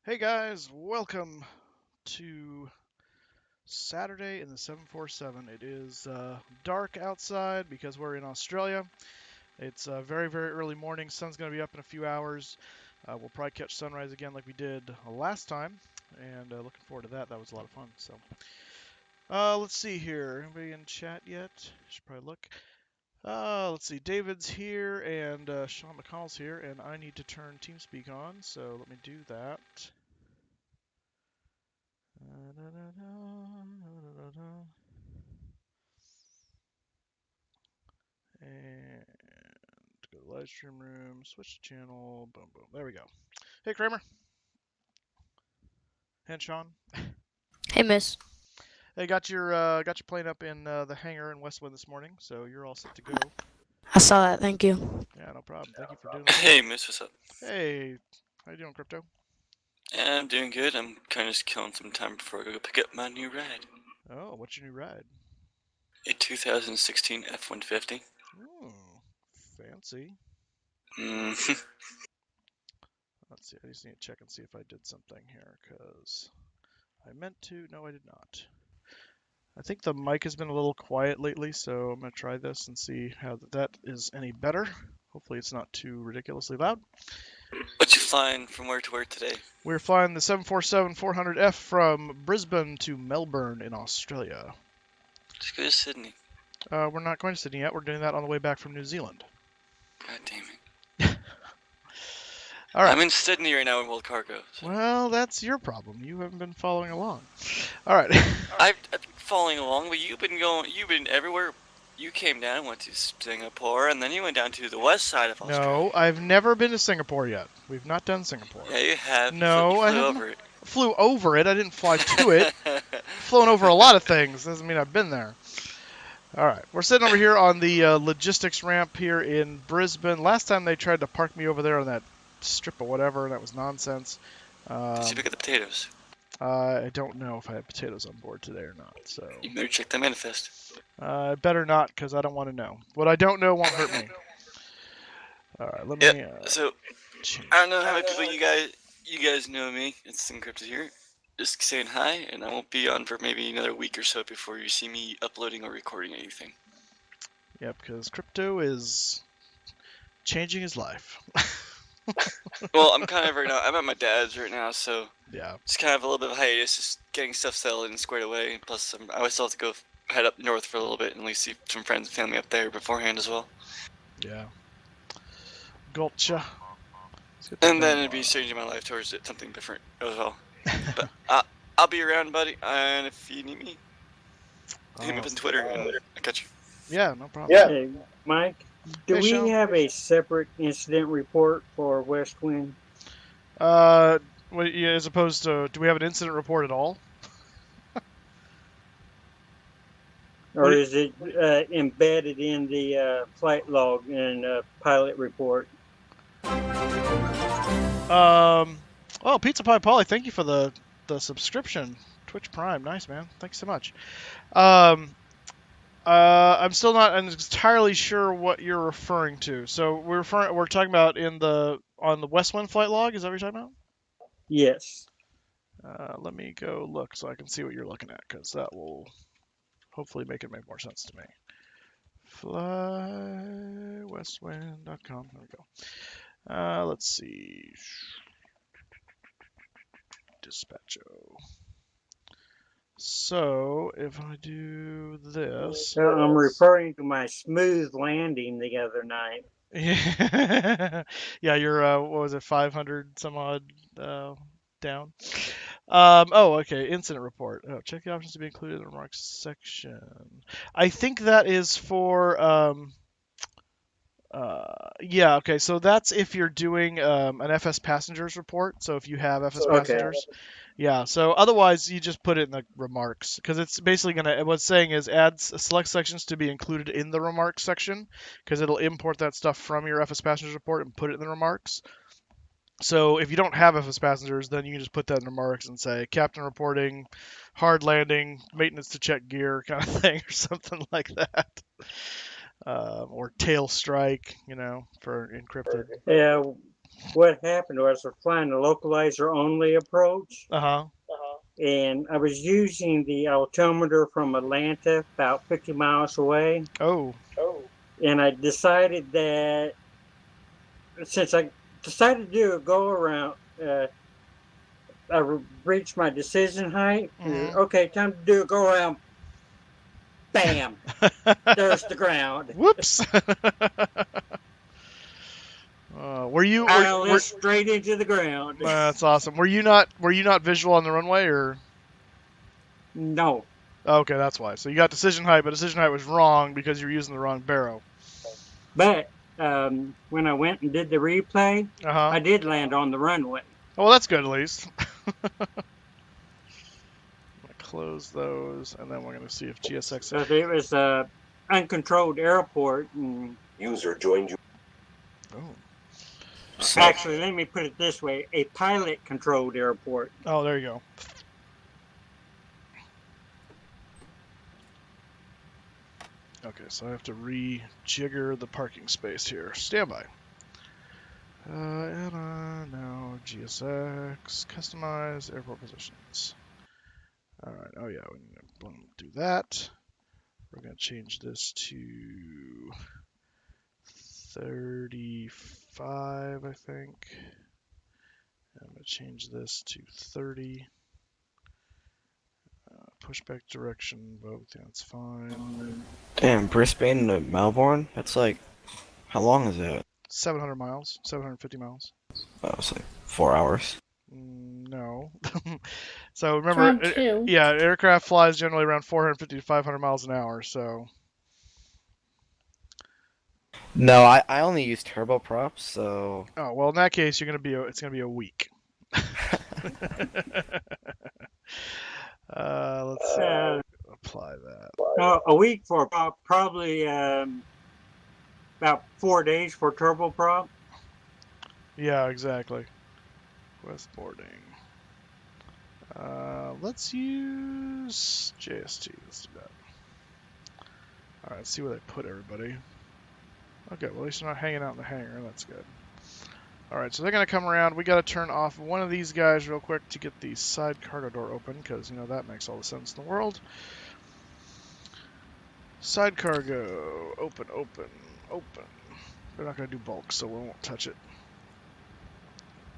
Hey guys, welcome to Saturday in the 747. It is dark outside because we're in Australia. It's very, very early morning. Sun's going to be up in a few hours. We'll probably catch sunrise again like we did last time, and looking forward to that. That was a lot of fun. So, let's see here. Anybody in chat yet? Should probably look. Let's see. David's here, and Sean McConnell's here, and I need to turn TeamSpeak on, so let me do that. And go to live stream room, switch the channel, boom, boom. There we go. Hey, Kramer. And Sean. Hey, Miss. Hey, got your plane up in the hangar in WestWind this morning, so you're all set to go. I saw that. Thank you. Yeah, no problem. Thank you for doing that. Hey, Miss, what's up? Hey, how you doing, Crypto? Yeah, I'm doing good. I'm kind of just killing some time before I go pick up my new ride. Oh, what's your new ride? A 2016 F-150. Ooh, fancy. Mm-hmm. Let's see. I just need to check and see if I did something here, because I meant to. No, I did not. I think the mic has been a little quiet lately, so I'm going to try this and see how that is any better. Hopefully it's not too ridiculously loud. What you flying from where to where today? We're flying the 747-400F from Brisbane to Melbourne in Australia. Just go to Sydney. We're not going to Sydney yet. We're doing that on the way back from New Zealand. God damn it. All right. I'm in Sydney right now in World Cargo. So. Well, that's your problem. You haven't been following along. All right. I've been following along, but you've been everywhere. You came down, went to Singapore, and then you went down to the west side of Australia. No, I've never been to Singapore yet. We've not done Singapore. Yeah, you have. No, I haven't. I flew over it. I didn't fly to it. Flown over a lot of things. Doesn't mean I've been there. All right, we're sitting over here on the logistics ramp here in Brisbane. Last time they tried to park me over there on that strip or whatever, and that was nonsense. Did you pick up the potatoes? I don't know if I have potatoes on board today or not. So you better check the manifest. Better not, because I don't want to know. What I don't know won't hurt me. All right, let me. So I don't know how many people you guys know me. It's Encrypted here. Just saying hi, and I won't be on for maybe another week or so before you see me uploading or recording anything. Yeah, because Crypto is changing his life. Well, I'm kind of right now. I'm at my dad's right now, so yeah, it's kind of a little bit of a hiatus, just getting stuff settled and squared away. Plus, I always still have to go head up north for a little bit and at least see some friends and family up there beforehand as well. Yeah. Gotcha. And then it'd be changing my life towards something different as well. But I'll be around, buddy. And if you need me, hit me up on Twitter and I'll catch you. Yeah, no problem. Yeah. Hey, Mike, do Hey, we Sean. have a separate incident report for WestWind? As opposed to, do we have an incident report at all? Or is it embedded in the flight log and pilot report? Oh, Pizza Pie Polly, thank you for the subscription. Twitch Prime, nice, man. Thanks so much. I'm still not entirely sure what you're referring to. So we're talking about on the WestWind flight log. Is that what you're talking about? Yes. Let me go look so I can see what you're looking at, because that will hopefully make it make more sense to me. Flywestwind.com. There we go. Let's see. Dispatcho. So if I do this, I'm referring to my smooth landing the other night. yeah, you're what was it, 500 some odd down. Oh, okay. Incident report. Oh, check the options to be included in the remarks section. I think that is for yeah, okay. So that's if you're doing an FS passengers report. So if you have FS passengers. Yeah, so otherwise you just put it in the remarks, because it's basically what's saying is add select sections to be included in the remarks section, because it'll import that stuff from your FS passengers report and put it in the remarks. So if you don't have FS passengers, then you can just put that in the remarks and say captain reporting, hard landing, maintenance to check gear kind of thing, or something like that. Or tail strike, for encrypted. Yeah, what happened was we're flying the localizer only approach, Uh-huh. and I was using the altimeter from Atlanta, about 50 miles away, Oh. and I decided that since I decided to do a go around, I reached my decision height. Okay, time to do a go around. Bam! There's the ground. Whoops. Were Straight into the ground. that's awesome. Were you not visual on the runway, or? No. Okay, that's why. So you got decision height, but decision height was wrong because you were using the wrong barrow. But when I went and did the replay, I did land on the runway. Oh, well, that's good at least. I'm gonna close those, and then we're gonna see if GSX. So it was a uncontrolled airport. And User joined you. Oh. Actually, let me put it this way: a pilot-controlled airport. Oh, there you go. Okay, so I have to rejigger the parking space here. Stand by. Addon, now GSX, customize airport positions. All right. Oh yeah, we need to do that. We're gonna change this to 35, I think. I'm gonna change this to 30. Pushback direction, both. Yeah, that's fine. Damn, Brisbane to Melbourne? That's like, how long is that? 700 miles, 750 miles. Oh, it's like 4 hours. No. So remember, yeah, aircraft flies generally around 450 to 500 miles an hour. So. No, I only use turboprops, so. Oh well, in that case, it's gonna be a week. Let's see. Apply that. A week for probably about 4 days for turboprop. Yeah, exactly. Quest boarding. Let's use JST. Let's do that. All right, let's see where they put everybody. Okay, well at least they're not hanging out in the hangar. That's good. All right, so they're gonna come around. We gotta turn off one of these guys real quick to get the side cargo door open, because that makes all the sense in the world. Side cargo, open. They're not gonna do bulk, so we won't touch it.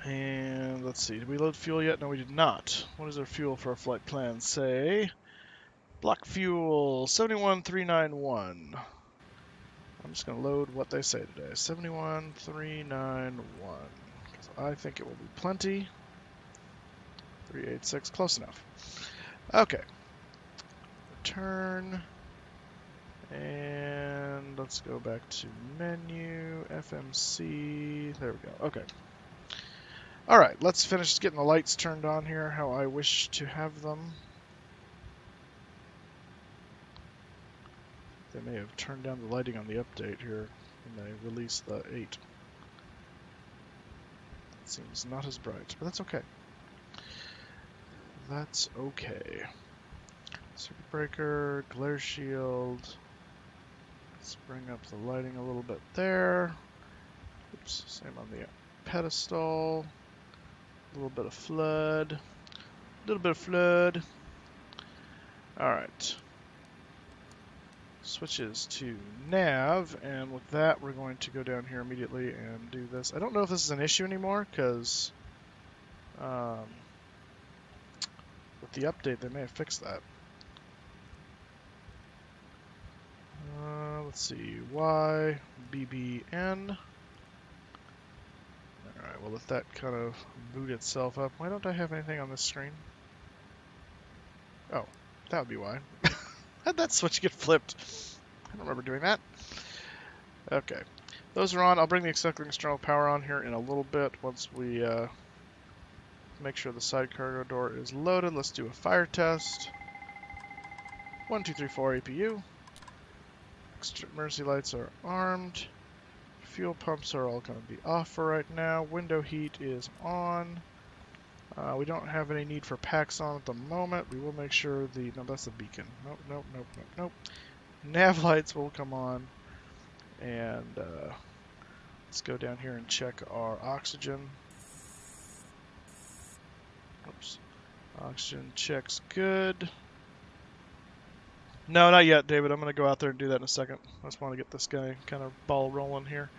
And let's see, did we load fuel yet? No, we did not. What is our fuel for our flight plan? Say, block fuel 71391. I'm just gonna load what they say today. 71391. Because I think it will be plenty. 386, close enough. Okay. Return. And let's go back to menu, FMC. There we go. Okay. All right, let's finish getting the lights turned on here how I wish to have them. They may have turned down the lighting on the update here when they released the 8. It seems not as bright, but that's okay. That's okay. Circuit breaker, glare shield. Let's bring up the lighting a little bit there. Oops, same on the pedestal. A little bit of flood. Alright. Switches to nav, and with that we're going to go down here immediately and do this. I don't know if this is an issue anymore, because with the update they may have fixed that. Let's see, YBBN. Alright, we'll let that kind of boot itself up. Why don't I have anything on this screen? Oh, that would be why. How'd that switch get flipped? I don't remember doing that. Okay, those are on. I'll bring the external power on here in a little bit once we make sure the side cargo door is loaded. Let's do a fire test. 1, 2, 3, 4 APU. Emergency lights are armed. Fuel pumps are all going to be off for right now. Window heat is on. We don't have any need for packs on at the moment. We will make sure no, that's the beacon. Nope. Nav lights will come on. And Let's go down here and check our oxygen. Oops. Oxygen checks good. No, not yet, David. I'm going to go out there and do that in a second. I just want to get this guy kind of ball rolling here.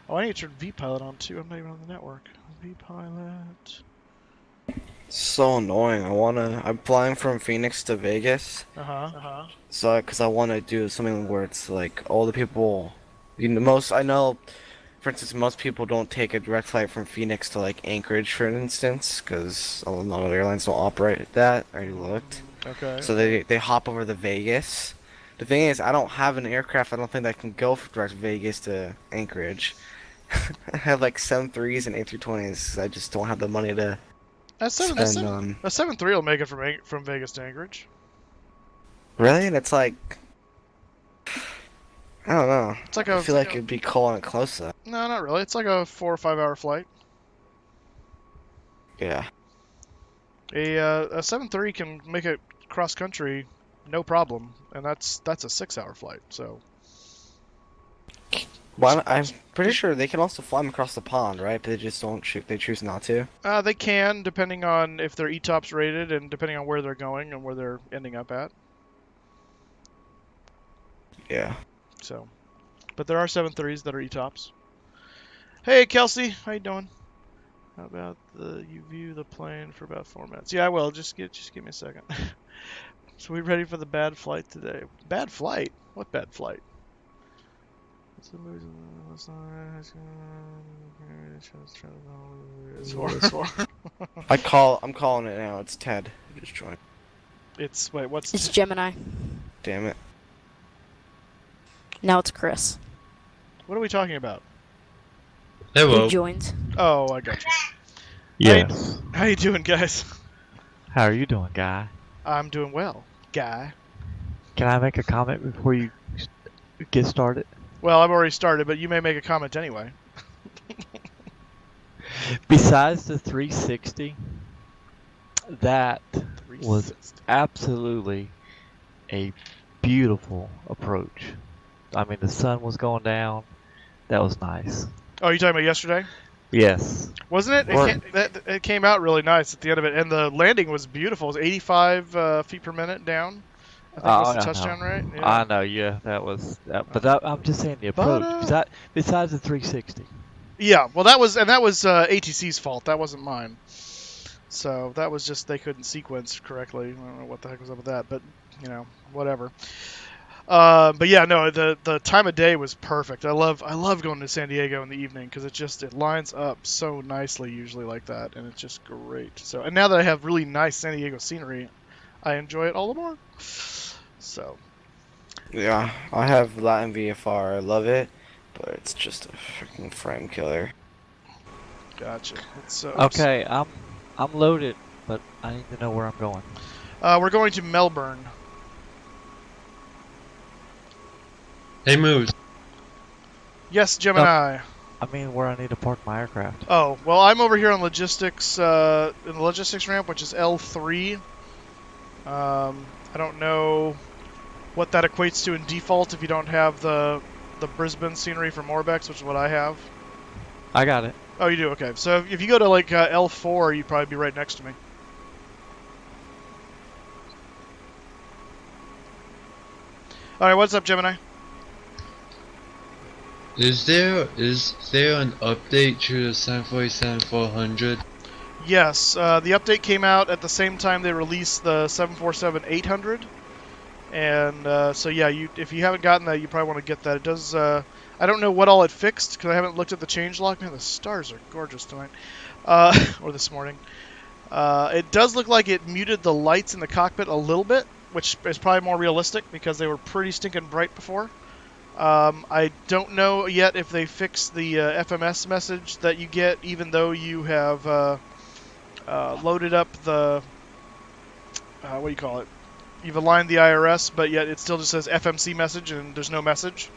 Oh, I need to turn VPilot on too. I'm not even on the network. VPilot. So annoying. I'm flying from Phoenix to Vegas. So, because I want to do something where it's like all the people, I know, for instance, most people don't take a direct flight from Phoenix to like Anchorage, for instance, because a lot of airlines don't operate that. I already looked. Okay. So they hop over to Vegas. The thing is, I don't have an aircraft. I don't think that can go from direct Vegas to Anchorage. I have like 737s and A320s. I just don't have the money to spend on. A 737 will make it from Vegas to Anchorage. Really? And it's like, I don't know. It's like I feel like it'd be calling it close up. No, not really. It's like a 4 or 5 hour flight. Yeah. A 737 can make it cross country, no problem, and that's a 6-hour flight. So. Well, I'm pretty sure they can also fly them across the pond, right? But they just don't shoot. They choose not to. They can, depending on if they're ETOPS rated and depending on where they're going and where they're ending up at. Yeah. So, but there are 737s that are ETOPS. Hey, Kelsey, how you doing? How about you view the plane for about 4 minutes? Yeah, I will. Just give me a second. So we ready for the bad flight today? Bad flight? What bad flight? I'm calling it now. It's Ted. You just joined. It's what's? It's Gemini. Damn it. Now it's Chris. What are we talking about? Hello. He joined. Oh, I got you. Yes. How you doing, guys? How are you doing, guy? I'm doing well, guy. Can I make a comment before you get started? Well, I've already started, but you may make a comment anyway. Besides the 360, that was absolutely a beautiful approach. I mean, the sun was going down. That was nice. Oh, you talking about yesterday? Yes. Wasn't it? It came out really nice at the end of it, and the landing was beautiful. It was 85 feet per minute down. I think was the touchdown, right? Yeah. I know, yeah, that was. But I'm just saying the approach. Besides the 360. Yeah, well, that was ATC's fault. That wasn't mine. So that was just they couldn't sequence correctly. I don't know what the heck was up with that, but whatever. But yeah, no, the time of day was perfect. I love going to San Diego in the evening because it lines up so nicely usually like that, and it's just great. So, and now that I have really nice San Diego scenery, I enjoy it all the more. So. Yeah, I have Latin VFR. I love it, but it's just a freaking frame killer. Gotcha. Okay, I'm loaded, but I need to know where I'm going. We're going to Melbourne. Hey, Moose. Yes, Gemini. I mean, where I need to park my aircraft. Oh, well, I'm over here on logistics, in the logistics ramp, which is L3. I don't know what that equates to in default if you don't have the Brisbane scenery from Orbex, which is what I have. I got it. Oh, you do? Okay. So if you go to like L4, you'd probably be right next to me. All right, what's up, Gemini? Is there an update to the 747-400? Yes, the update came out at the same time they released the 747-800, and so yeah, if you haven't gotten that, you probably want to get that. It does. I don't know what all it fixed because I haven't looked at the changelog. Man, the stars are gorgeous tonight, or this morning. It does look like it muted the lights in the cockpit a little bit, which is probably more realistic because they were pretty stinking bright before. I don't know yet if they fixed the FMS message that you get even though you have loaded up the, what do you call it? You've aligned the IRS, but yet it still just says FMC message and there's no message.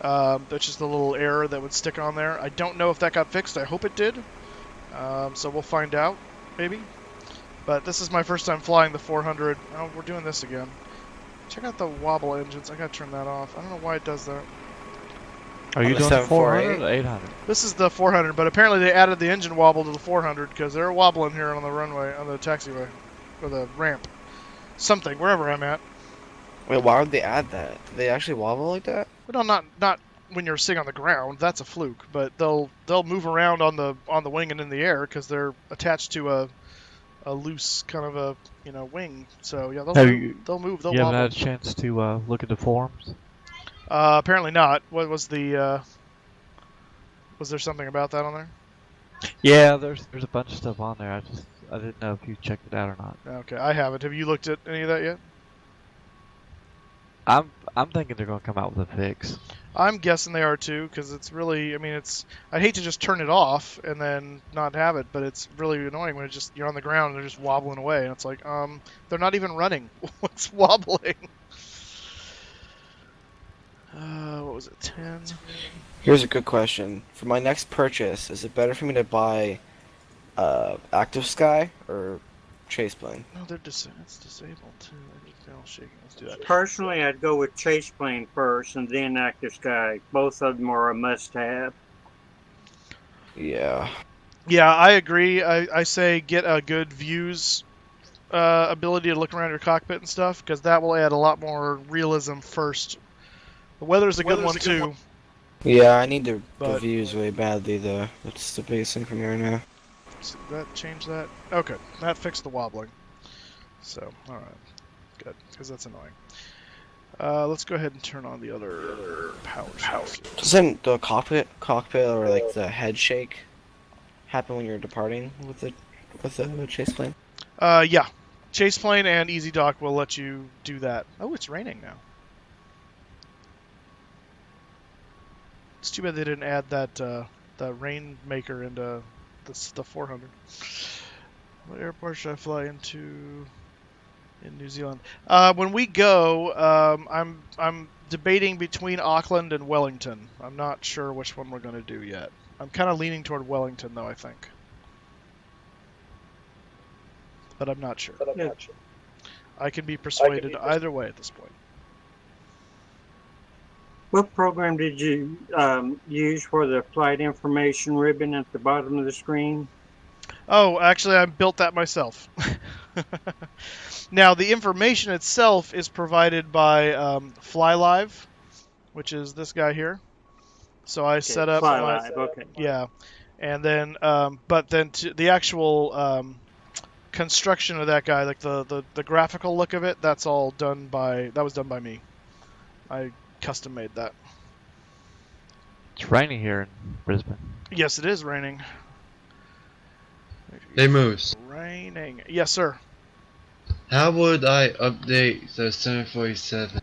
That's just a little error that would stick on there. I don't know if that got fixed. I hope it did. So we'll find out, maybe. But this is my first time flying the 400. Oh, we're doing this again. Check out the wobble engines. I gotta turn that off. I don't know why it does that. Are you the doing the 400 748? or 800? This is the 400, but apparently they added the engine wobble to the 400 because they're wobbling here on the runway, on the taxiway, or the ramp. Something, wherever I'm at. Wait, why would they add that? Do they actually wobble like that? Well, no, not when you're sitting on the ground. That's a fluke. But they'll move around on the wing and in the air because they're attached to a loose kind of a wing. So yeah, they'll move. They'll you wobble. haven't had a chance to look at the forums? Apparently not. What was the? Was there something about that on there? Yeah, there's a bunch of stuff on there. I didn't know if you checked it out or not. Okay, I haven't. Have you looked at any of that yet? I'm thinking they're gonna come out with a fix. I'm guessing they are too, because it's really. I mean, I'd hate to just turn it off and then not have it, but it's really annoying when you're on the ground and they're just wobbling away, and it's like, they're not even running. What's wobbling? What was it? 10. Here's a good question. For my next purchase, is it better for me to buy Active Sky or Chase Plane? No, it's disabled too. They're all shaking. Let's do that. Personally, I'd go with Chase Plane first and then Active Sky. Both of them are a must-have. Yeah. Yeah, I agree. I say get a good views ability to look around your cockpit and stuff, because that will add a lot more realism first. The weather's a good one too. Yeah, I need the views way badly though. That's the biggest thing for me right now. So that change that? Okay, that fixed the wobbling. So, alright. Good, because that's annoying. Let's go ahead and turn on the other power source. Doesn't the cockpit or like the head shake happen when you're departing with the chase plane? Yeah. Chase plane and Easy Dock will let you do that. Oh, it's raining now. It's too bad they didn't add that rainmaker into the 400. What airport should I fly into in New Zealand? When we go, I'm debating between Auckland and Wellington. I'm not sure which one we're going to do yet. I'm kind of leaning toward Wellington, though, I think. But I'm not sure. I can be persuaded either way at this point. What program did you use for the flight information ribbon at the bottom of the screen? Oh, actually, I built that myself. Now, the information itself is provided by FlyLive, which is this guy here. So I set up okay. Yeah, and then, but then the actual construction of that guy, like the graphical look of it, that was done by me. I custom made that. It's raining here in Brisbane. Yes, it is raining. Hey Moose. Raining. Yes, sir. How would I update the 747?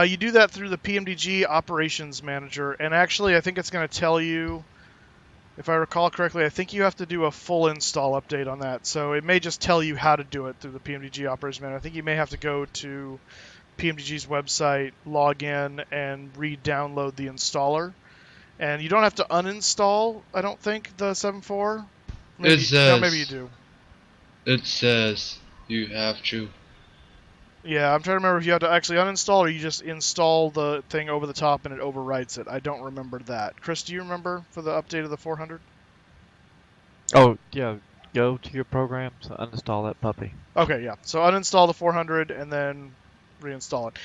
You do that through the PMDG Operations Manager, and actually I think it's going to tell you, if I recall correctly, I think you have to do a full install update on that. So it may just tell you how to do it through the PMDG Operations Manager. I think you may have to go to PMDG's website, log in, and re-download the installer. And you don't have to uninstall, I don't think, the 7.4. It says, maybe you do. It says you have to. Yeah, I'm trying to remember if you have to actually uninstall or you just install the thing over the top and it overwrites it. I don't remember that. Chris, do you remember for the update of the 400? Oh, yeah. Go to your programs, uninstall that puppy. Okay, yeah. So uninstall the 400 and then reinstall it.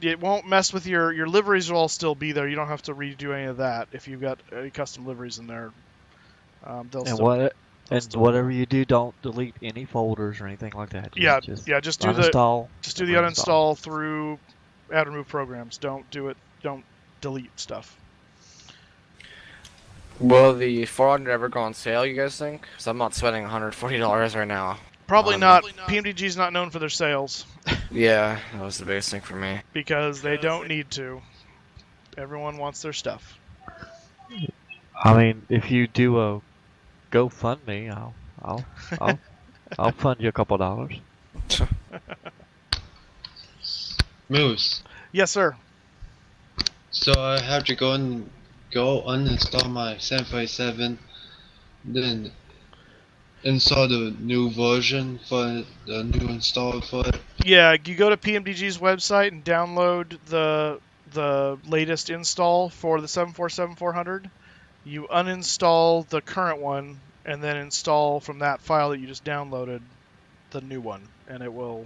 It won't mess with your liveries will all still be there. You don't have to redo any of that if you've got any custom liveries in there. Whatever you do, don't delete any folders or anything like that. Just do uninstall, the uninstall through add remove programs. Don't delete stuff. Will the 400 ever go on sale, you guys think? Because I'm not spending $140 right now. Probably not. PMDG's not known for their sales. Yeah, that was the biggest thing for me. Because they don't need to. Everyone wants their stuff. I mean, if you do a GoFundMe, I'll fund you a couple dollars. Moose. Yes, sir. So I have to go uninstall my 757, then install the new version for the new install for it. Yeah, you go to PMDG's website and download the the latest install for the 747-400, you uninstall the current one and then install from that file that you just downloaded the new one, and it will.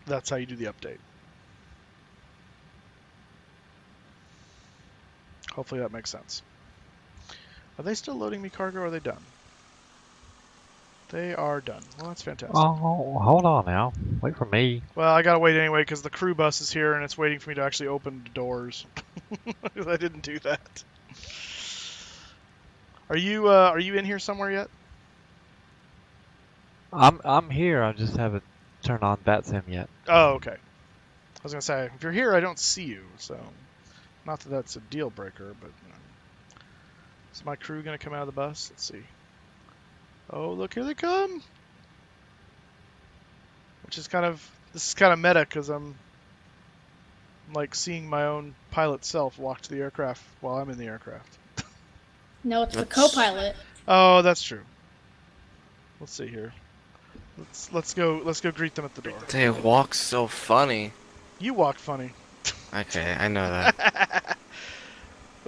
That's how you do the update. Hopefully that makes sense. Are they still loading me cargo, or are they done? They are done. Well, that's fantastic. Oh, hold on now. Wait for me. Well, I gotta wait anyway because the crew bus is here and it's waiting for me to actually open the doors. I didn't do that. Are you in here somewhere yet? I'm here. I just haven't turned on VATSIM yet. Oh, okay. I was gonna say, if you're here, I don't see you, so not that that's a deal breaker, but is my crew gonna come out of the bus? Let's see. Oh, look, here they come! Which is this is kind of meta because I'm like seeing my own pilot self walk to the aircraft while I'm in the aircraft. No, it's the co-pilot. Oh, that's true. Let's see here. Let's go greet them at the door. They walk so funny. You walk funny. Okay, I know that.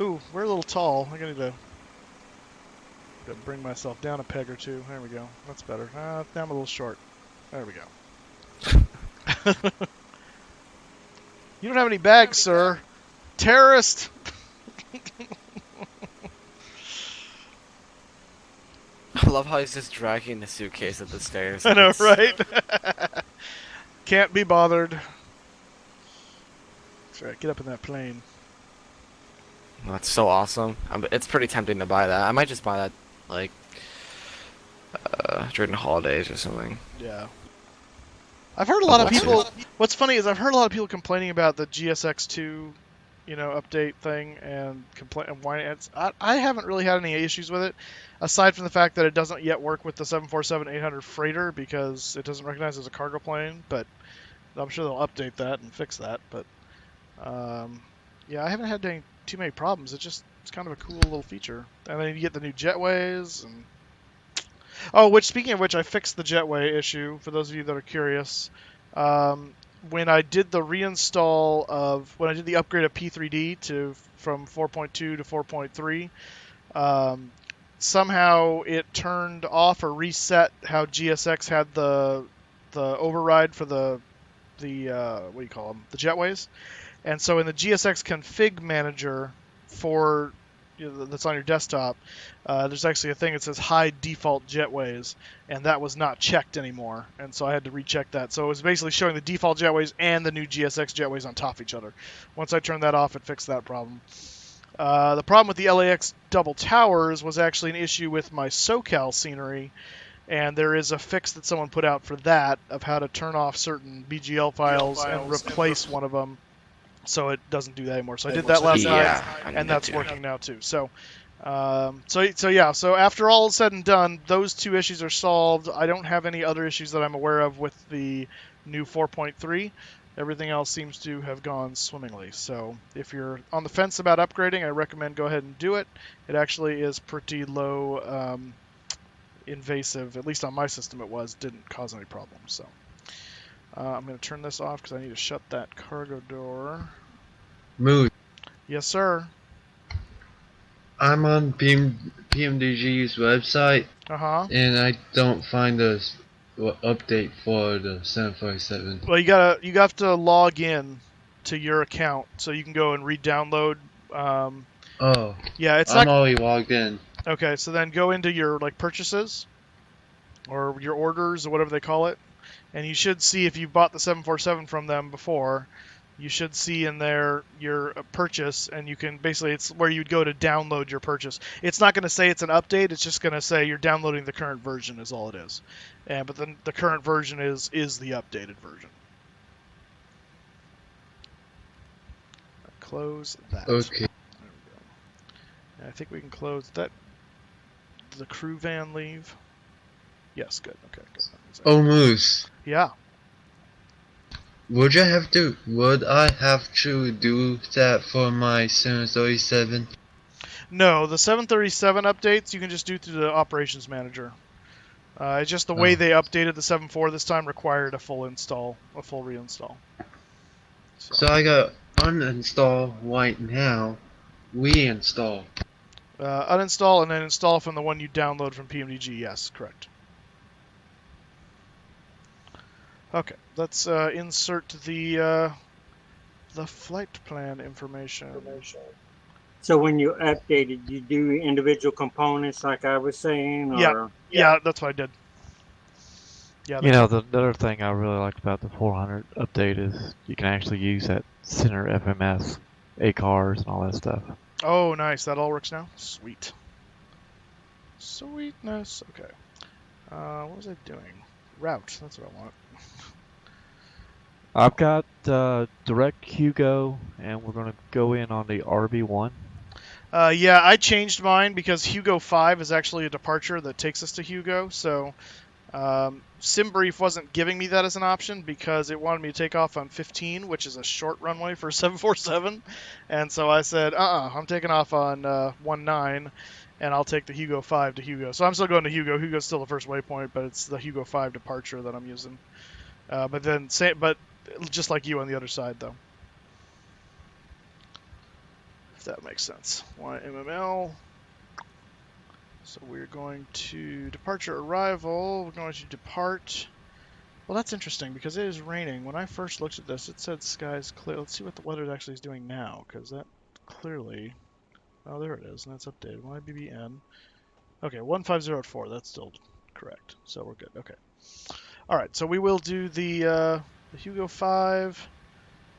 Ooh, we're a little tall. I gotta bring myself down a peg or two. There we go. That's better. Now I'm a little short. There we go. You don't have any bags, sir. Terrorist! I love how he's just dragging the suitcase up the stairs. I know, right? Can't be bothered. That's right, get up in that plane. That's so awesome. It's pretty tempting to buy that. I might just buy that, like, during the holidays or something. Yeah. I've heard a lot of people... What's funny is I've heard a lot of people complaining about the GSX2, update thing and whining. I haven't really had any issues with it, aside from the fact that it doesn't yet work with the 747-800 freighter because it doesn't recognize it as a cargo plane, but I'm sure they'll update that and fix that. But, yeah, I haven't had too many problems. It's kind of a cool little feature. And then you get the new jetways and... Oh, speaking of which, I fixed the jetway issue, for those of you that are curious. When I did the reinstall when I did the upgrade of P3D from 4.2 to 4.3, somehow it turned off or reset how GSX had the override for the what do you call them? The jetways. And so in the GSX config manager that's on your desktop, there's actually a thing that says hide default jetways, and that was not checked anymore, and so I had to recheck that. So it was basically showing the default jetways and the new GSX jetways on top of each other. Once I turned that off, it fixed that problem. The problem with the LAX double towers was actually an issue with my SoCal scenery, and there is a fix that someone put out for that, of how to turn off certain BGL files and replace one of them, so it doesn't do that anymore. So I did that last night, and that's working now too. So after all is said and done, those two issues are solved. I don't have any other issues that I'm aware of with the new 4.3. Everything else seems to have gone swimmingly. So if you're on the fence about upgrading, I recommend go ahead and do it. It actually is pretty low invasive, at least on my system it was, didn't cause any problems. So I'm going to turn this off because I need to shut that cargo door. Moose. Yes, sir. I'm on PMDG's website, and I don't find the update for the 747. Well, you have to log in to your account so you can go and re-download. Oh. Yeah, I'm already logged in. Okay, so then go into your purchases or your orders or whatever they call it, and you should see, if you bought the 747 from them before, you should see in there your purchase, and you can it's where you'd go to download your purchase. It's not going to say it's an update, it's just going to say you're downloading the current version is all it is. But then the current version is the updated version. Close that. Okay. There we go. And I think we can close that. The crew van leave? Yes, good. Okay, good. Oh, Moose. Yeah. Would I have to do that for my 737? No, the 737 updates you can just do through the operations manager. It's just the way they updated the 7.4 this time required a full reinstall. So I got uninstall right now, reinstall. Uninstall and then install from the one you download from PMDG. Yes, correct. Okay, let's insert the flight plan information. So when you updated, you do individual components like I was saying? Or? Yeah, that's what I did. Yeah, You know, the other thing I really liked about the 400 update is you can actually use that center FMS, ACARs, and all that stuff. Oh, nice. That all works now? Sweet. Sweetness. Okay. What was I doing? Route. That's what I want. I've got direct Hugo, and we're going to go in on the RB1. Yeah, I changed mine because Hugo 5 is actually a departure that takes us to Hugo, so SimBrief wasn't giving me that as an option because it wanted me to take off on 15, which is a short runway for 747, and so I said, I'm taking off on 19, and I'll take the Hugo 5 to Hugo. So I'm still going to Hugo. Hugo's still the first waypoint, but it's the Hugo 5 departure that I'm using. But just like you on the other side, though. If that makes sense. YMML. So we're going to departure arrival. We're going to depart. Well, that's interesting because it is raining. When I first looked at this, it said skies clear. Let's see what the weather actually is doing now, because that clearly... Oh, there it is, and that's updated. YBBN. Okay, 15084. That's still correct. So we're good. Okay. All right, so we will do the Hugo 5,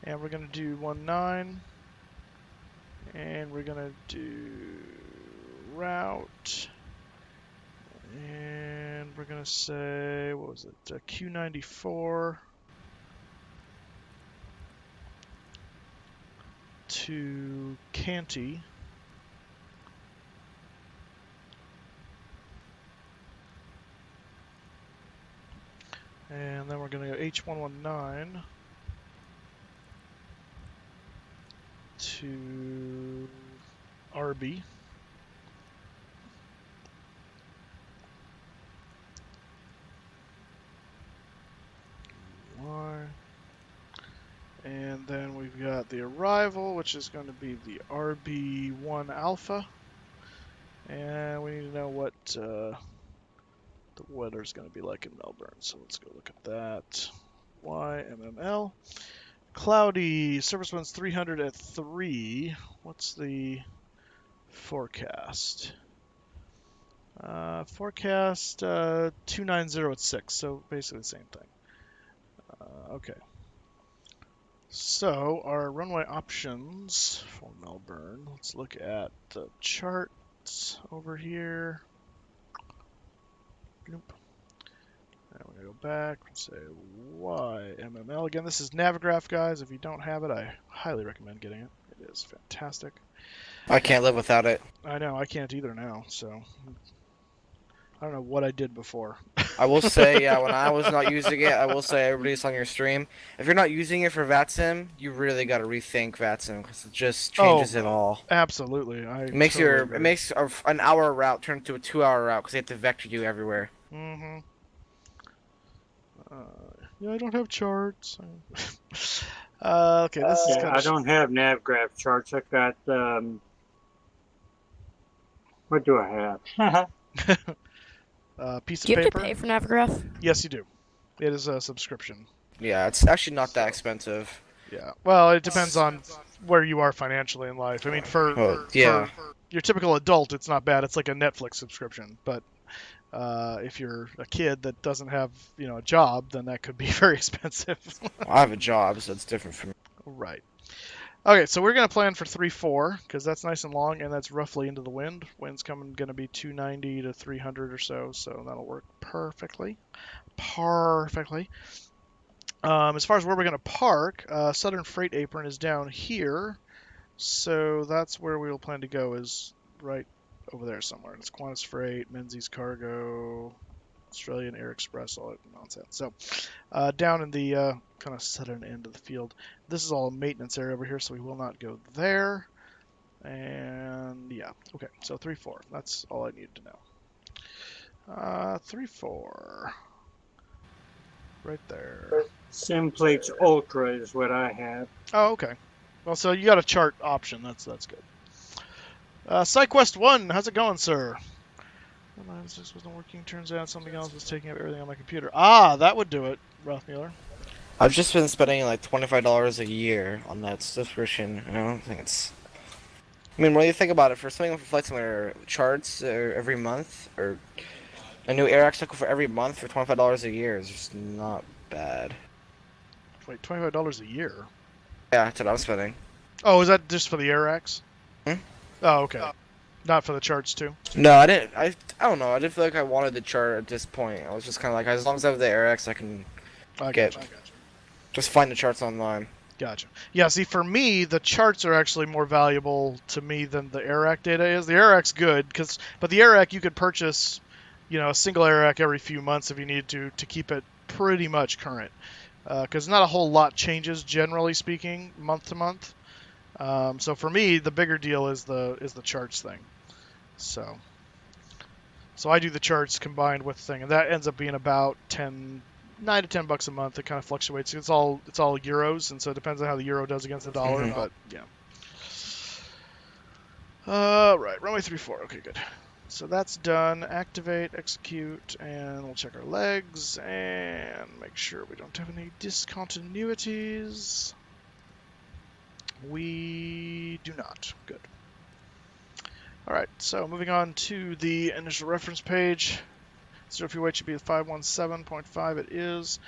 and we're going to do 19, and we're going to do route, and we're going to say, what was it, Q94 to Canty. And then we're going to go H119 to RB. And then we've got the arrival, which is going to be the RB1 Alpha. And we need to know what the weather's going to be like in Melbourne. So let's go look at that. YMML. Cloudy. Surface winds 300 at 3. What's the forecast? Forecast 290 at 6. So basically the same thing. Okay. So our runway options for Melbourne. Let's look at the charts over here. Nope. And we're going to go back and say YMML. Again, this is Navigraph, guys. If you don't have it, I highly recommend getting it. It is fantastic. I can't live without it. I know, I can't either now, so I don't know what I did before. I will say, yeah, when I was not using it, I will say everybody's on your stream. If you're not using it for VATSIM, you really got to rethink VATSIM because it just changes it all. Absolutely. It makes an hour route turn into a 2-hour route because they have to vector you everywhere. Mm-hmm. Yeah, I don't have charts. Okay, this is I don't have NavGraph charts. I've got what do I have? Piece of Do you have paper. to pay for Navigraph? Yes, you do. It is a subscription. Yeah, it's actually not that expensive. Yeah. Well, it depends on where you are financially in life. I mean, for your typical adult, it's not bad. It's like a Netflix subscription. But if you're a kid that doesn't have, a job, then that could be very expensive. I have a job, so it's different from me. Right. Okay, so we're going to plan for 3-4 because that's nice and long and that's roughly into the wind. Wind's going to be 290 to 300 or so that'll work perfectly. Perfectly. As far as where we're going to park, Southern Freight Apron is down here, so that's where we will plan to go, is right over there somewhere. It's Qantas Freight, Menzies Cargo, Australian Air Express, all that nonsense. So down in the kind of southern end of the field. This is all a maintenance area over here, so we will not go there. And yeah, okay, so 3-4. That's all I needed to know. 3-4. Right there. Simplates Ultra is what I have. Oh, okay. Well, so you got a chart option. That's good. SideQuest 1, how's it going, sir? This wasn't working. Turns out something else was taking up everything on my computer. Ah, that would do it, Rothmuller. I've just been spending like $25 a year on that subscription. I don't think it's. I mean, when you think about it, for something with Flight Simulator charts every month, or a new air cycle for every month for $25 a year is just not bad. Wait, $25 a year? Yeah, that's what I'm spending. Oh, is that just for the AirX? Hmm? Oh, okay. Not for the charts too? No, I didn't. I don't know. I didn't feel like I wanted the chart at this point. I was just kind of like, as long as I have the AirX, I can get. Just find the charts online. Gotcha. Yeah, see, for me, the charts are actually more valuable to me than the AirAC data is. The AirAC's good, but the AirAC you could purchase, a single AirAC every few months if you need to keep it pretty much current. Because not a whole lot changes, generally speaking, month to month. So for me, the bigger deal is the charts thing. So I do the charts combined with the thing, and that ends up being about $9 to $10 a month. It kind of fluctuates. It's all euros, and so it depends on how the euro does against the dollar. Mm-hmm. But yeah. Right, runway 34. Okay, good. So that's done. Activate, execute, and we'll check our legs and make sure we don't have any discontinuities. We do not. Good. All right, so moving on to the initial reference page. 0 fuel weight should be 517.5. It is.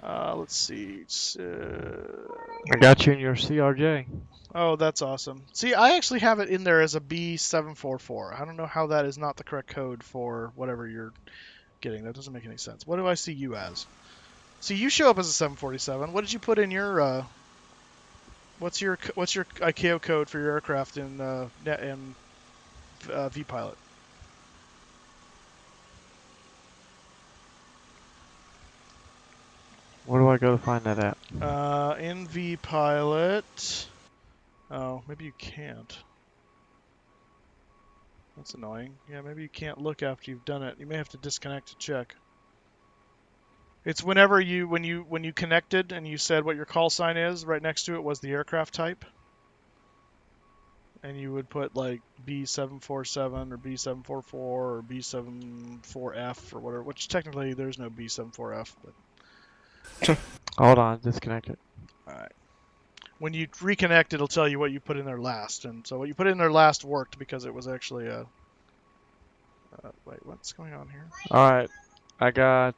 Let's see. I got you in your CRJ. Oh, that's awesome. See, I actually have it in there as a B744. I don't know how that is not the correct code for whatever you're getting. That doesn't make any sense. What do I see you as? See, you show up as a 747. What did you put in your? What's your ICAO code for your aircraft in vPilot? Where do I go to find that at? In vPilot. Oh, maybe you can't. That's annoying. Yeah, maybe you can't look after you've done it. You may have to disconnect to check. It's whenever when you connected and you said what your call sign is, right next to it was the aircraft type. And you would put like B747 or B744 or B74F or whatever, which technically there's no B74F, but hold on, disconnect it. Alright. When you reconnect, it'll tell you what you put in there last. And so what you put in there last worked because it was actually a... wait, what's going on here? Alright, I got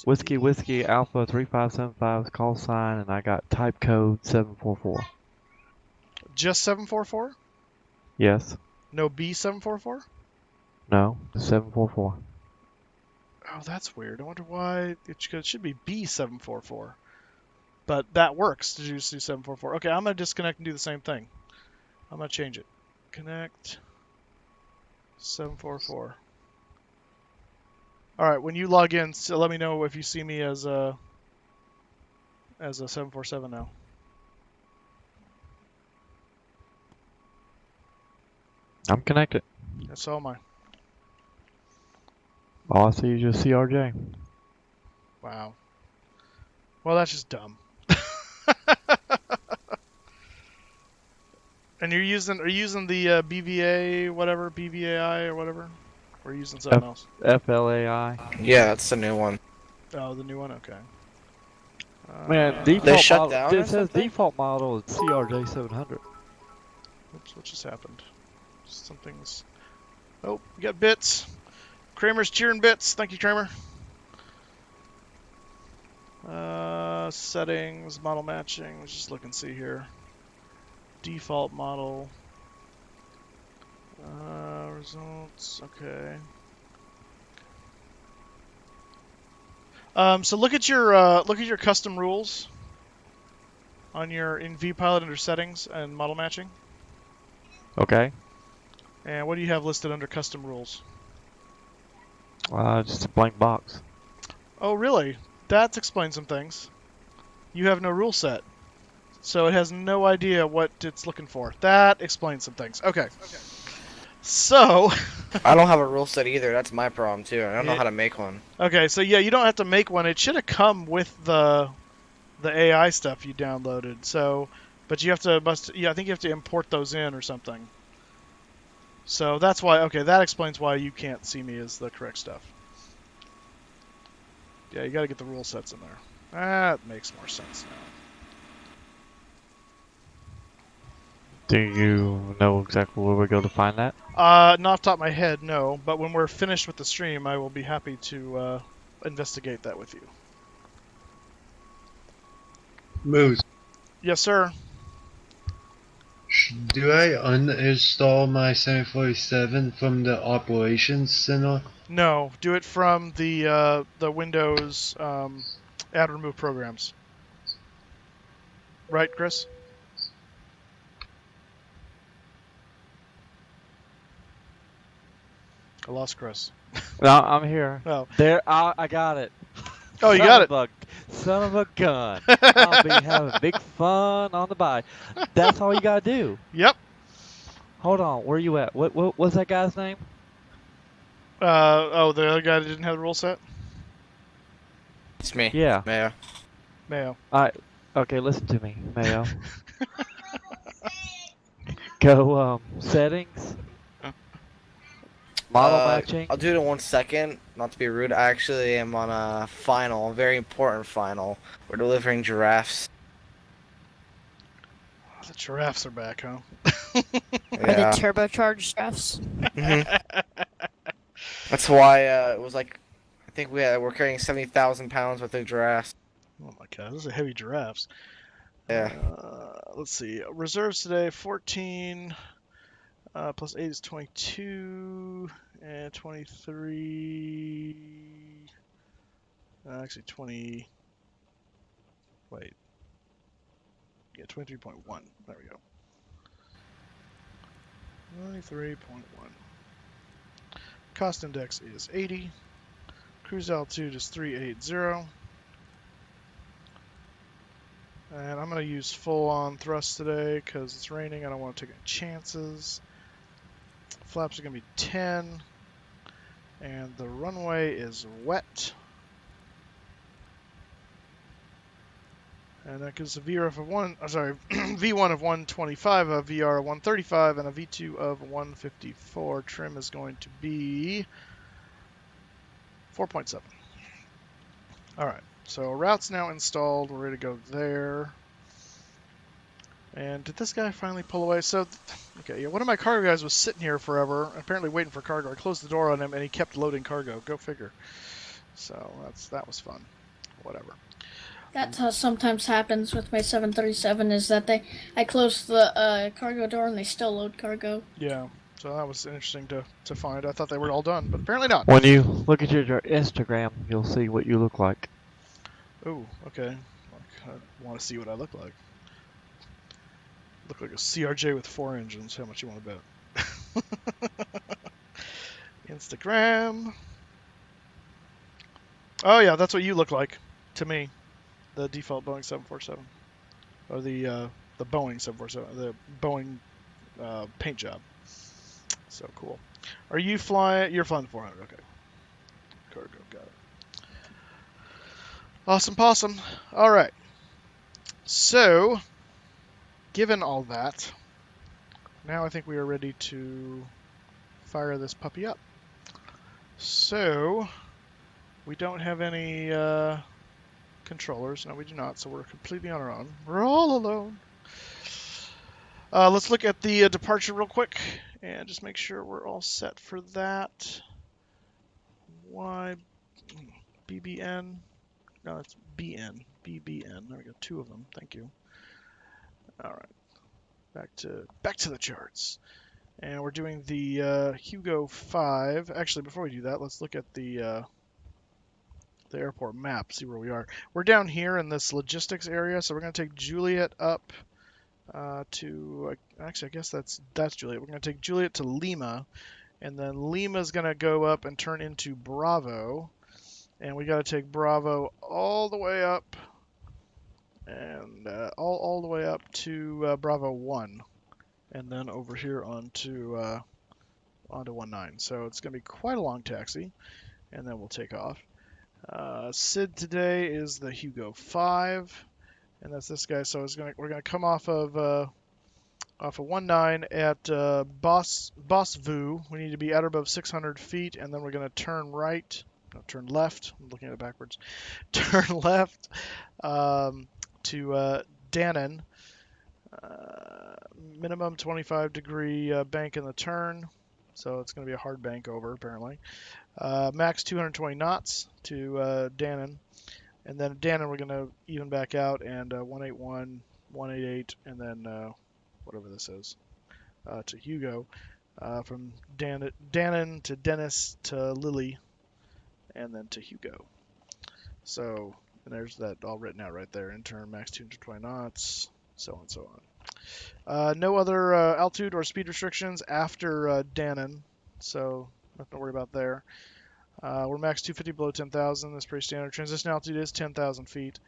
Whiskey Alpha 3575 call sign, and I got type code 744. Just 744? Yes. No B744? No, 744. Oh, that's weird. I wonder why. It should be B744. But that works to do 744. Okay, I'm going to disconnect and do the same thing. I'm going to change it. Connect 744. All right, when you log in, so let me know if you see me as a 747 now. I'm connected. Yeah, so am I. All I see is just CRJ. Wow. Well, that's just dumb. And are you using the BVA whatever, BVAI or whatever? Or are you using something else? FLAI. Yeah, that's the new one. Oh, the new one. Okay. Man, default they shut model, down. It says default model is CRJ 700. Oops, what just happened? Something's... Oh, we got bits. Kramer's cheering bits. Thank you, Kramer. Settings, model matching. Let's just look and see here. Default model. Results. Okay. So look at your custom rules on your in vPilot under settings and model matching. Okay. And what do you have listed under custom rules? Just a blank box. Oh, really? That explains some things. You have no rule set. So it has no idea what it's looking for. That explains some things. Okay. So... I don't have a rule set either. That's my problem, too. I don't know how to make one. Okay, so yeah, you don't have to make one. It should have come with the AI stuff you downloaded. So But you have to I think you have to import those in or something. So that's why. Okay, that explains why you can't see me as the correct stuff. Yeah, you got to get the rule sets in there. That makes more sense now. Do you know exactly where we go to find that? Not off the top of my head, no. But when we're finished with the stream, I will be happy to investigate that with you. Moose, Yes, sir. do I uninstall my 747 from the operations center? No, do it from the Windows add remove programs. Right, Chris? I lost Chris. No, I'm here. Oh. There, I got it. Oh, you got it. Son of a gun. I'll be having big fun on the bike. That's all you gotta do. Yep. Hold on, where you at? What's that guy's name? The other guy that didn't have the rule set? It's me. Yeah. Mayo. Alright, okay, listen to me, Mayo. Go, settings. Model matching. I'll do it in 1 second. Not to be rude, I actually am on a final, a very important final. We're delivering giraffes. The giraffes are back, huh? Are they turbocharged giraffes? That's why it was like, I think we're carrying 70,000 pounds worth of giraffes. Oh my god, those are heavy giraffes. Yeah. Let's see. Reserves today, 14. Plus 8 is 22. And 23. Actually, 20. Wait. Yeah, 23.1. There we go. 23.1. Cost index is 80. Cruise altitude is 380. And I'm going to use full on thrust today because it's raining. I don't want to take any chances. Flaps are going to be 10. And the runway is wet. And that gives a VRF of V1 of 125, a VR of 135, and a V2 of 154. Trim is going to be 4.7. All right, so route's now installed. We're ready to go there. And did this guy finally pull away? So, okay, yeah, one of my cargo guys was sitting here forever, apparently waiting for cargo. I closed the door on him, and he kept loading cargo. Go figure. So that was fun. Whatever. That sometimes happens with my 737 is that I close the cargo door and they still load cargo. Yeah, so that was interesting to find. I thought they were all done, but apparently not. When you look at your Instagram, you'll see what you look like. Oh, okay. I want to see what I look like. Look like a CRJ with 4 engines. How much you want to bet? Instagram. Oh yeah, that's what you look like to me. The default Boeing 747, or the Boeing 747, the Boeing paint job. So cool. Are you flying? You're flying the 400. Okay. Cargo, got it. Awesome possum. All right. So, given all that, now I think we are ready to fire this puppy up. So, we don't have any controllers. No, we do not, so we're completely on our own. We're all alone. Let's look at the departure real quick and just make sure we're all set for that. YBBN. No, it's BN. BBN. There we go. 2 of them. Thank you. All right. Back to the charts. And we're doing the Hugo 5. Actually, before we do that, let's look at the airport map, see where we are. We're down here in this logistics area, so we're going to take Juliet up to, actually, I guess that's Juliet. We're going to take Juliet to Lima, and then Lima's going to go up and turn into Bravo, and we got to take Bravo all the way up, and all the way up to Bravo 1, and then over here onto 19. So it's going to be quite a long taxi, and then we'll take off. SID today is the Hugo 5, and that's this guy. So we're gonna come off of 19 at Bosvu. We need to be at or above 600 feet, and then we're gonna turn right. No, turn left. I'm looking at it backwards. Turn left to Dannon. Minimum 25-degree bank in the turn, so it's going to be a hard bank over apparently. Max 220 knots to Dannon, and then Dannon we're going to even back out and 181, 188, and then whatever this is to Hugo. From Dannon to Dennis to Lily, and then to Hugo. So, and there's that all written out right there. Intern max 220 knots, so on and so on. No other altitude or speed restrictions after Dannon, so nothing to worry about there. We're max 250 below 10,000. That's pretty standard. Transition altitude is 10,000 feet.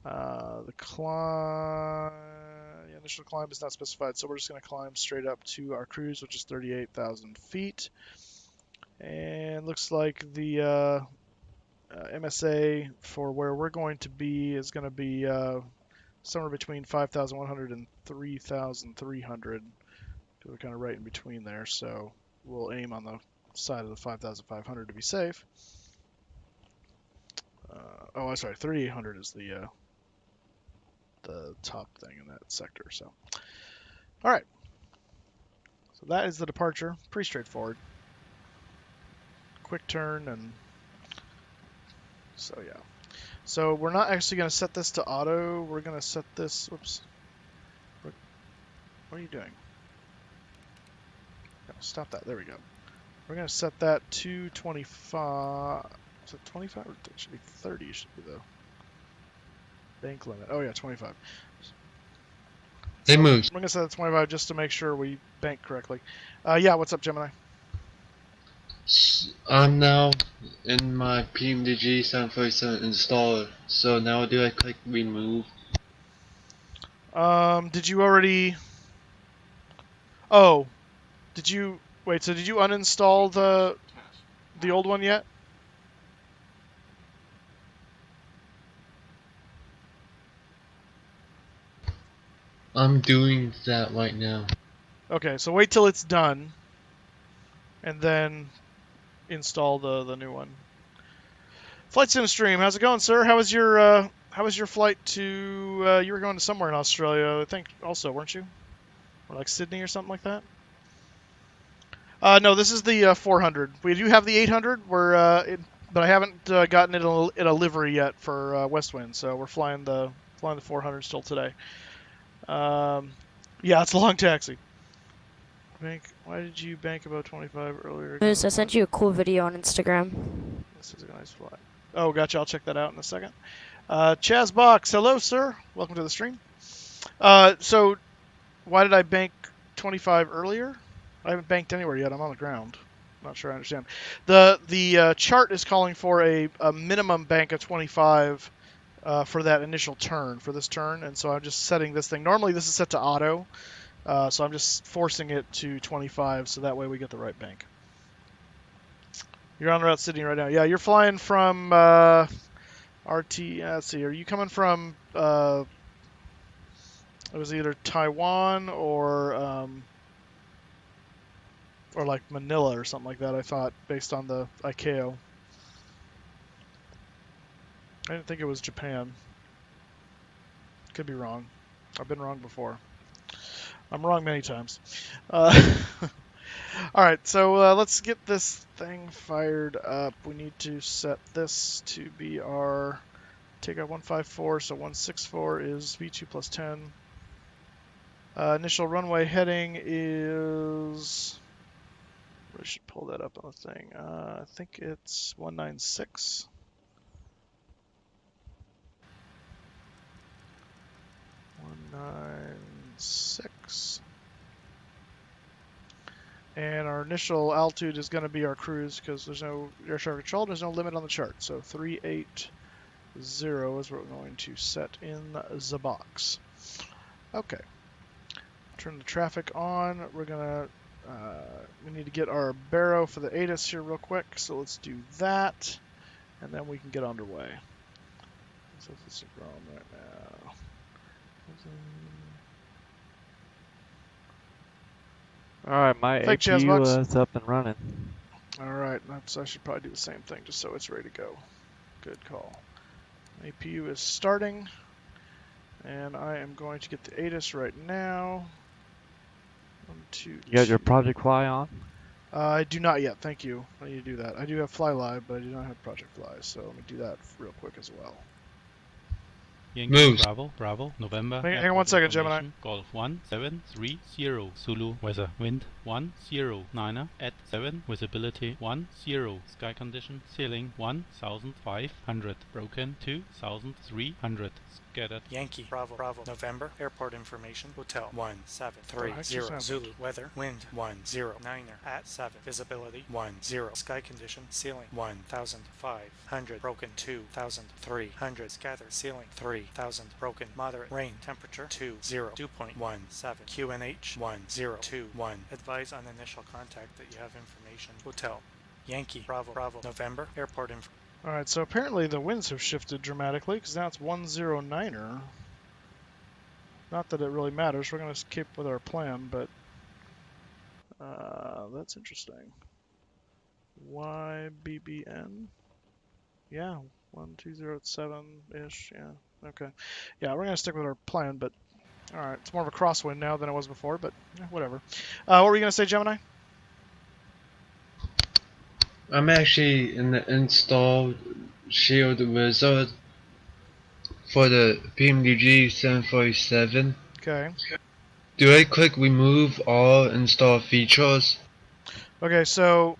The initial climb is not specified, so we're just going to climb straight up to our cruise, which is 38,000 feet. And looks like the MSA for where we're going to be is going to be somewhere between 5,100 and 3,300. We're kind of right in between there, so we'll aim on the side of the 5,500 to be safe. I'm sorry, 3,800 is the top thing in that sector. So, all right. So that is the departure. Pretty straightforward. Quick turn, and so yeah. So we're not actually going to set this to auto. We're going to set this. Whoops. What are you doing? No, stop that. There we go. We're going to set that to 25. Is it 25? It should be 30. It should be the bank limit. Oh yeah, 25. Hey, so Moose. We're going to set it to 25 just to make sure we bank correctly. Yeah, what's up, Gemini? I'm now in my PMDG 747 installer. So now do I click remove? Did you already... Oh. Did you... Wait, so did you uninstall the old one yet? I'm doing that right now. Okay, so wait till it's done, and then install the new one. Flight Sim Stream, how's it going, sir? How was your flight to? You were going to somewhere in Australia, I think, also, weren't you? Or like Sydney or something like that. No, this is the 400. We do have the 800. But I haven't gotten it in a livery yet for WestWind, so we're flying the 400 still today. Yeah, it's a long taxi. Why did you bank about 25 earlier? I sent you a cool video on Instagram. This is a nice flight. Oh, gotcha. I'll check that out in a second. Chaz Box, hello, sir. Welcome to the stream. So, why did I bank 25 earlier? I haven't banked anywhere yet. I'm on the ground. Not sure I understand. The chart is calling for a minimum bank of 25 for that initial turn, for this turn, and so I'm just setting this thing. Normally this is set to auto, so I'm just forcing it to 25 so that way we get the right bank. You're on Route Sydney right now. Yeah, you're flying from RT. Let's see. Are you coming from? It was either Taiwan or like Manila or something like that. I thought based on the ICAO. I didn't think it was Japan. Could be wrong. I've been wrong before. I'm wrong many times. Alright, so let's get this thing fired up. We need to set this to be our takeoff 154, so 164 is V2 plus 10. Initial runway heading is... I should pull that up on the thing. I think it's 196. And our initial altitude is going to be our cruise because there's no air traffic control, there's no limit on the chart. So 380 is what we're going to set in the box. Okay. Turn the traffic on. We're going to we need to get our barrow for the ATIS here real quick, so let's do that, and then we can get underway. So this is wrong right now. Alright, my Thank you, APU Chazbox. is up and running. Alright, I should probably do the same thing just so it's ready to go. Good call. APU is starting, and I am going to get the ATIS right now. 1, 2, You got your 2. Project Fly on? I do not yet, thank you. I need to do that. I do have Fly Live, but I do not have Project Fly, so let me do that real quick as well. Yankee Moose. Bravo, November. Hang on 1 second, Gemini. Golf 1730, Zulu, weather, wind 109er, at 7, visibility 10, sky condition, ceiling 1500, broken 2300, scattered. Yankee Bravo, November, airport information, hotel 1730, Zulu, weather, wind 109er, at 7, visibility 10, sky condition, ceiling 1500, broken 2300, scattered, ceiling 3000, broken, moderate, rain, temperature 2.17, QNH 1021, advise on initial contact that you have information, hotel, Yankee Bravo, November, airport information. Alright, so apparently the winds have shifted dramatically, because now it's 109er. Not that it really matters, we're going to keep with our plan, but that's interesting. YBBN? Yeah, 12087-ish, yeah, okay. Yeah, we're going to stick with our plan, but alright, it's more of a crosswind now than it was before, but whatever. What were you going to say, Gemini? I'm actually in the install shield wizard for the PMDG 747. Okay. Do I click remove all install features? Okay, so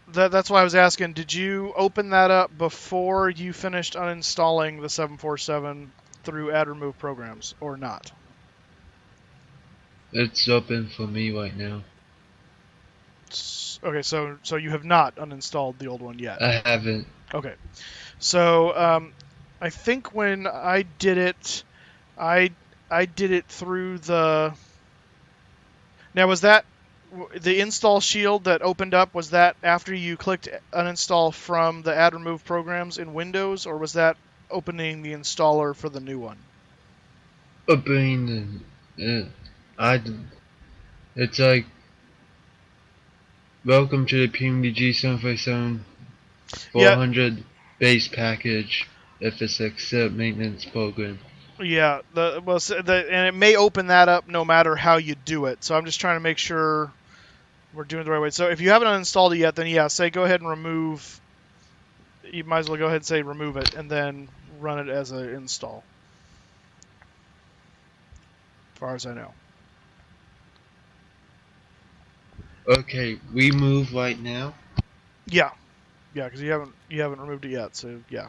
that's why I was asking, did you open that up before you finished uninstalling the 747 through add remove programs, or not? It's open for me right now. Okay, so you have not uninstalled the old one yet? I haven't. Okay. So, I think when I did it, I did it through the... Now, was that the install shield that opened up, was that after you clicked uninstall from the add remove programs in Windows, or was that opening the installer for the new one? Opening it's like, welcome to the PMDG 747 400 base package FSX maintenance program. Yeah, and it may open that up no matter how you do it. So I'm just trying to make sure we're doing it the right way. So if you haven't uninstalled it yet, then yeah, say go ahead and remove. You might as well go ahead and say remove it, and then run it as an install. As far as I know. Okay, remove right now. Yeah, because you haven't removed it yet. So yeah.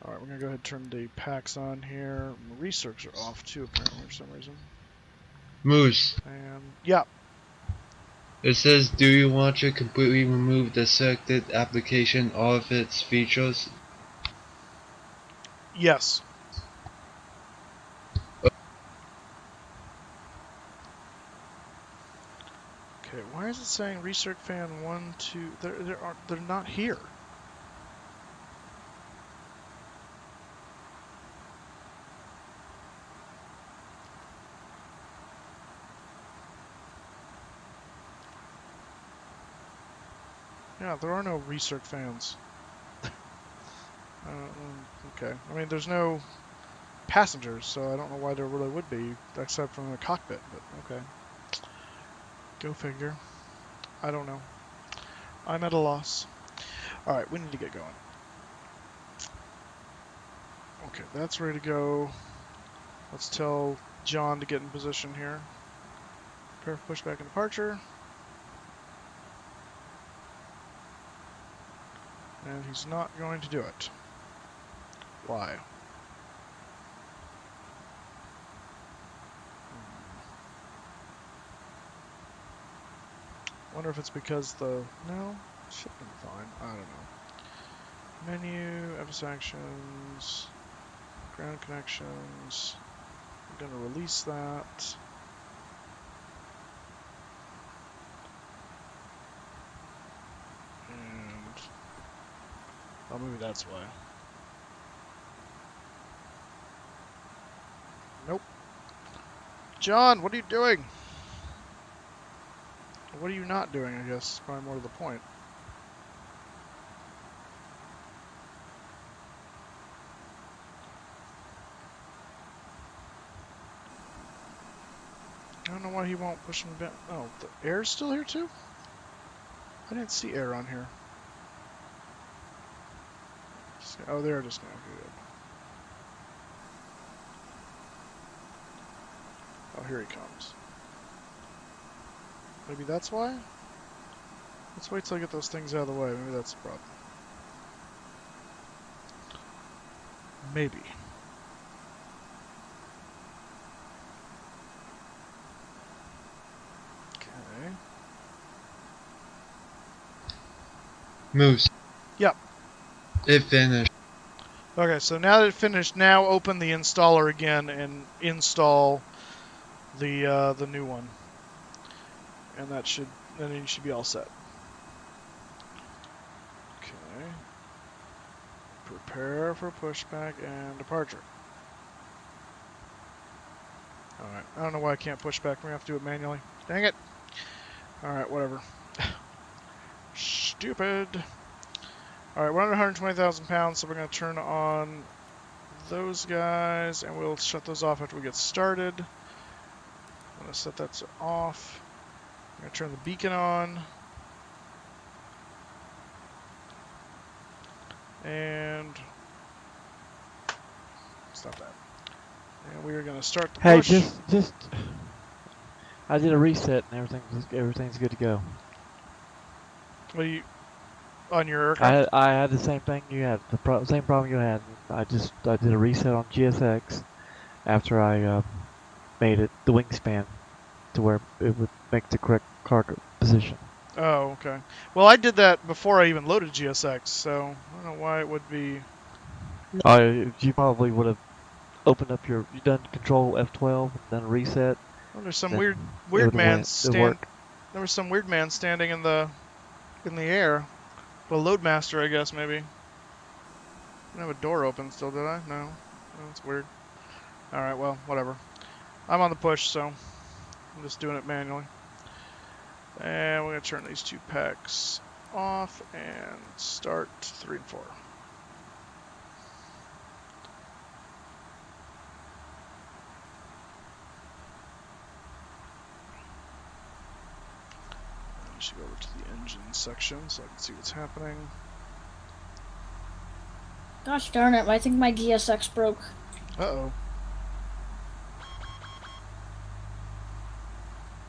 All right, we're gonna go ahead and turn the packs on here. Research are off too, apparently for some reason. Moose. And yeah. It says, do you want to completely remove the selected application, all of its features? Yes. Okay, why is it saying Research Fan 1, 2? They're not here. Yeah, there are no Research fans. Okay. I mean, there's no passengers, so I don't know why there really would be, except from the cockpit, but okay. Go figure. I don't know. I'm at a loss. Alright, we need to get going. Okay, that's ready to go. Let's tell John to get in position here. Prepare for pushback and departure. And he's not going to do it. Why? Wonder if it's because the... No? It should have been fine. I don't know. Menu, FS actions, ground connections. I'm going to release that. And... Oh, maybe that's why. Nope. John, what are you doing? What are you not doing, I guess, is probably more to the point. I don't know why he won't push me back. Oh, the air's still here too? I didn't see air on here. Oh, there it is now. Good. Oh, here he comes. Maybe that's why? Let's wait till I get those things out of the way. Maybe that's the problem. Maybe. Okay. Moose. Yep. It finished. Okay, so now that it finished, now open the installer again and install the new one. And then you should be all set. Okay. Prepare for pushback and departure. Alright, I don't know why I can't push back. We're going to have to do it manually. Dang it! Alright, whatever. Stupid! Alright, we're under 120,000 pounds, so we're going to turn on those guys, and we'll shut those off after we get started. I'm going to set that to off. I'm going to turn the beacon on. And stop that. And we are going to start the push. Hey, just I did a reset and everything's good to go. What do you on your aircraft? I had the same thing you had, same problem you had. I did a reset on GSX after I made it the wingspan to where it would make the correct cargo position. Oh, okay. Well, I did that before I even loaded GSX, so I don't know why it would be. You probably would have opened up you done Control F12, done a reset. Well, there's some weird man There was some weird man standing in the air. Well, loadmaster, I guess maybe. I didn't have a door open still, did I? No. That's weird. All right, well, whatever. I'm on the push, so I'm just doing it manually. And we're going to turn these two packs off and start 3 and 4. I should go over to the engine section so I can see what's happening. Gosh darn it, I think my GSX broke. Uh-oh.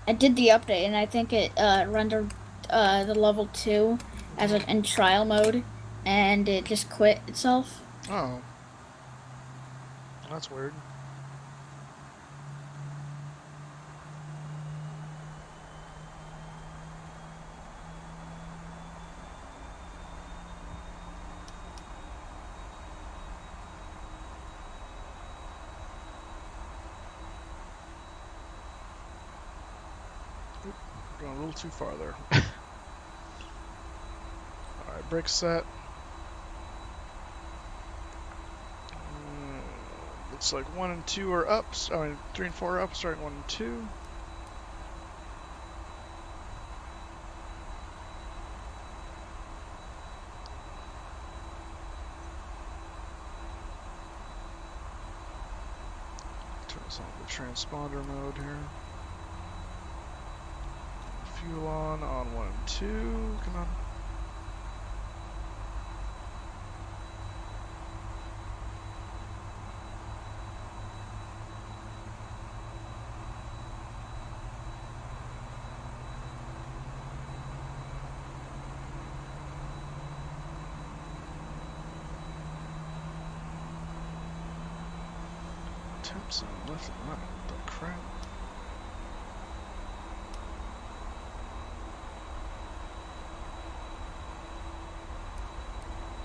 I did the update and I think it rendered the level 2 as in trial mode and it just quit itself. Oh. That's weird. Going a little too far there. Alright, brake set. Looks like 1 and 2 are up. I mean, 3 and 4 are up, starting 1 and 2. Turn this on the transponder mode here. Fuel on 1 and 2. Come on. Temps on left and right. What the crap?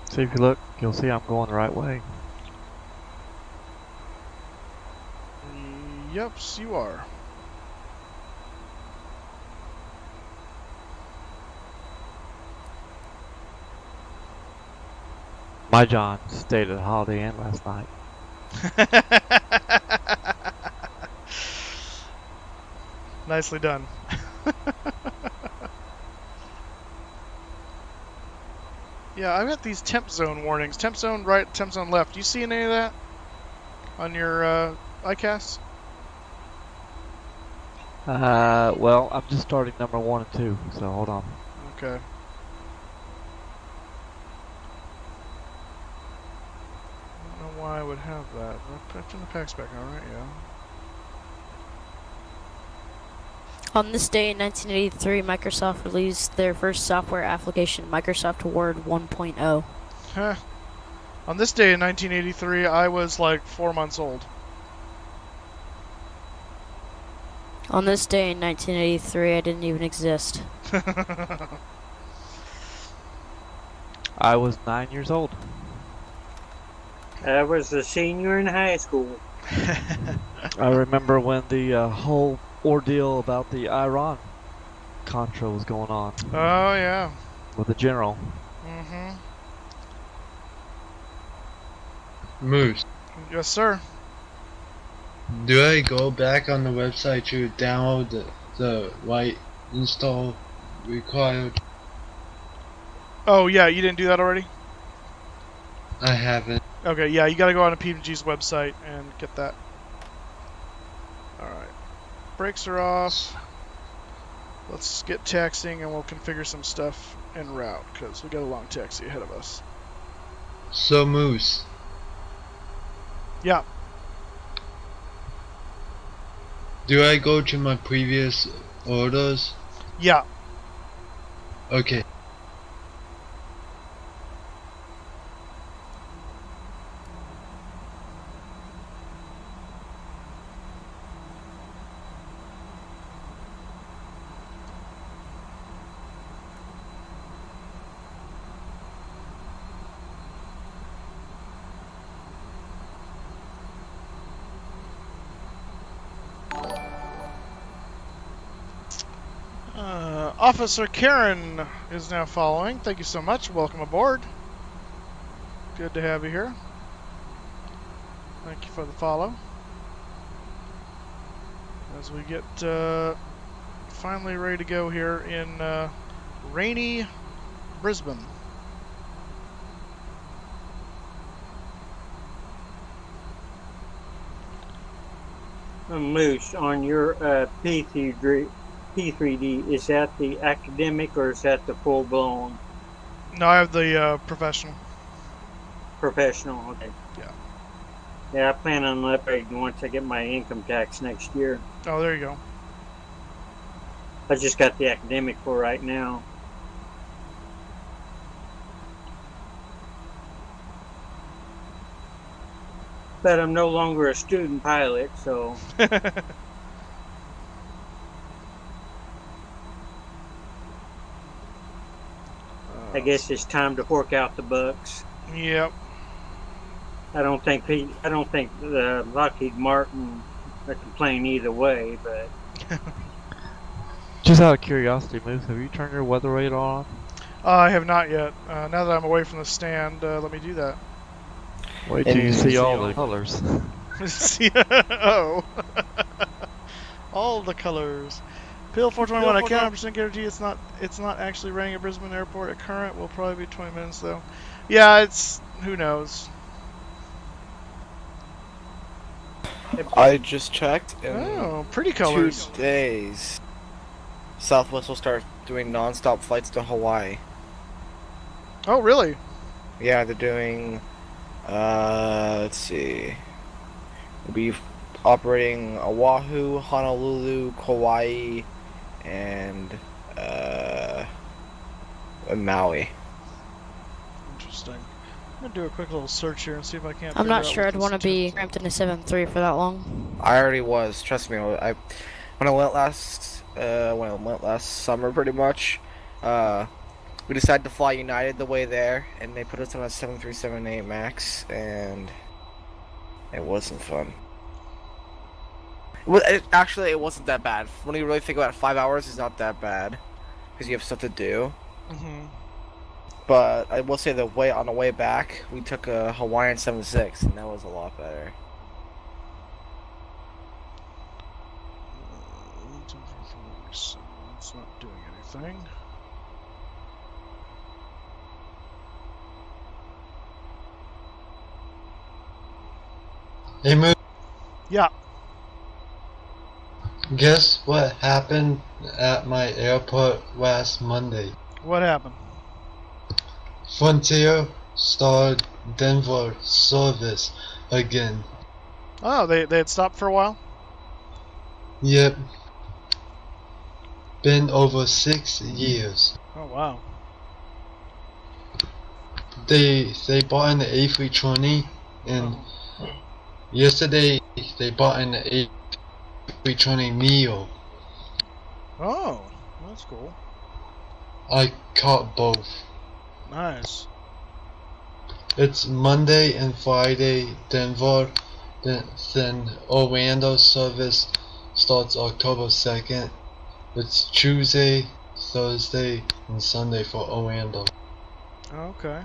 See, if you look, you'll see I'm going the right way. Yups, you are. My John stayed at the Holiday Inn last night. Nicely done. Yeah, I've got these temp zone warnings. Temp zone right, temp zone left. Do you see any of that on your iCast? Well, I'm just starting number 1 and 2, so hold on. Okay. I don't know why I would have that. I'll turn the packs back on, right? Yeah. On this day in 1983, Microsoft released their first software application, Microsoft Word 1.0. Huh. On this day in 1983, I was like 4 months old. On this day in 1983, I didn't even exist. I was 9 years old. I was a senior in high school. I remember when the whole ordeal about the Iran Contra was going on. Oh, yeah. With the general. Mm-hmm. Moose, Yes, sir. do I go back on the website to download the white install required? Oh, yeah, you didn't do that already? I haven't. Okay, yeah, you gotta go on to PMDG's website and get that. Alright. Brakes are off. Let's get taxiing and we'll configure some stuff en route, because we got a long taxi ahead of us. So Moose, Yeah. do I go to my previous orders? Yeah. Okay. Officer Karen is now following. Thank you so much. Welcome aboard. Good to have you here. Thank you for the follow. As we get finally ready to go here in rainy Brisbane. Moose, on your P3D, is that the academic or is that the full-blown? No, I have the professional. Professional, okay. Yeah. Yeah, I plan on upgrading once I get my income tax next year. Oh, there you go. I just got the academic for right now. But I'm no longer a student pilot, so... I guess it's time to fork out the bucks. Yep. I don't think Lockheed Martin would complain either way, but... Just out of curiosity, Moose, have you turned your weather radar on? I have not yet. Now that I'm away from the stand, let me do that. Wait till you see all the colors. Oh. All the colors. Pill 421, I can't 100% guarantee it's not actually raining at Brisbane Airport at current. Will probably be 20 minutes though. Yeah, it's, who knows. I just checked. Oh, pretty colors. 2 days. Southwest will start doing non-stop flights to Hawaii. Oh, really? Yeah, they're doing, let's see. We'll be operating Oahu, Honolulu, Kauai, and Maui. Interesting. I'm gonna do a quick little search here and see if I can't. I'm not sure I'd want to be cramped in a 7.3 for that long. I already was. Trust me. When I went last summer, pretty much. We decided to fly United the way there, and they put us on a 737-8 Max, and it wasn't fun. Actually, it wasn't that bad. When you really think about it, 5 hours is not that bad, because you have stuff to do. Mm-hmm. But I will say on the way back, we took a Hawaiian 7.6, and that was a lot better. So it's not doing anything. Hey, Moose. Yeah. Guess what happened at my airport last Monday? What happened? Frontier started Denver service again. Oh, they had stopped for a while? Yep. Been over 6 years. Oh, wow. They bought in the A320, and yesterday they bought in the A320 Neo. Oh, that's cool. I caught both. Nice. It's Monday and Friday Denver, then Orlando service starts October 2nd. It's Tuesday, Thursday, and Sunday for Orlando. Okay.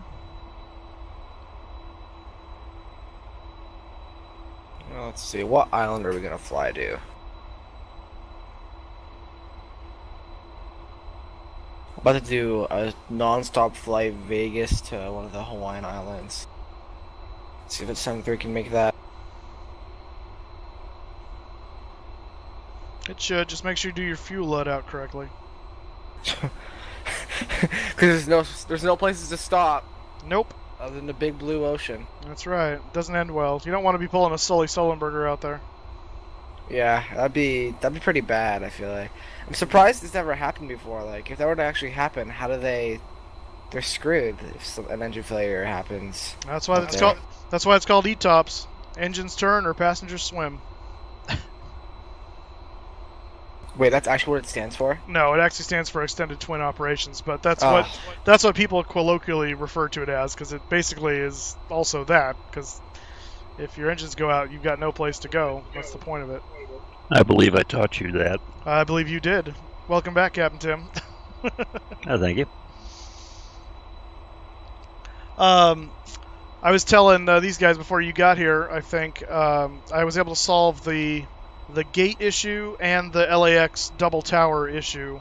Well, let's see, what island are we gonna fly to? I'm about to do a non-stop flight Vegas to one of the Hawaiian Islands. See if it's 7-3 can make that. It should. Just make sure you do your fuel loadout correctly. Because there's no places to stop. Nope. Other than the big blue ocean. That's right. Doesn't end well. You don't want to be pulling a Solis Sullenberger out there. Yeah, that'd be pretty bad, I feel like. I'm surprised this never happened before. Like, if that were to actually happen, how do they're screwed if an engine failure happens. That's why it's called ETOPS. Engines turn or passengers swim. Wait, that's actually what it stands for? No, it actually stands for extended twin operations, but that's what people colloquially refer to it as, because it basically is also that, because if your engines go out, you've got no place to go. That's the point of it. I believe I taught you that. I believe you did. Welcome back, Captain Tim. Oh, thank you. I was telling these guys before you got here, I think, I was able to solve the gate issue and the LAX double tower issue.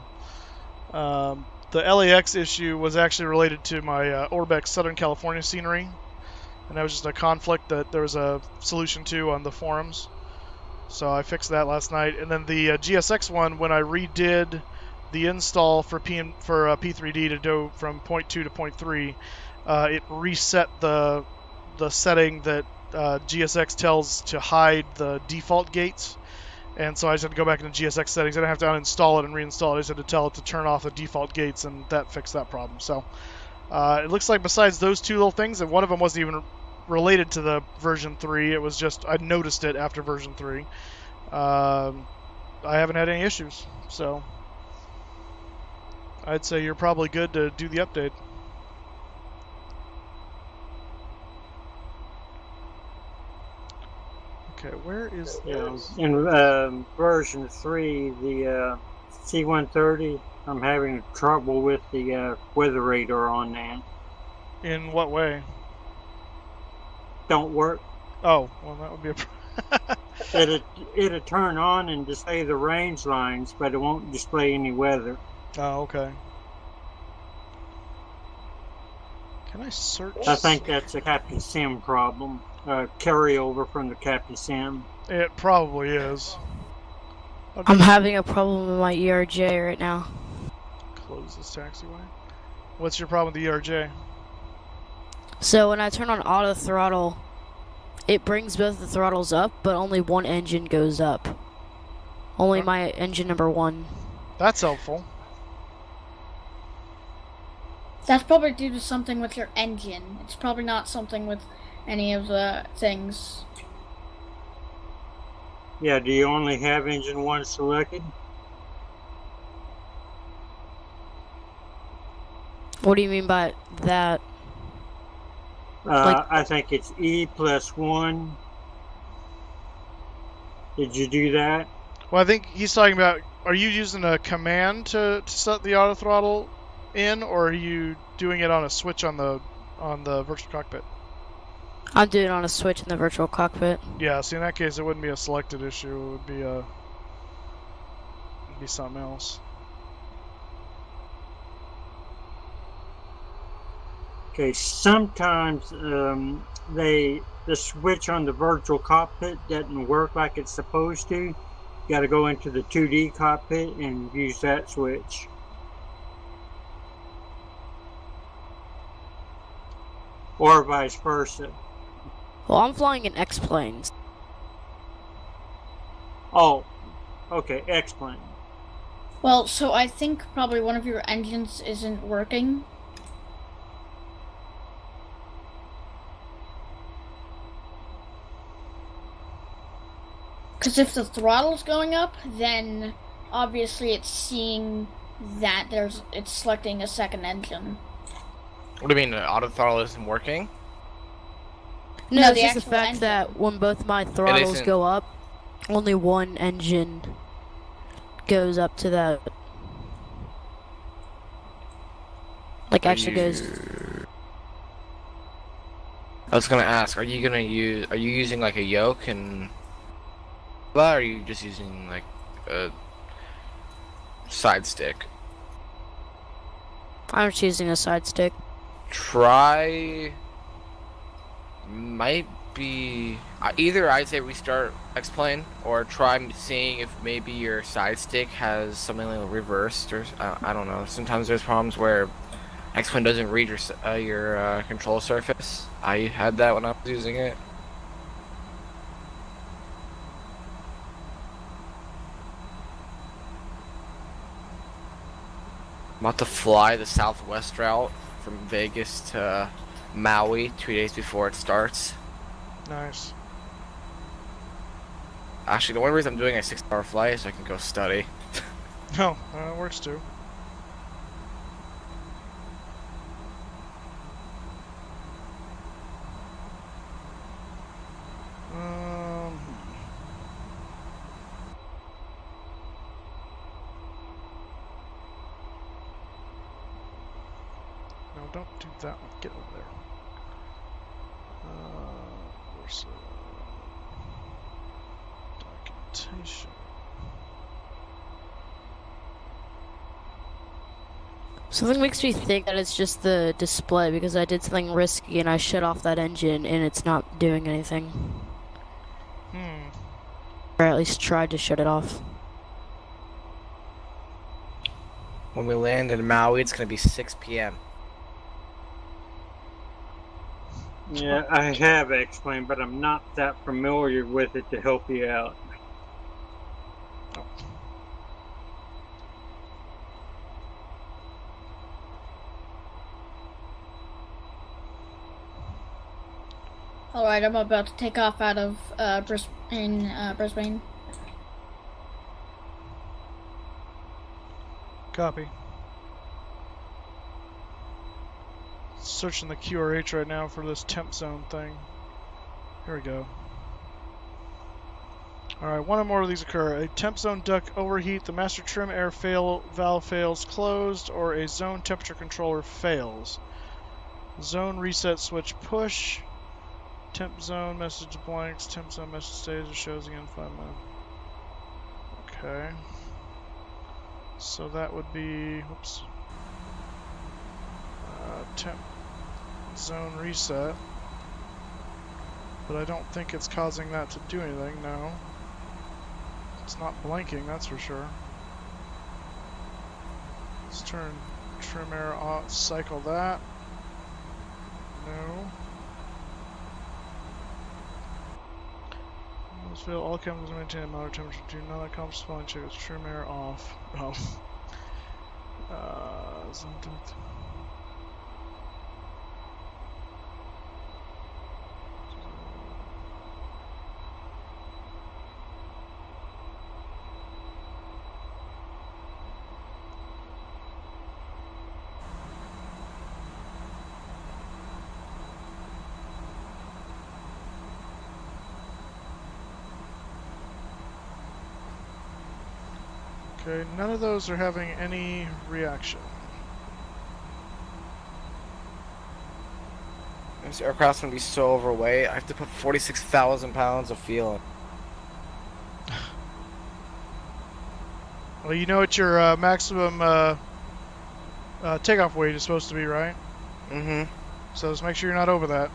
The LAX issue was actually related to my Orbex Southern California scenery, and that was just a conflict that there was a solution to on the forums. So I fixed that last night, and then the GSX one, when I redid the install for P3D to go from 0.2 to 0.3, it reset the setting that GSX tells to hide the default gates. And so I just had to go back into GSX settings. I didn't have to uninstall it and reinstall it. I just had to tell it to turn off the default gates, and that fixed that problem. So it looks like besides those two little things, and one of them wasn't even related to the version 3. It was just I noticed it after version 3. I haven't had any issues. So I'd say you're probably good to do the update. Okay, where is this? In version 3, the C-130, I'm having trouble with the weather radar on that. In what way? Don't work. Oh, well, that would be a It'll turn on and display the range lines, but it won't display any weather. Oh, okay. Can I search? I think that's a Captain Sim problem. Carryover from the Captain Sim. It probably is. I'm having a problem with my ERJ right now. Close this taxiway. What's your problem with the ERJ? So when I turn on auto throttle, it brings both the throttles up, but only one engine goes up. Only my engine number 1. That's helpful. That's probably due to something with your engine. It's probably not something with any of the things. Yeah, do you only have engine 1 selected? What do you mean by that? I think it's E+1. Did you do that? Well, I think he's talking about, are you using a command to set the auto throttle in, or are you doing it on a switch on the virtual cockpit? I'm doing it on a switch in the virtual cockpit. Yeah, see, in that case, it wouldn't be a selected issue. It would be be something else. Okay, sometimes the switch on the virtual cockpit doesn't work like it's supposed to. You got to go into the 2D cockpit and use that switch. Or vice versa. Well, I'm flying in X-planes. Oh, okay, X-plane. Well, so I think probably one of your engines isn't working. Because if the throttle's going up, then obviously it's seeing that it's selecting a second engine. What do you mean, the auto throttle isn't working? No, it's the just the actual fact engine. that when both my throttles isn't- go up, only one engine goes up to that. Like, actually goes. I was gonna ask, are you using like a yoke and, or are you just using like a side stick? I'm just using a side stick. Try. Might be either I'd say restart X-plane or try seeing if maybe your side stick has something like reversed or I don't know. Sometimes there's problems where X-plane doesn't read your control surface. I had that when I was using it. I'm about to fly the southwest route from Vegas to Maui 2 days before it starts. Nice. Actually, the only reason I'm doing a 6-hour flight is so I can go study. No, it works too. No, don't do that one. Get over there. Where's documentation? Something makes me think that it's just the display because I did something risky and I shut off that engine and it's not doing anything. Or at least tried to shut it off. When we land in Maui, it's gonna be 6 p.m. Yeah, I have X-plane, but I'm not that familiar with it to help you out. Alright, I'm about to take off out of Brisbane. Copy. Searching the QRH right now for this temp zone thing. Here we go. Alright, one or more of these occur. A temp zone duct overheat, the master trim air valve fails closed, or a zone temperature controller fails. Zone reset switch push. Temp zone message blanks. Temp zone message stays or shows again 5 minutes. Okay. So that would be, whoops. Temp zone reset. But I don't think it's causing that to do anything, no. It's not blinking, that's for sure. Let's turn trim air off, cycle that. No. Let's feel all chemicals maintain a moderate temperature. Do not accomplish spelling check. It's trim air off. Oh. Okay, none of those are having any reaction. This aircraft's gonna be so overweight. I have to put 46,000 pounds of fuel in. Well, you know what your maximum takeoff weight is supposed to be, right? Mm-hmm. So just make sure you're not over that.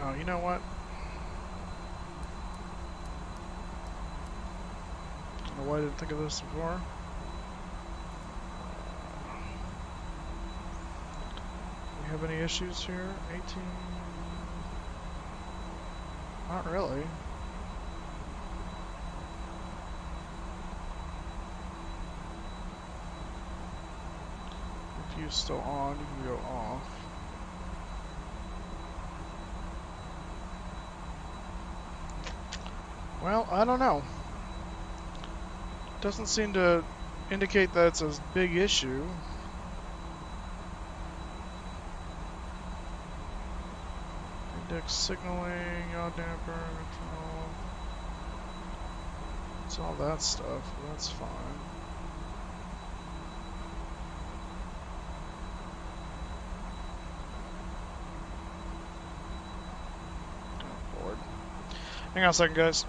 Oh, you know what? I don't know why I didn't think of this before. We have any issues here? 18. Not really. If you're still on, you can go off. Well, I don't know. Doesn't seem to indicate that it's a big issue. Index signaling, yaw damper, control. It's all that stuff. That's fine. Oh, bored. Hang on a second, guys.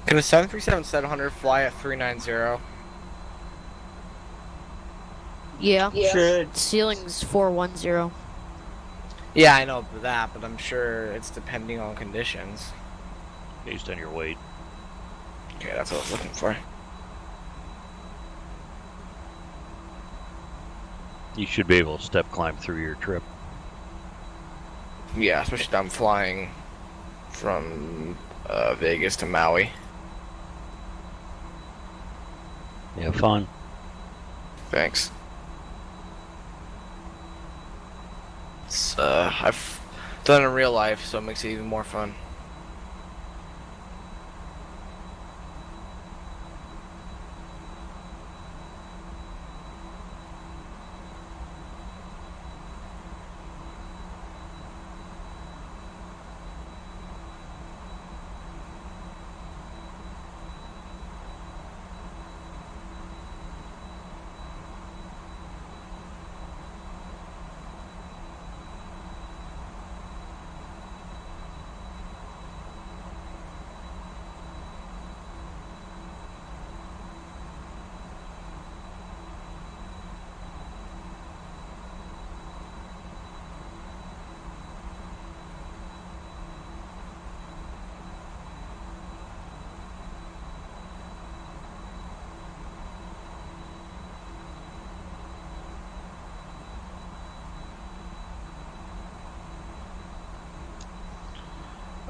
Can a 737-700 fly at 390? Yeah. Should. Ceiling's 410. Yeah, I know that, but I'm sure it's depending on conditions. Based on your weight. Okay, that's what I was looking for. You should be able to step climb through your trip. Yeah, especially if I'm flying from Vegas to Maui. Have fun. Thanks. It's, I've done it in real life, so it makes it even more fun.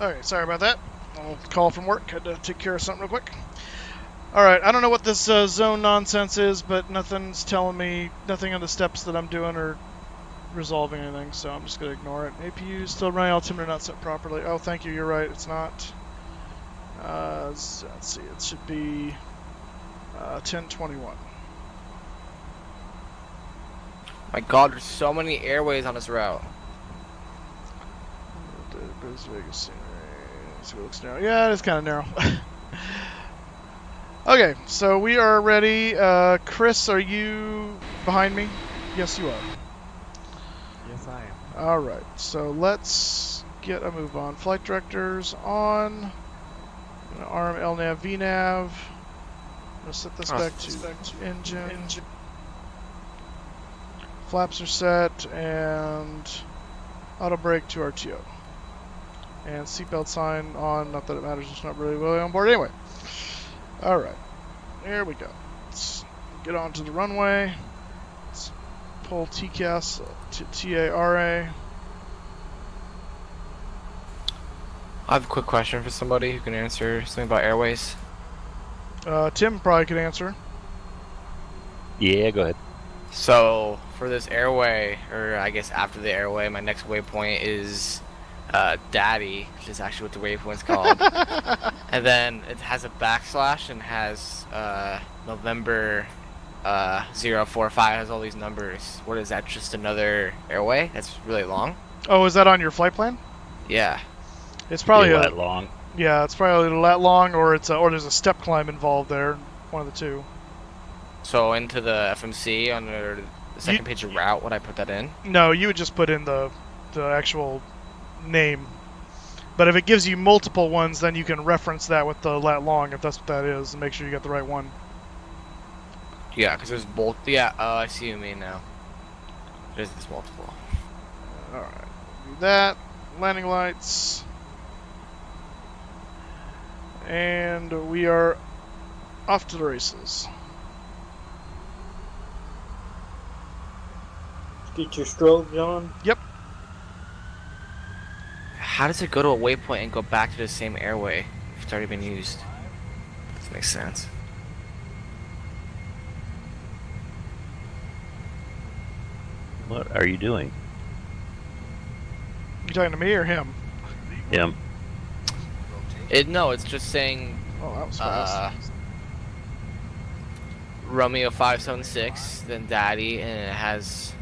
Alright, sorry about that. I'll call from work. Had to take care of something real quick. Alright, I don't know what this zone nonsense is, but nothing's telling me, nothing on the steps that I'm doing are resolving anything, so I'm just going to ignore it. APU still running, altimeter not set properly. Oh, thank you, you're right, it's not. Let's see, it should be 1021. My god, there's so many airways on this route. Vegas scenery. So it looks narrow. Yeah, it is kind of narrow. Okay, so we are ready. Chris, are you behind me? Yes, you are. Yes, I am. Alright, so let's get a move on. Flight directors on. I'm going to arm LNAV, VNAV. I'm going to set this back to engine. Flaps are set, and auto brake to RTO. And seatbelt sign on, not that it matters, it's not really on board anyway. Alright, here we go. Let's get onto the runway. Let's pull TCAS to TARA. I have a quick question for somebody who can answer something about airways. Tim probably could answer. Yeah, go ahead. So for this airway, or I guess after the airway, my next waypoint is Daddy, which is actually what the waypoint's called. And then it has a backslash and has November 045, has all these numbers. What is that? Just another airway? That's really long. Oh, is that on your flight plan? Yeah. It's probably that long. Yeah, it's probably a lat long, or or there's a step climb involved there. One of the two. So into the FMC on the second page of route, would I put that in? No, you would just put in the actual name. But if it gives you multiple ones, then you can reference that with the lat long, if that's what that is, and make sure you got the right one. Yeah, because there's both. Yeah, I see what you mean now. There's multiple. Alright, do that. Landing lights. And we are off to the races. Get your strobes on? Yep. How does it go to a waypoint and go back to the same airway if it's already been used? This makes sense. What are you doing? You talking to me or him? Him. No, it's just saying. Oh, that was fast. Romeo 576, then Daddy, and it has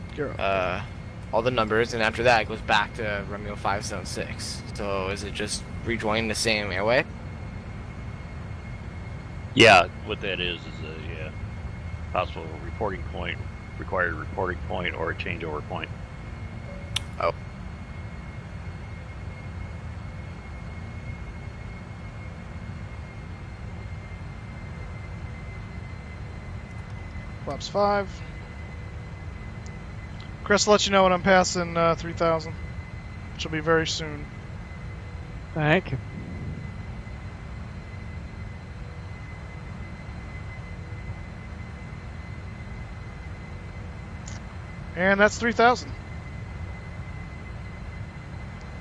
all the numbers, and after that it goes back to Romeo 576. So is it just rejoining the same airway? Yeah, what that is a possible reporting point, required reporting point, or a changeover point. Oh. Flaps 5. Chris will let you know when I'm passing 3,000, which will be very soon. Thank you. And that's 3,000.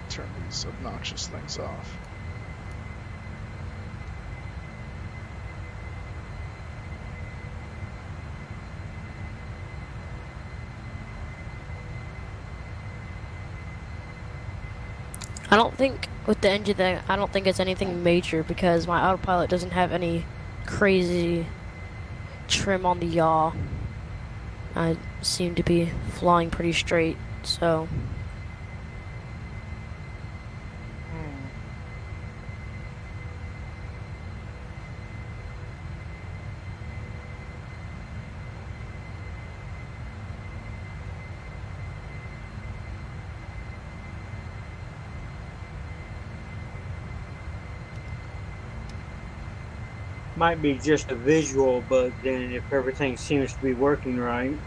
Turn these obnoxious things off. I don't think with the engine thing, I don't think it's anything major because my autopilot doesn't have any crazy trim on the yaw. I seem to be flying pretty straight, so. Might be just a visual bug then if everything seems to be working right.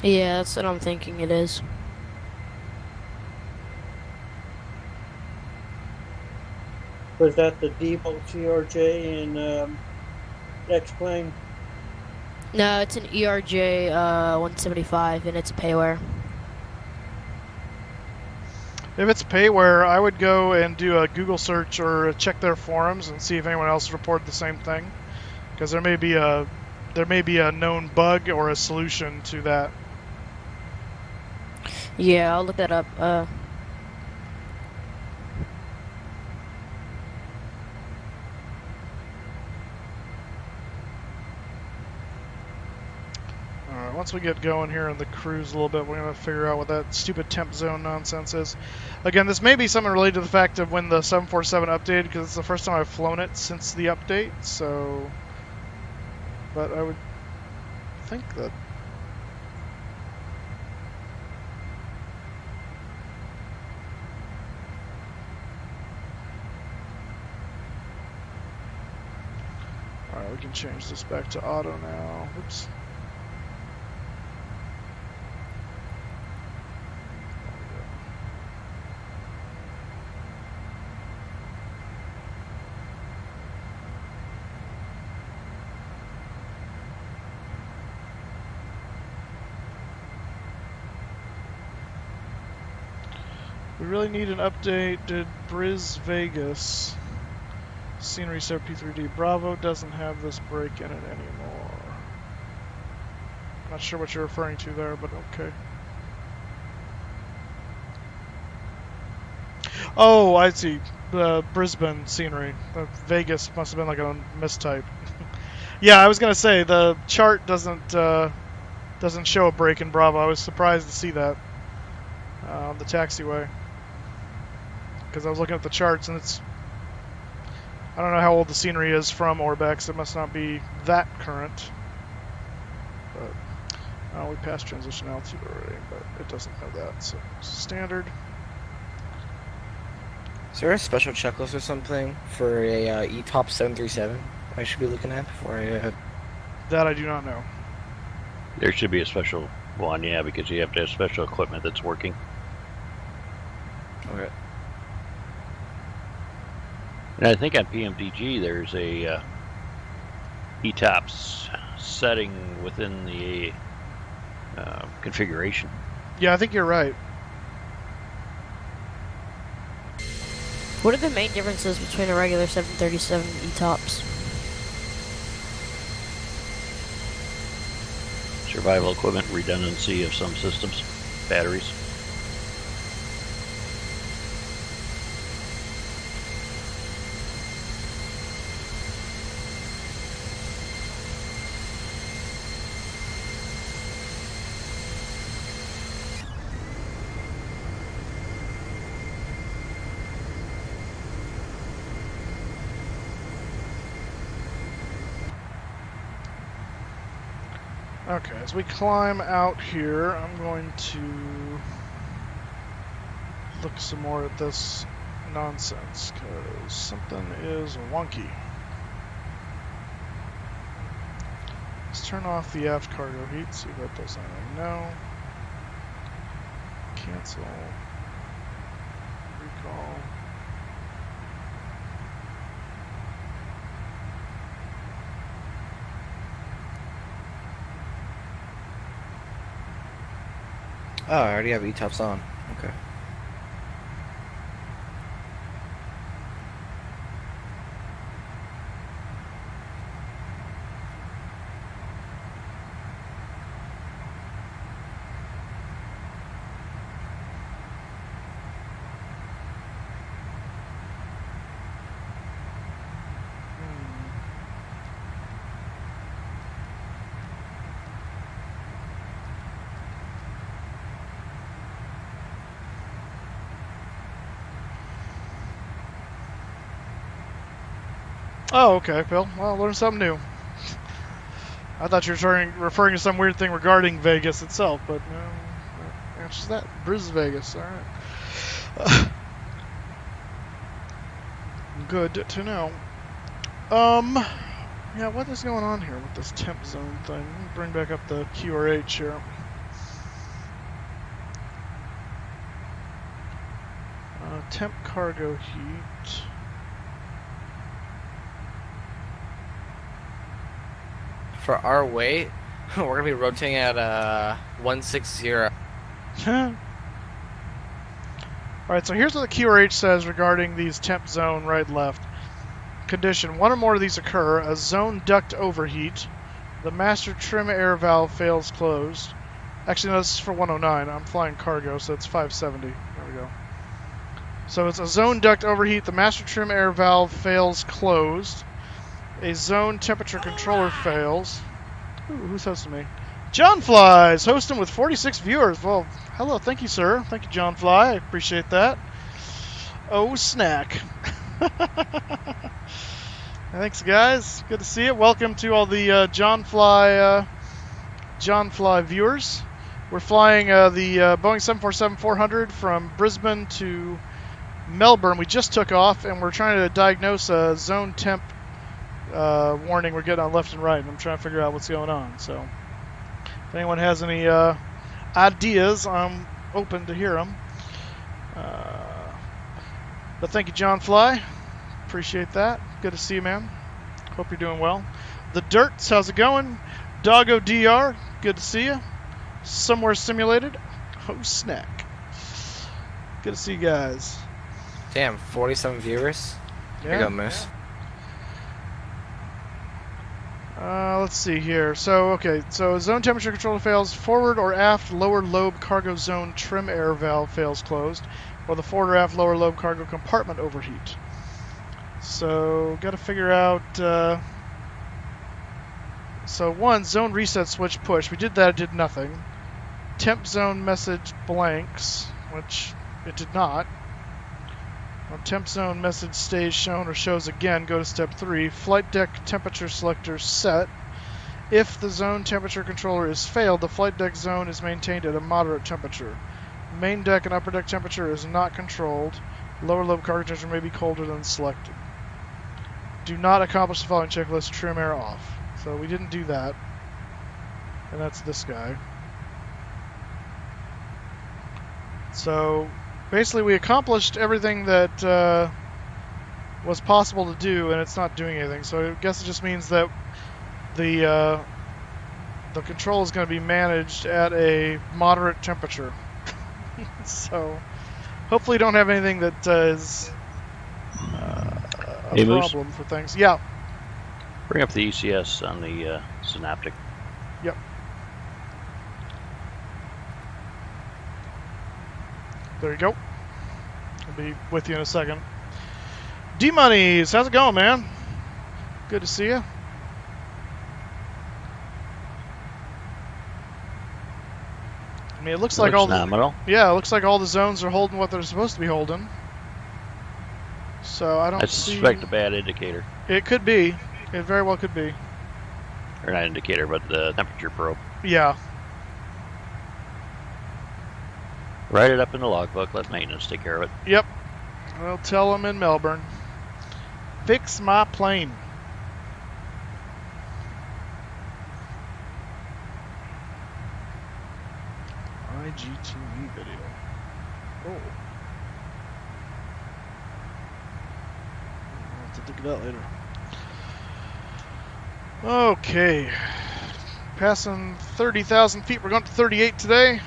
Yeah, that's what I'm thinking it is. Was that the default CRJ in X-Plane? No, it's an ERJ 175 and it's a payware. If it's payware, I would go and do a Google search or check their forums and see if anyone else reported the same thing, because there may be a known bug or a solution to that. Yeah, I'll look that up. Alright, once we get going here in the cruise a little bit, we're going to figure out what that stupid temp zone nonsense is. Again, this may be something related to the fact of when the 747 updated, because it's the first time I've flown it since the update, so. But I would think that. Alright, we can change this back to auto now. Oops. We really need an update. Did Vegas scenery set P3D? Bravo doesn't have this break in it anymore. Not sure what you're referring to there, but okay. Oh, I see. The Brisbane scenery. Vegas must have been like a mistype. Yeah, I was gonna say the chart doesn't show a break in Bravo. I was surprised to see that on the taxiway because I was looking at the charts and it's. I don't know how old the scenery is from Orbex. It must not be that current. But we passed transition altitude already, but it doesn't have that. So standard. Is there a special checklist or something for a ETOP 737 I should be looking at before I... That I do not know. There should be a special one, yeah, because you have to have special equipment that's working. Okay. And I think on PMDG there's a ETOPS setting within the configuration. Yeah, I think you're right. What are the main differences between a regular 737 and ETOPS? Survival equipment, redundancy of some systems, batteries. Okay, as we climb out here, I'm going to look some more at this nonsense, because something is wonky. Let's turn off the aft cargo heat, see if that does anything. No. Cancel. Recall. Oh, I already have ETOPS on. Okay. Oh, okay, Phil. Well, learn something new. I thought you were referring to some weird thing regarding Vegas itself, but no, that answers that. Brisbane, Vegas. All right. Good to know. Yeah, what is going on here with this temp zone thing? Let me bring back up the QRH here. Temp cargo heat. For our weight, we're gonna be rotating at 160. Alright, so here's what the QRH says regarding these temp zone right-left. Condition: one or more of these occur. A zone duct overheat. The master trim air valve fails closed. Actually, no, this is for 109. I'm flying cargo, so it's 570. There we go. So it's a zone duct overheat. The master trim air valve fails closed. A zone temperature controller fails. Ooh, who's hosting me? John Fly is hosting with 46 viewers. Well, hello, thank you, sir. Thank you, John Fly. I appreciate that. Oh, snack. Thanks, guys. Good to see you. Welcome to all the John Fly viewers. We're flying the Boeing 747-400 from Brisbane to Melbourne. We just took off, and we're trying to diagnose a zone temp warning we're getting on left and right, and I'm trying to figure out what's going on. So if anyone has any ideas, I'm open to hear them. But thank you, John Fly. Appreciate that. Good to see you, man. Hope you're doing well. The Dirts, how's it going? Doggo DR, good to see you. Somewhere Simulated. Oh, snack. Good to see you guys. Damn, 47 viewers. Here you go, Moose. Let's see here. So, okay, so zone temperature controller fails. Forward or aft lower lobe cargo zone trim air valve fails closed, or the forward or aft lower lobe cargo compartment overheat. So, got to figure out. So, one, zone reset switch push. We did that, it did nothing. Temp zone message blanks, which it did not. When temp zone message stays shown or shows again, go to step 3. Flight deck temperature selector set. If the zone temperature controller is failed, the flight deck zone is maintained at a moderate temperature. Main deck and upper deck temperature is not controlled. Lower lobe cargo temperature may be colder than selected. Do not accomplish the following checklist. Trim air off. So we didn't do that. And that's this guy. So basically we accomplished everything that was possible to do, and it's not doing anything. So I guess it just means that the control is going to be managed at a moderate temperature. So hopefully don't have anything that is a problem for things. Yeah. Bring up the ECS on the Synaptic. Yep. There you go. I'll be with you in a second. D-Monies, how's it going, man? Good to see you. I mean, it looks like all the, yeah, it looks like all the zones are holding what they're supposed to be holding. So I don't suspect a bad indicator. It could be. It very well could be. Or not indicator, but the temperature probe. Yeah. Write it up in the logbook. Let maintenance take care of it. Yep. I'll tell them in Melbourne. Fix my plane. IGTV video. Oh. I'll have to dig it out later. Okay. Passing 30,000 feet. We're going to 38 today.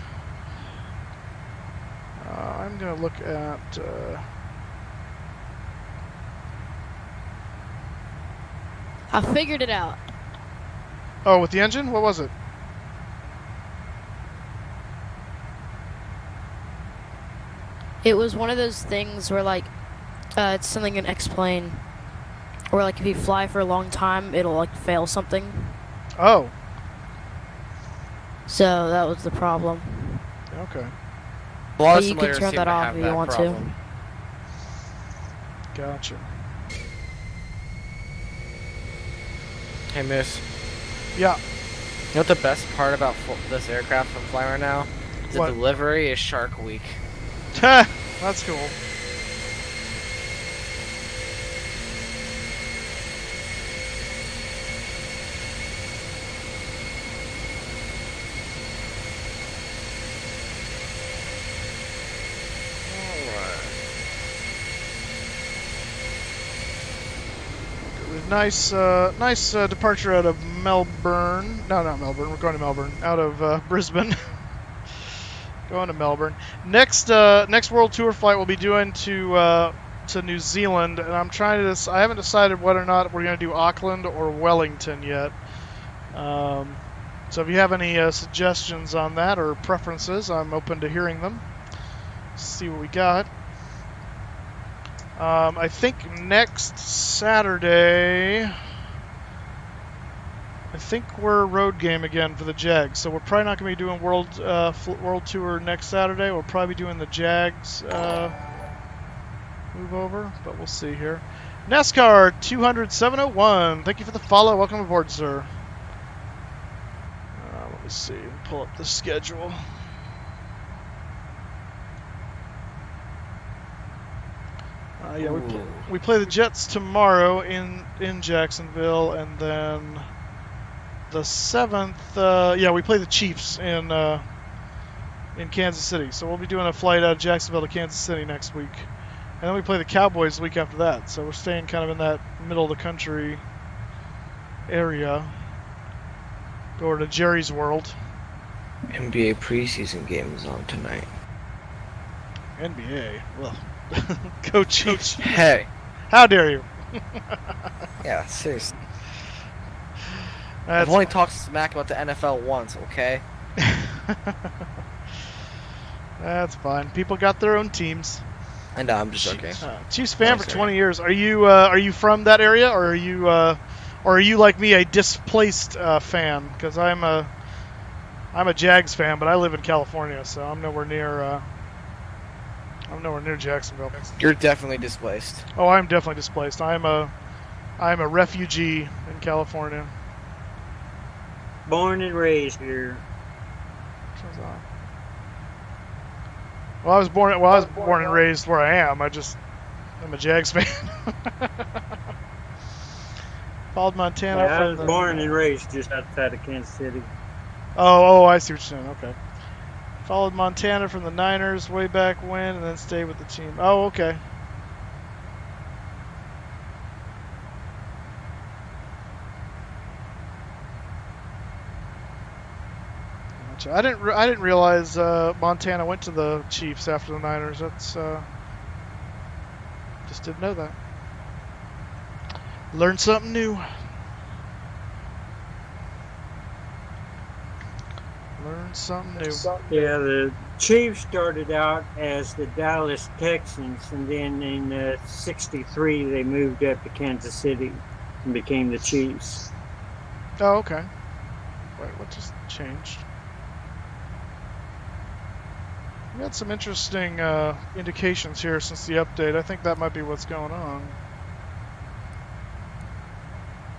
I'm going to look at... I figured it out. Oh, with the engine? What was it? It was one of those things where, like, it's something in X-Plane, where, like, if you fly for a long time, it'll, like, fail something. Oh. So that was the problem. Okay. But you can turn that off if you want to. Gotcha. Hey, Moose. Yeah. You know what the best part about this aircraft I'm flying right now? The What? delivery is Shark Week. That's cool. Nice departure out of Melbourne. No, not Melbourne. We're going to Melbourne. Out of Brisbane. Going to Melbourne. Next World Tour flight we'll be doing to New Zealand, and I'm trying to. I haven't decided whether or not we're going to do Auckland or Wellington yet. So if you have any suggestions on that or preferences, I'm open to hearing them. See what we got. I think next Saturday, I think we're road game again for the Jags. So we're probably not going to be doing World Tour next Saturday. We'll probably be doing the Jags move over, but we'll see here. NASCAR 200-701. Thank you for the follow. Welcome aboard, sir. Let me see. Pull up the schedule. Yeah, we play the Jets tomorrow in Jacksonville, and then the 7th, yeah, we play the Chiefs in Kansas City. So we'll be doing a flight out of Jacksonville to Kansas City next week, and then we play the Cowboys the week after that. So we're staying kind of in that middle of the country area. Go over to Jerry's World. NBA preseason game is on tonight. NBA. Well, go Chiefs. Hey. How dare you? Yeah, seriously. That's I've only talked smack about the NFL once, okay? That's fine. People got their own teams. I know, I'm just joking. Chiefs fan for 20 years. Are you from that area, or are you like me, a displaced fan? Because I'm a Jags fan, but I live in California, so I'm nowhere near Jacksonville. You're definitely displaced. Oh, I'm definitely displaced. I'm a refugee in California. Born and raised here. Well, I was born and raised where I am. I'm a Jags fan. Followed Montana. Yeah, I was born and raised just outside of Kansas City. Oh, I see what you're saying. Okay. Followed Montana from the Niners way back when, and then stayed with the team. Oh, okay. I didn't realize Montana went to the Chiefs after the Niners. That's just didn't know that. Learned something new. Learned something new. Yeah, the Chiefs started out as the Dallas Texans, and then in '63 they moved up to Kansas City and became the Chiefs. Oh, okay. Wait, what just changed? We got some interesting indications here since the update. I think that might be what's going on.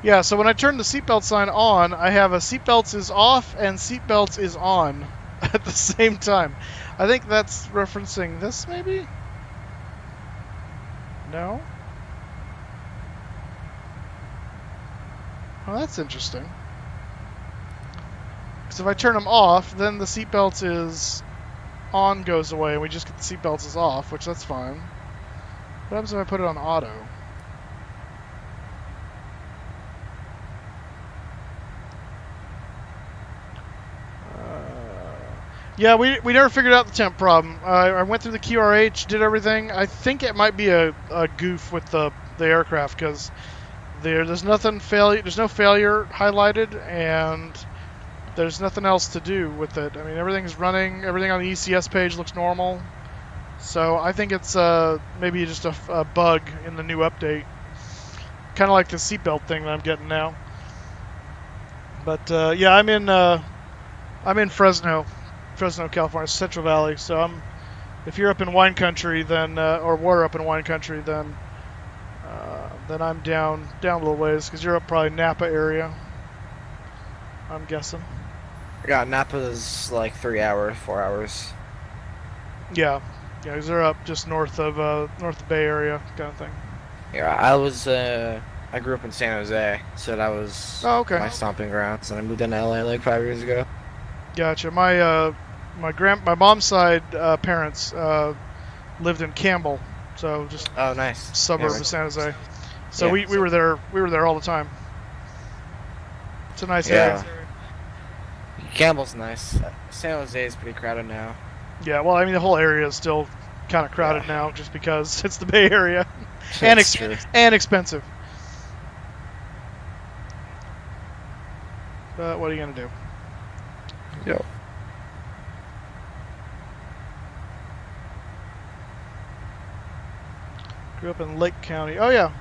Yeah, so when I turn the seatbelt sign on, I have a seatbelts is off and seatbelts is on at the same time. I think that's referencing this, maybe? No? Well, that's interesting. Because if I turn them off, then the seatbelts is on goes away, and we just get the seatbelts is off, which that's fine. What happens if I put it on auto? Yeah, we never figured out the temp problem. I went through the QRH, did everything. I think it might be a goof with the aircraft, because there's nothing there's no failure highlighted, and there's nothing else to do with it. I mean, everything's running. Everything on the ECS page looks normal. So I think it's maybe just a bug in the new update. Kind of like the seatbelt thing that I'm getting now. But yeah, I'm in Fresno, California, Central Valley. So if you're up in wine country, then or we're up in wine country, then I'm down a little ways, because you're up probably Napa area, I'm guessing. Yeah, Napa's like 3 hours, 4 hours. Yeah, because they're up just north of Bay Area kind of thing. Yeah, I grew up in San Jose, so that was my stomping grounds, and I moved into LA like 5 years ago. Gotcha. My mom's side parents lived in Campbell, so just nice suburb of San Jose. So we were there all the time. It's a nice area. Campbell's nice. San Jose is pretty crowded now. Yeah, well, I mean, the whole area is still kind of crowded now, just because it's the Bay Area, and expensive. But what are you gonna do? Yep. Grew up in Lake County. Oh yeah,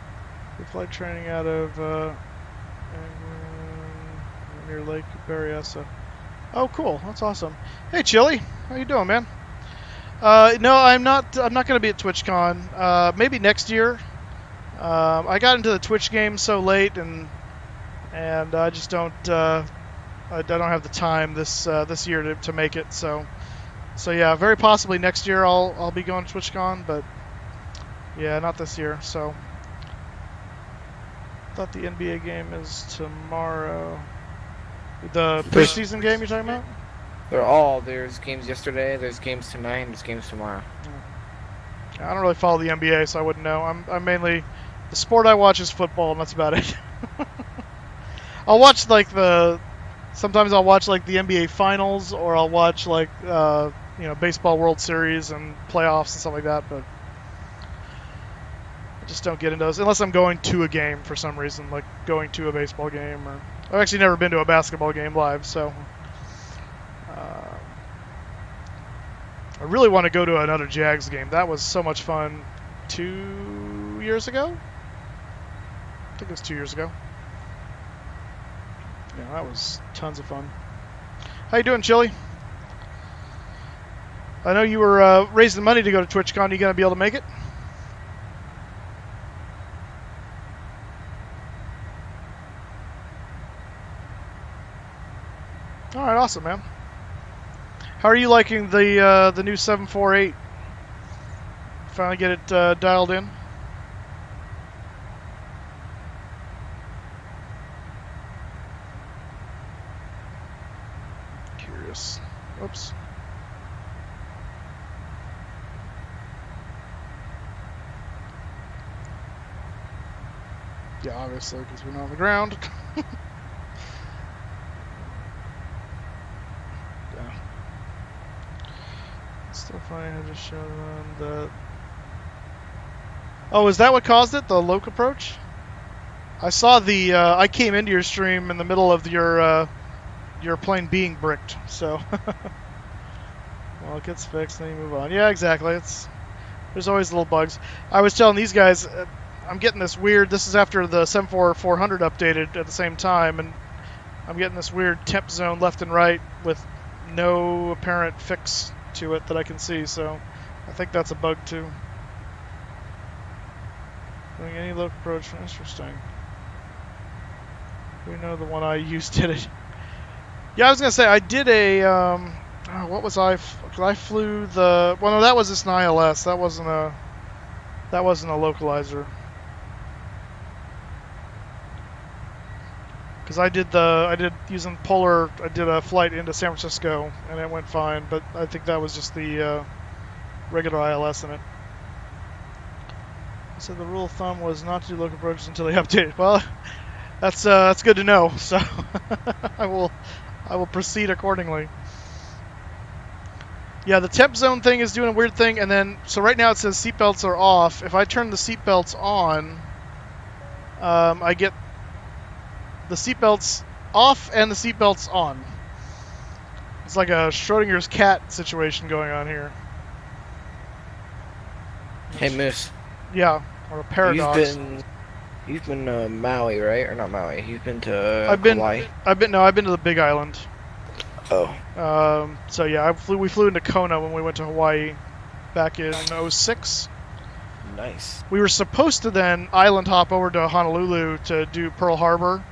we flight training out of near Lake Berryessa. Oh, cool. That's awesome. Hey, Chili. How you doing, man? No, I'm not going to be at TwitchCon. Maybe next year. I got into the Twitch game so late, and I just don't. I don't have the time this year to make it. So yeah, very possibly next year I'll be going to TwitchCon, but yeah, not this year. So I thought the NBA game is tomorrow. The preseason game you're talking about? There's games yesterday, there's games tonight, and there's games tomorrow. I don't really follow the NBA, so I wouldn't know. I'm mainly, the sport I watch is football, and that's about it. I'll watch sometimes I'll watch like the NBA finals, or I'll watch like baseball World Series and playoffs and stuff like that, but I just don't get into those unless I'm going to a game for some reason, like going to a baseball game. Or I've actually never been to a basketball game live, so I really want to go to another Jags game. That was so much fun 2 years ago. I think it was 2 years ago. Yeah, that was tons of fun. How you doing, Chili? I know you were raising money to go to TwitchCon. You gonna be able to make it? All right, awesome, man. How are you liking the new 748? Finally get it dialed in? Curious. Oops. Yeah, obviously, because we're not on the ground. Yeah. Still funny, I just showed them the... Oh, is that what caused it? The loc approach? I saw the... I came into your stream in the middle of your plane being bricked, so... Well, it gets fixed, then you move on. Yeah, exactly. There's always little bugs. I was telling these guys... I'm getting this weird, this is after the 74400 updated at the same time, and I'm getting this weird temp zone left and right with no apparent fix to it that I can see, so I think that's a bug too. Doing any loc approach, interesting. We know the one I used did it. Yeah, I was going to say, I did a, what was I flew the, well no, that was this ILS, that wasn't a localizer. Because I did using Polar, I did a flight into San Francisco, and it went fine, but I think that was just the regular ILS in it. So the rule of thumb was not to do local approaches until they update. Well, that's good to know, so I will proceed accordingly. Yeah, the temp zone thing is doing a weird thing, and then, so right now it says seatbelts are off. If I turn the seatbelts on, I get the seatbelts off and the seatbelts on. It's like a Schrodinger's cat situation going on here. Hey, Moose. Yeah, or a paradox. You've been to Maui, right? Or not Maui. You've been to Hawaii? I've been to the Big Island. Oh. So yeah, we flew into Kona when we went to Hawaii back in 06. Nice. We were supposed to then island hop over to Honolulu to do Pearl Harbor,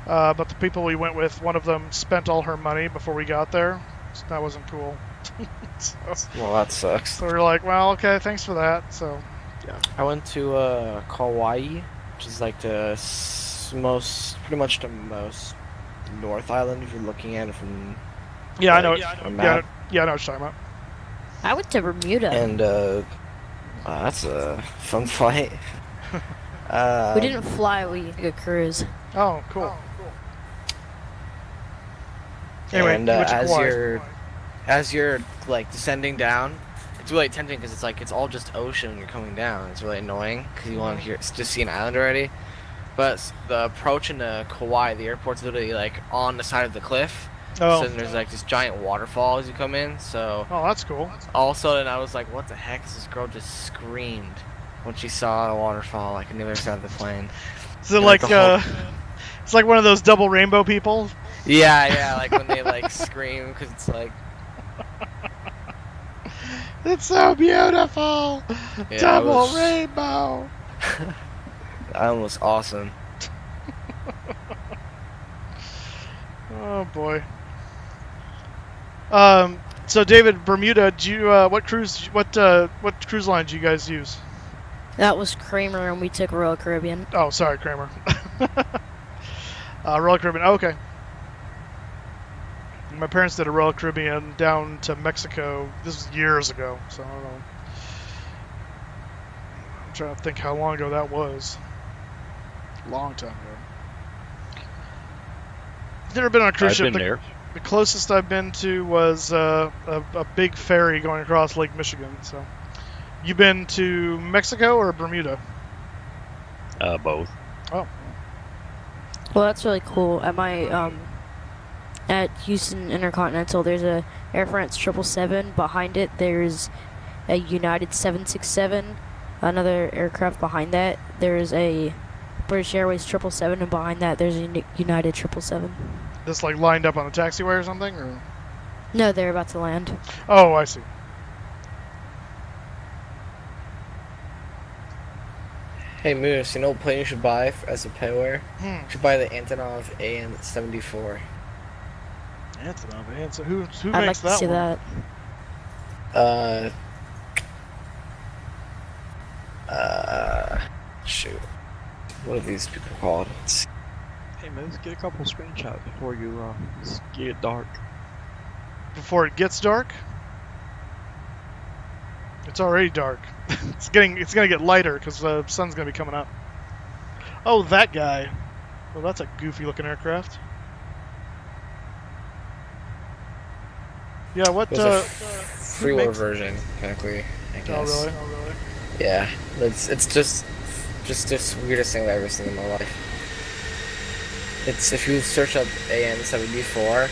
but the people we went with, one of them spent all her money before we got there. So that wasn't cool. Well, that sucks. So we were like, well, okay, thanks for that. So, yeah. I went to Kauai, which is like the pretty much the most north island if you're looking at it from. Yeah, I know. I know what you're talking about. I went to Bermuda. And that's a fun flight. We didn't fly, we took a cruise. Oh, cool. Anyway, and as you're like descending down, it's really tempting because it's all just ocean when you're coming down. It's really annoying because you want to just see an island already. But the approach into Kauai, the airport's literally like on the side of the cliff. Oh. So there's like this giant waterfall as you come in. So. Oh, that's cool. All of a sudden, I was like, "What the heck?" This girl just screamed when she saw a waterfall like on the other side of the plane. Is it like it's like one of those double rainbow people? Yeah, like when they like scream because it's like. It's so beautiful, yeah, double rainbow. That was awesome. Oh boy. So David, Bermuda, do you what cruise line do you guys use? That was Kramer, and we took Royal Caribbean. Oh, sorry, Kramer. Royal Caribbean. Oh, okay. My parents did a Royal Caribbean down to Mexico. This was years ago, so I don't know. I'm trying to think how long ago that was. Long time ago. You've never been on a cruise ship? I've been there. The closest I've been to was a big ferry going across Lake Michigan. So, you been to Mexico or Bermuda? Both. Oh. Well, that's really cool. At my at Houston Intercontinental, there's a Air France 777. Behind it, there's a United 767. Another aircraft behind that, there's a British Airways 777, and behind that, there's a United 777. This like lined up on a taxiway or something, or? No, they're about to land. Oh, I see. Hey Moose, you know what plane you should buy as a payware? You should buy the Antonov AN-74. Antonov, who I'd makes like to see one? that. Shoot. What are these people called? Hey man, let's get a couple screenshots before you get dark. Before it gets dark? It's already dark. It's gonna get lighter because the sun's gonna be coming up. Oh, that guy. Well, that's a goofy looking aircraft. Yeah, what? Freeware version, technically. I guess. Oh really? Yeah, it's just the weirdest thing I've ever seen in my life. It's if you search up AN-74,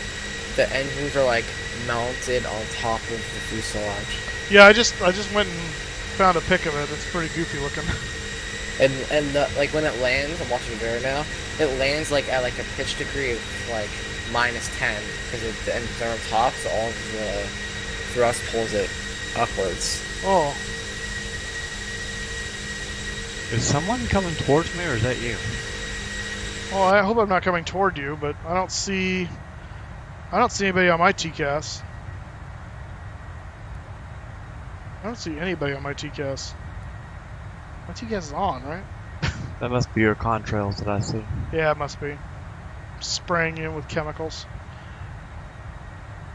the engines are like mounted on top of the fuselage. Yeah, I just went and found a pic of it. It's pretty goofy looking. And like when it lands, I'm watching it right now. It lands like at like a pitch degree of like -10 because the engines are on top, so all of the thrust pulls it upwards. Oh. Is someone coming towards me, or is that you? Well, I hope I'm not coming toward you, but I don't see anybody on my TCAS. I don't see anybody on my TCAS. My TCAS is on, right? That must be your contrails that I see. Yeah, it must be. Spraying you with chemicals.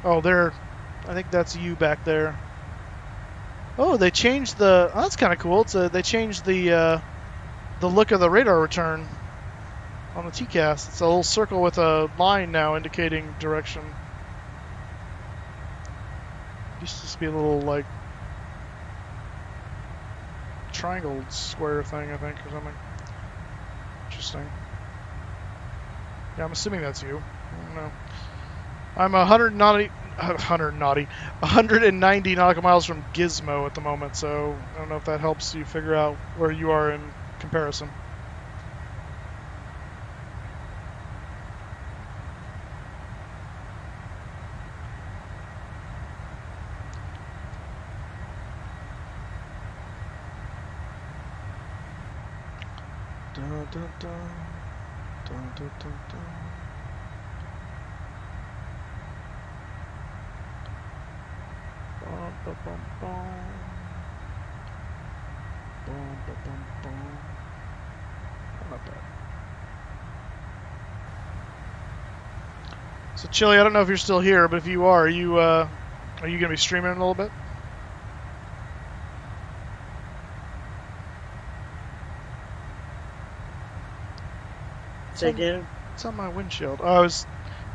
Oh, I think that's you back there. Oh, they changed the. Oh, that's kind of cool. They changed the look of the radar return on the TCAS. It's a little circle with a line now indicating direction. Used to just be a little like triangle square thing, I think, or something. Interesting. Yeah, I'm assuming that's you. I don't know. I'm 190 nautical miles from Gizmo at the moment, so I don't know if that helps you figure out where you are in comparison. Dun, dun, dun. Dun, dun, dun, dun. Bum, bum, bum, bum. Bum, bum, bum, bum. Not bad. So, Chili, I don't know if you're still here, but if you are you gonna be streaming in a little bit? Say again? It's on my windshield. Oh, I was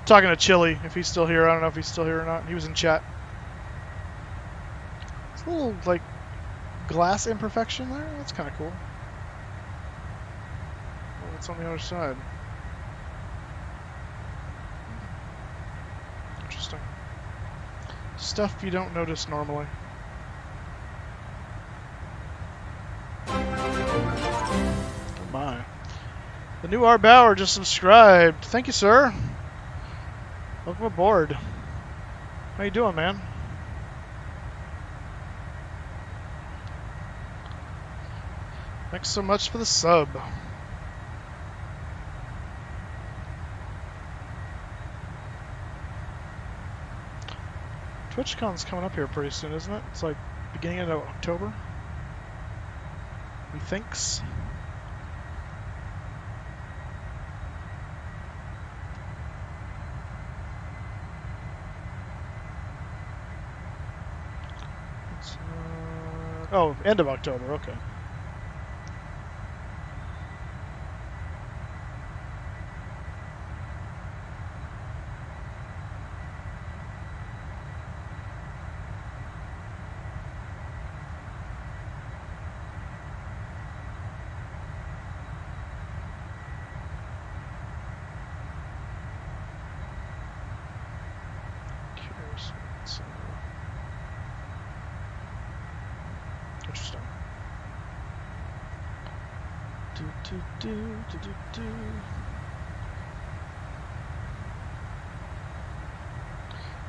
talking to Chili, if he's still here. I don't know if he's still here or not. He was in chat. It's a little, like, glass imperfection there. That's kind of cool. Well, it's on the other side. Interesting. Stuff you don't notice normally. Oh my. The new R. Bauer just subscribed. Thank you, sir. Welcome aboard. How you doing, man? Thanks so much for the sub. TwitchCon's coming up here pretty soon, isn't it? It's like beginning of October. Methinks. Oh, end of October, okay. So, interesting.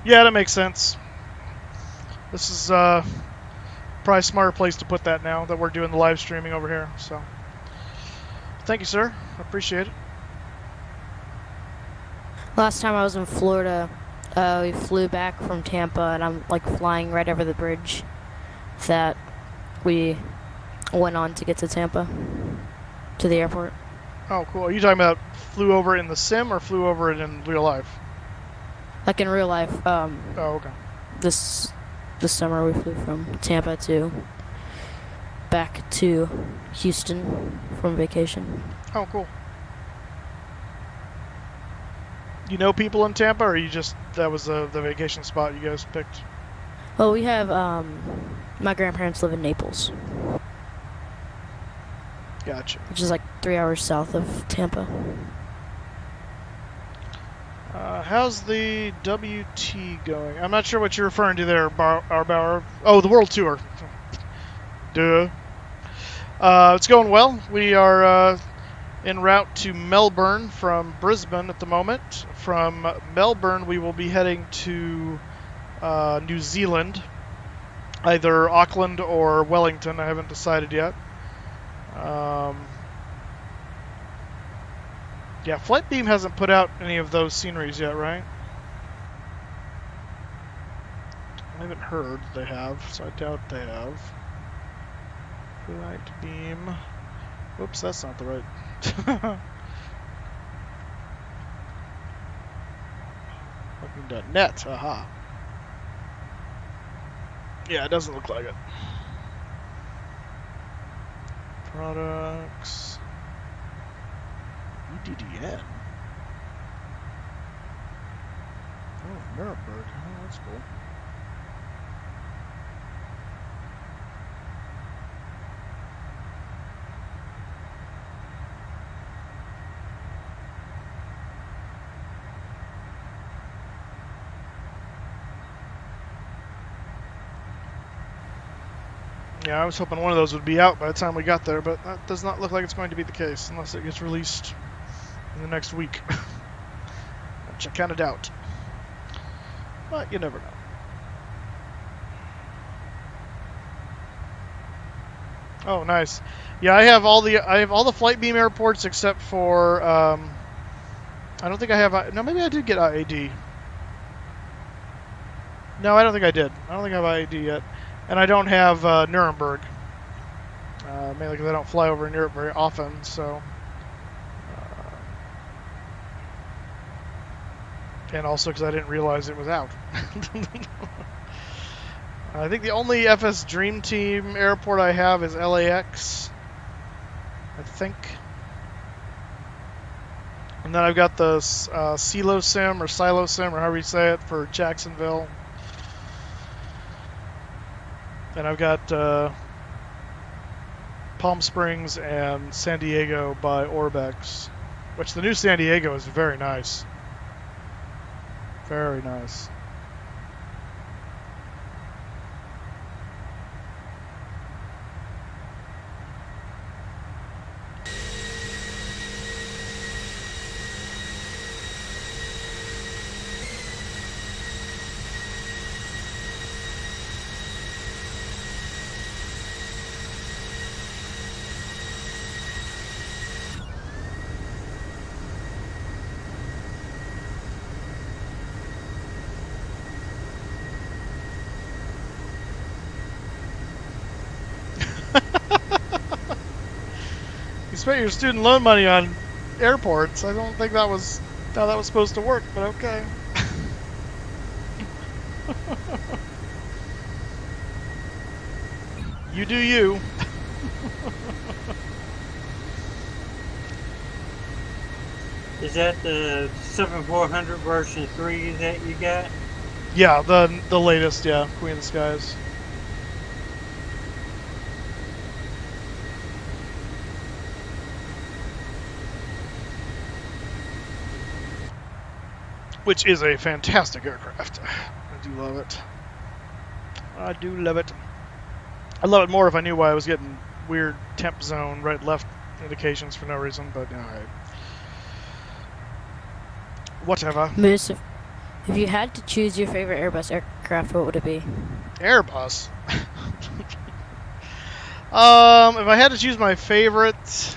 Yeah, that makes sense. This is probably a smarter place to put that now that we're doing the live streaming over here. So, thank you, sir. I appreciate it. Last time I was in Florida, we flew back from Tampa, and I'm like flying right over the bridge that we went on to get to Tampa, to the airport. Oh, cool. Are you talking about flew over in the sim or flew over it in real life? Like in real life. Oh, okay. This summer we flew from Tampa to back to Houston from vacation. Oh, cool. You know people in Tampa, or you just that was the vacation spot you guys picked? Well, we have my grandparents live in Naples. Gotcha. Which is like 3 hours south of Tampa. How's the WT going? I'm not sure what you're referring to there, Bauer. Oh, the World Tour. Duh. It's going well. We are en route to Melbourne from Brisbane at the moment. From Melbourne, we will be heading to New Zealand, either Auckland or Wellington. I haven't decided yet. Yeah, Flightbeam hasn't put out any of those sceneries yet, right? I haven't heard they have, so I doubt they have. Flightbeam. Whoops, that's not the right. Looking.net, aha. Yeah, it doesn't look like it. Products. EDDN. Oh, Nuremberg. Oh, that's cool. Yeah, I was hoping one of those would be out by the time we got there, but that does not look like it's going to be the case unless it gets released in the next week, which I kind of doubt. But you never know. Oh, nice. Yeah, I have all the Flightbeam airports except for I don't think I have. No, maybe I did get IAD. No, I don't think I did. I don't think I have IAD yet. And I don't have Nuremberg, mainly because I don't fly over Europe very often, so. And also because I didn't realize it was out. I think the only FS Dream Team airport I have is LAX, I think. And then I've got the Silo Sim or Silo Sim, or however you say it, for Jacksonville. And I've got Palm Springs and San Diego by Orbex, which the new San Diego is very nice. Very nice. You spent your student loan money on airports. I don't think that was how that was supposed to work, but okay. You do you. Is that the 7400 version 3 that you got? Yeah, the latest, yeah, Queen of the Skies. Which is a fantastic aircraft. I do love it. I do love it. I'd love it more if I knew why I was getting weird temp zone right-left indications for no reason, but alright. Whatever. Moose, if you had to choose your favorite Airbus aircraft, what would it be? Airbus? If I had to choose my favorite...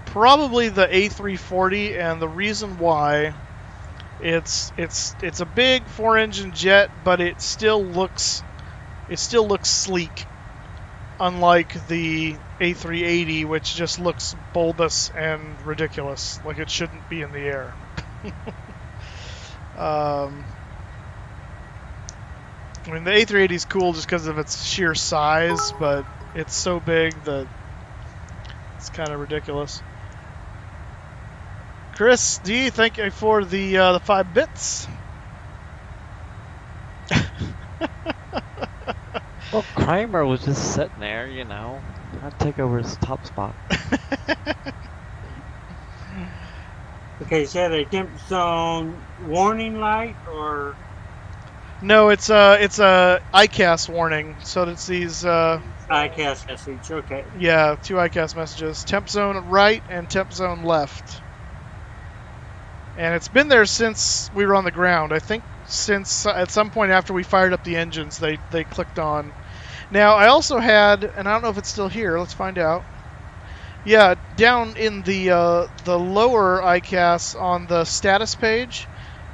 Probably the A340, and the reason why, it's a big 4-engine jet, but it still looks sleek, unlike the A380, which just looks bulbous and ridiculous, like it shouldn't be in the air. I mean, the A380 is cool just because of its sheer size, but it's so big that it's kind of ridiculous. Chris D, thank you for the 5 bits. Well, Kramer was just sitting there, you know. I'd take over his top spot. Okay, is that a temp zone warning light or? No, it's a ICAS warning. So it's these. ICAS message. Okay. Yeah, 2 ICAS messages: temp zone right and temp zone left. And it's been there since we were on the ground. I think since at some point after we fired up the engines, they clicked on. Now, I also had, and I don't know if it's still here. Let's find out. Yeah, down in the lower ICAS on the status page,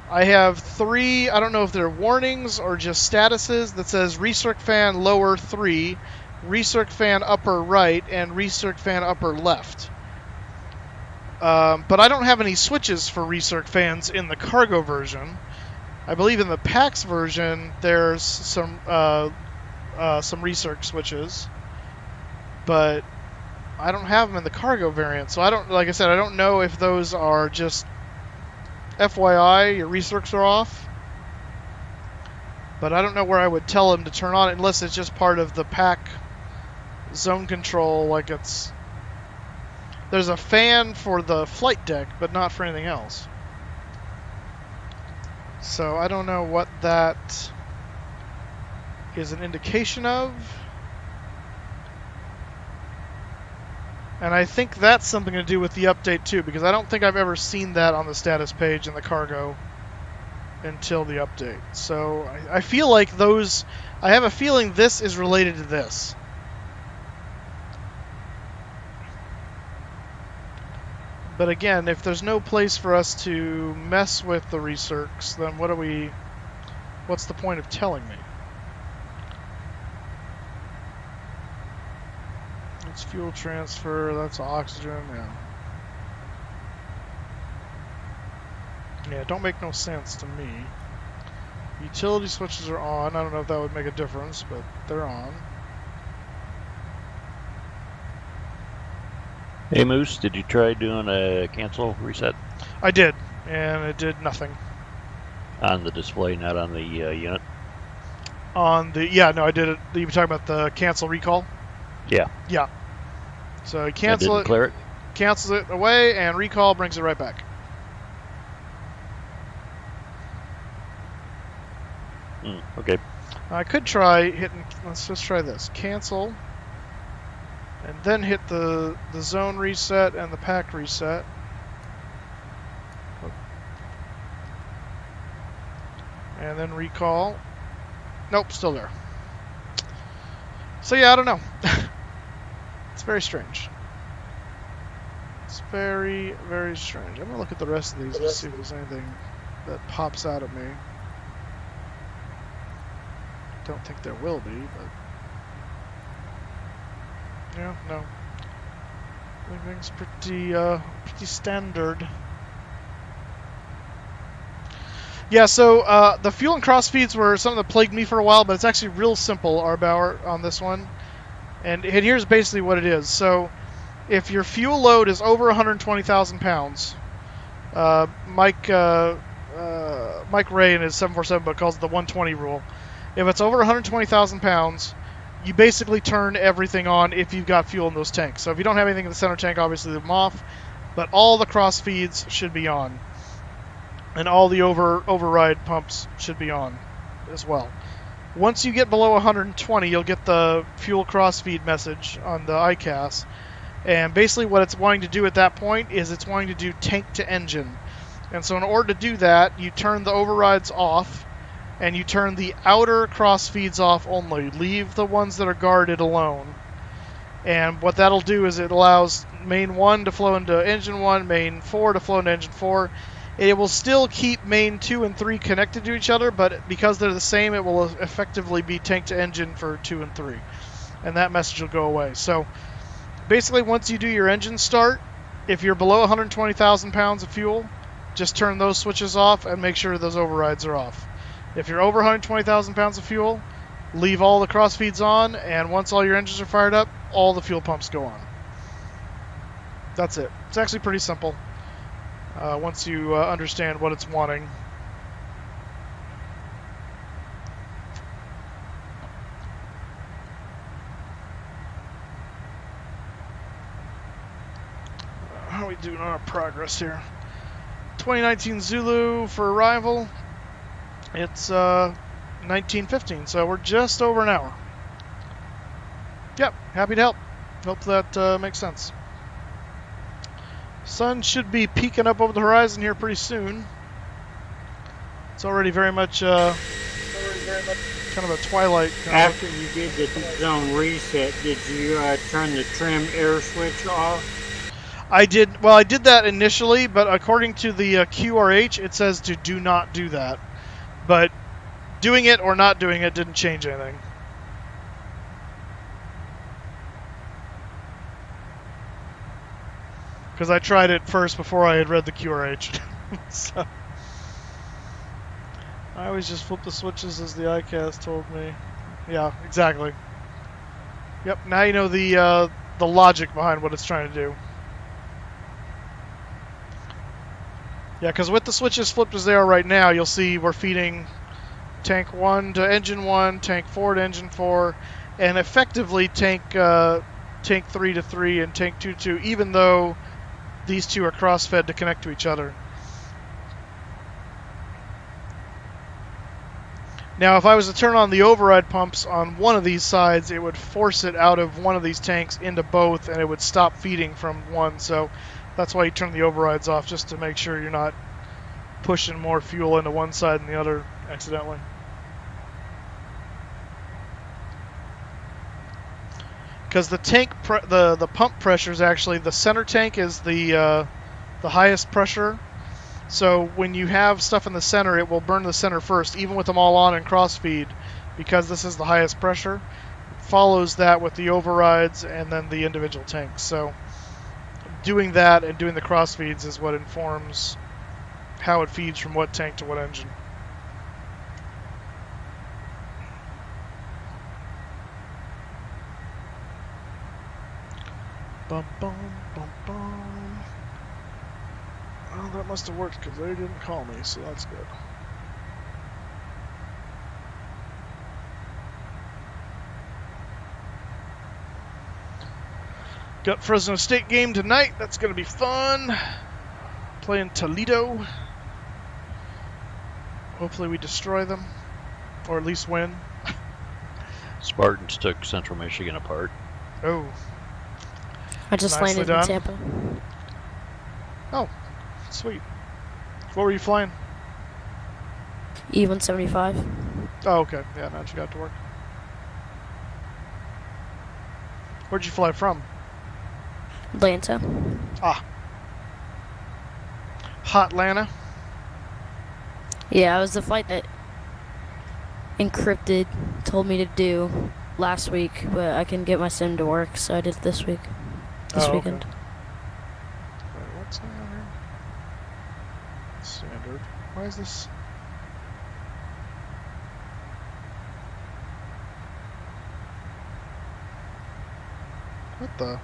I have 3, I don't know if they're warnings or just statuses, that says recirc fan lower 3, recirc fan upper right, and recirc fan upper left. But I don't have any switches for recirc fans in the cargo version. I believe in the PAX version there's some recirc switches, but I don't have them in the cargo variant. So I don't, like I said, I don't know if those are just FYI, your recircs are off. But I don't know where I would tell them to turn on it unless it's just part of the pack zone control, like it's... There's a fan for the flight deck, but not for anything else. So I don't know what that is an indication of. And I think that's something to do with the update too, because I don't think I've ever seen that on the status page in the cargo until the update. So I feel like those... I have a feeling this is related to this. But again, if there's no place for us to mess with the recircs, then what's the point of telling me? It's fuel transfer, that's oxygen, yeah. Yeah, don't make no sense to me. Utility switches are on. I don't know if that would make a difference, but they're on. Hey Moose, did you try doing a cancel reset? I did, and it did nothing. On the display, not on the unit? Yeah, no, I did it. You were talking about the cancel recall? Yeah. Yeah. So I cancel it, clear it? cancels it away, and recall brings it right back. Okay. I could try hitting, let's just try this. Cancel. And then hit the zone reset and the pack reset. And then recall. Nope, still there. So yeah, I don't know. It's very strange. It's very, very strange. I'm going to look at the rest of these and see if there's anything that pops out at me. Don't think there will be, but... Yeah, no. Everything's pretty standard. Yeah, so the fuel and cross feeds were something that plagued me for a while, but it's actually real simple, Arbauer, on this one. And here's basically what it is. So if your fuel load is over 120,000 pounds, Mike Ray in his 747 book calls it the 120 rule. If it's over 120,000 pounds, you basically turn everything on if you've got fuel in those tanks. So if you don't have anything in the center tank, obviously leave them off, but all the cross feeds should be on. And all the override pumps should be on as well. Once you get below 120, you'll get the fuel cross feed message on the ICAS. And basically what it's wanting to do at that point is it's wanting to do tank to engine. And so in order to do that, you turn the overrides off, and you turn the outer cross feeds off only. Leave the ones that are guarded alone. And what that'll do is it allows main 1 to flow into engine 1, main 4 to flow into engine 4. It will still keep main 2 and 3 connected to each other, but because they're the same, it will effectively be tank to engine for 2 and 3. And that message will go away. So basically, once you do your engine start, if you're below 120,000 pounds of fuel, just turn those switches off and make sure those overrides are off. If you're over 120,000 pounds of fuel, leave all the cross feeds on, and once all your engines are fired up, all the fuel pumps go on. That's it. It's actually pretty simple once you understand what it's wanting. How are we doing on our progress here? 2019 Zulu for arrival. It's 19:15, so we're just over an hour. Yep, happy to help. Hope that makes sense. Sun should be peeking up over the horizon here pretty soon. It's already very much kind of a twilight. After you did the zone reset, did you turn the trim air switch off? I did. Well, I did that initially, but according to the QRH, it says to do not do that. But doing it or not doing it didn't change anything. Because I tried it first before I had read the QRH. So I always just flip the switches as the ICAS told me. Yeah, exactly. Yep, now you know the logic behind what it's trying to do. Yeah, because with the switches flipped as they are right now, you'll see we're feeding tank 1 to engine 1, tank 4 to engine 4, and effectively tank 3 to 3 and tank 2 to 2, even though these two are cross-fed to connect to each other. Now, if I was to turn on the override pumps on one of these sides, it would force it out of one of these tanks into both, and it would stop feeding from one. So that's why you turn the overrides off, just to make sure you're not pushing more fuel into one side than the other accidentally. Because the tank, the pump pressure is actually, the center tank is the highest pressure. So when you have stuff in the center, it will burn the center first, even with them all on and cross feed, because this is the highest pressure. It follows that with the overrides and then the individual tanks. So doing that and doing the cross feeds is what informs how it feeds from what tank to what engine. Bum, bum, bum, bum. Well, that must have worked because they didn't call me, so that's good. Got Fresno State game tonight. That's going to be fun. Playing Toledo. Hopefully we destroy them, or at least win. Spartans took Central Michigan apart. Oh. I just Nicely landed done. in Tampa. Oh, sweet. What were you flying? E-175. Oh, okay. Yeah, now you got to work. Where'd you fly from? Atlanta. Ah. Hotlanta. Yeah, it was the flight that Encrypted told me to do last week, but I couldn't get my sim to work, so I did it this week. This weekend. Okay. Wait, what's going on here? Standard. Why is this? What the?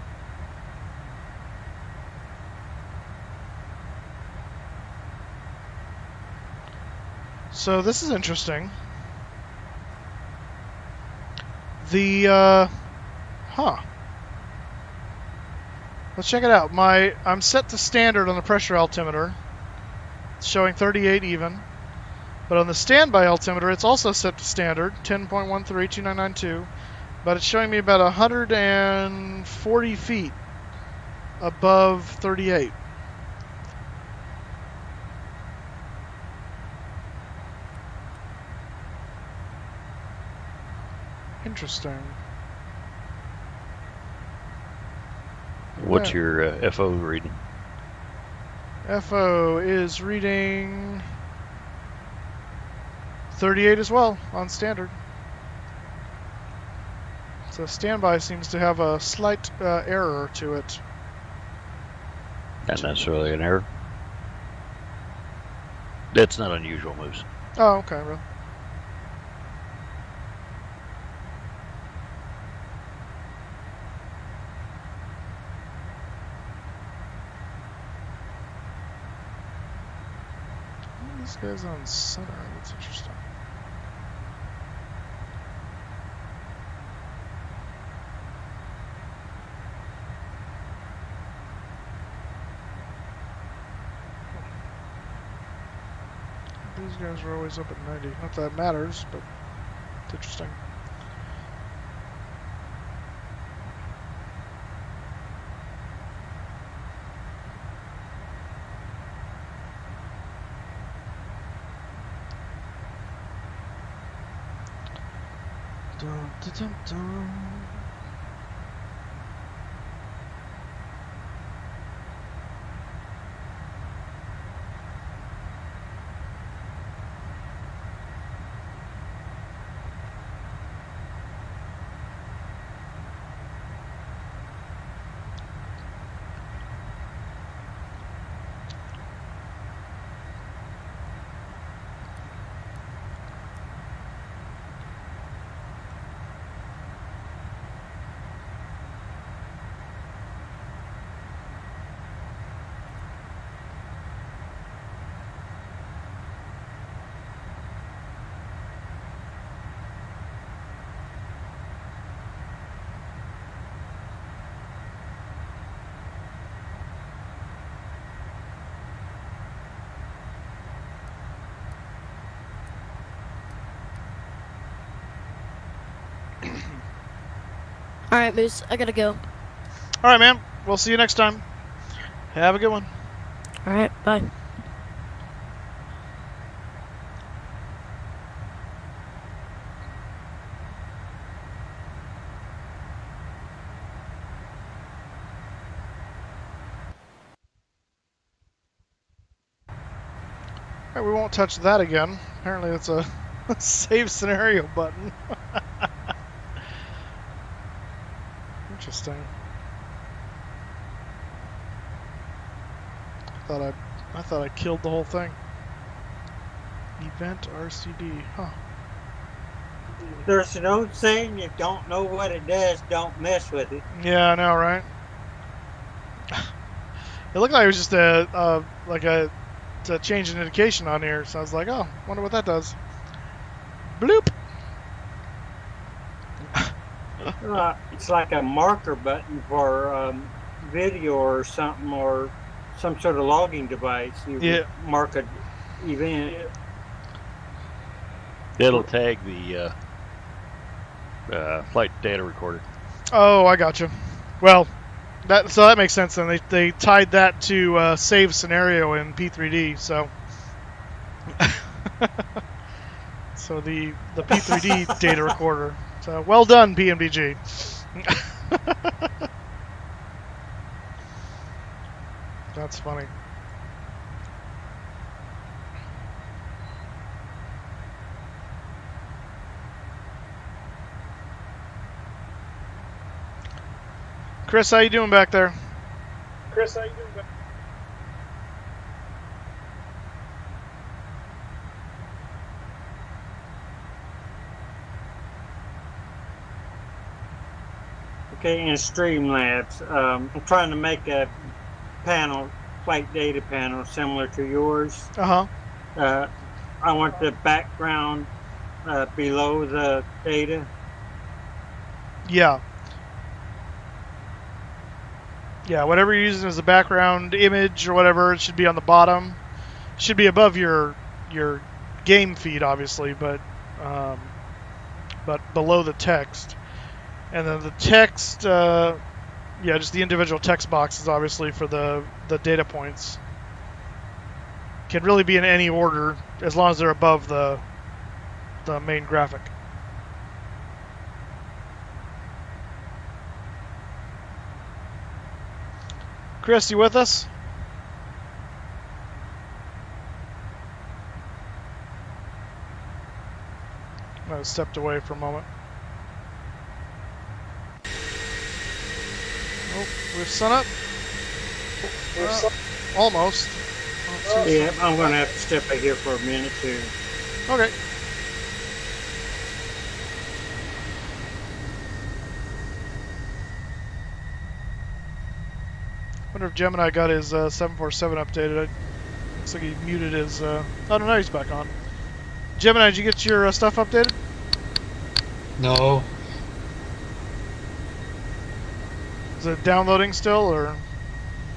So this is interesting. The let's check it out. I'm set to standard on the pressure altimeter. It's showing 38 even. But on the standby altimeter, it's also set to standard, 10.132992. But it's showing me about 140 feet above 38. Interesting. What's your FO reading? FO is reading 38 as well on standard. So standby seems to have a slight error to it. Not necessarily an error. That's not unusual, Moose. Oh, okay, really. This guy's on center. That's interesting. These guys are always up at 90. Not that it matters, but it's interesting. Dun, dun, dun, dun. Alright, Moose, I gotta go. Alright, man. We'll see you next time. Have a good one. Alright, bye. Alright, we won't touch that again. Apparently it's a save scenario button. Interesting. I thought I killed the whole thing. Event RCD, huh? There's an old saying: you don't know what it does, don't mess with it. Yeah, I know, right? It looked like it was just a change in indication on here, so I was like, oh, wonder what that does. Bloop. It's like a marker button for video or something, or some sort of logging device. You mark an event. It'll tag the flight data recorder. Oh, I gotcha. Well, that makes sense then. They tied that to save scenario in P3D, so so the P3D data recorder. So well done, PMDG. That's funny. Chris, how you doing back there? Okay, in Streamlabs, I'm trying to make a panel, flight data panel, similar to yours. Uh-huh. I want the background below the data. Yeah. Yeah, whatever you're using as a background image or whatever, it should be on the bottom. It should be above your game feed, obviously, but below the text. And then the text, yeah, just the individual text boxes, obviously, for the data points. Can really be in any order as long as they're above the main graphic. Chris, you with us? I stepped away for a moment. Oh, we've sun up. Almost. Yeah, I'm going to have to step out here for a minute too. Okay. Wonder if Gemini got his 747 updated. Looks like he muted his. Oh no, he's back on. Gemini, did you get your stuff updated? No. Is it downloading still, or?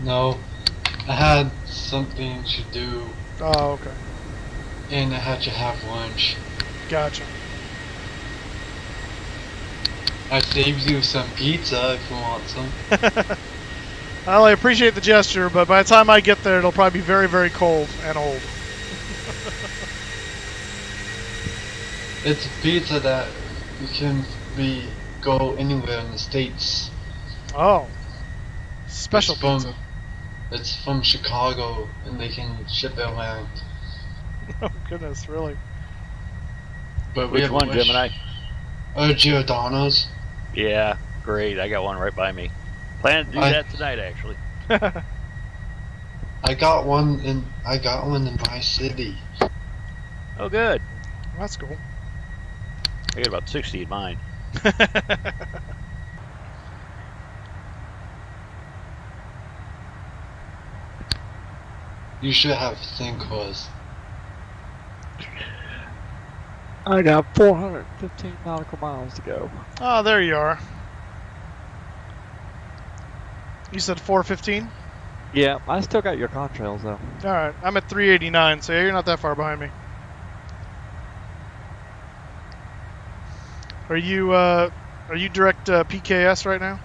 No. I had something to do. Oh, okay. And I had to have lunch. Gotcha. I saved you some pizza if you want some. Well, I appreciate the gesture, but by the time I get there, it'll probably be very, very cold and old. It's a pizza that you can go anywhere in the States. Oh. Special pizza. It's from Chicago, and they can ship it around. Oh, goodness, really? But Which one, Gemini? Giordano's. Yeah, great. I got one right by me. Plan to do that tonight, actually. I got one in my city. Oh, good. That's cool. I got about 60 in mine. You should have sinkholes. I got 415 nautical miles to go. Oh, there you are. You said 415? Yeah, I still got your contrails though. Alright, I'm at 389, so yeah, you're not that far behind me. Are you direct PKS right now?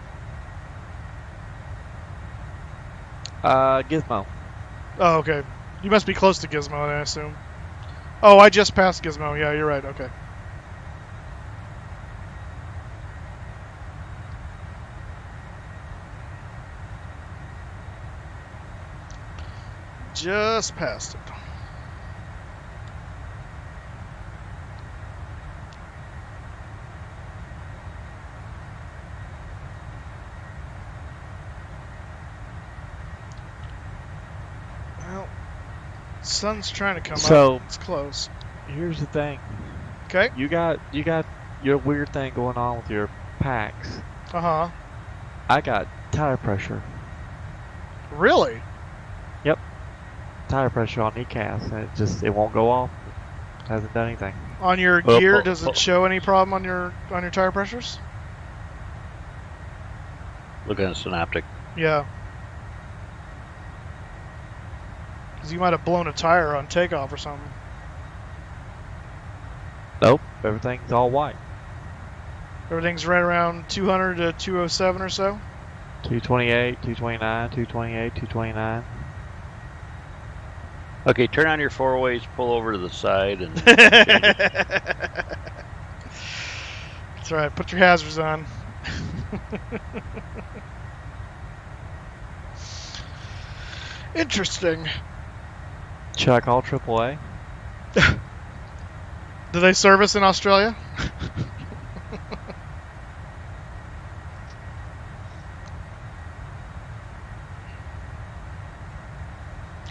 Gizmo. Oh, okay. You must be close to Gizmo, I assume. Oh, I just passed Gizmo. Yeah, you're right. Okay. Just passed it. Well, sun's trying to come up. It's close. Here's the thing. Okay. You got your weird thing going on with your packs. Uh-huh. I got tire pressure. Really? Yep. Tire pressure on ECAS, and it won't go off. Hasn't done anything. On your gear, does it show any problem on your tire pressures? Look at the Synaptic. Yeah. Because you might have blown a tire on takeoff or something. Nope, everything's all white. Everything's right around 200 to 207 or so? 228, 229, 228, 229. Okay, turn on your four-ways, pull over to the side, and... That's right, put your hazards on. Interesting. Should I call AAA? Do they service in Australia?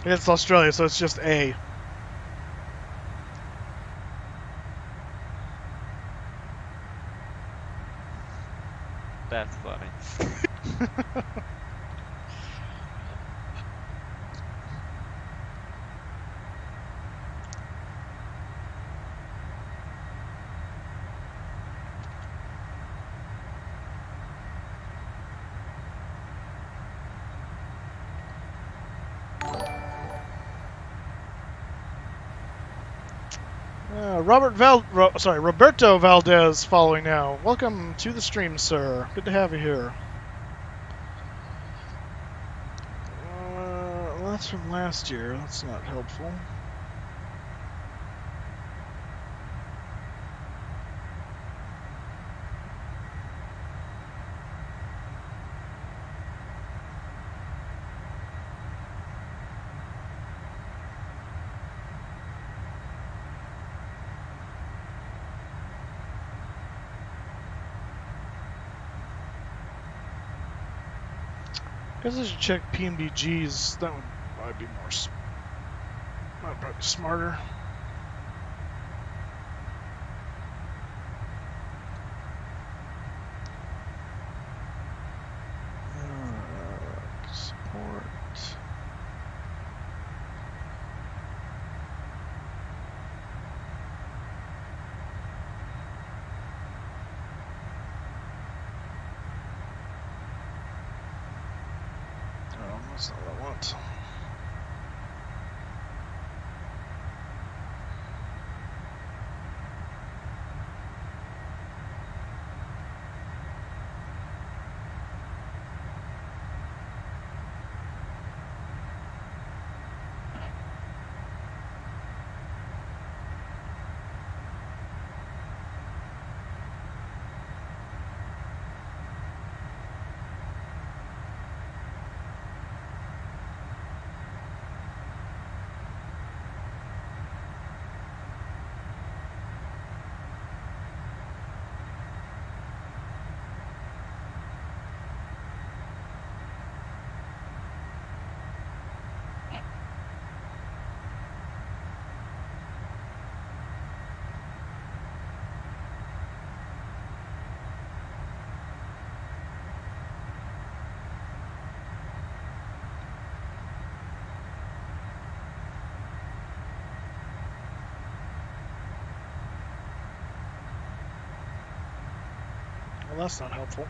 It's Australia, so it's just A. That's funny. Roberto Valdez following now. Welcome to the stream, sir. Good to have you here. Well, that's from last year. That's not helpful. I guess I should check PMDGs. That would probably be probably smarter. Support. That's not what I want. Well, that's not helpful.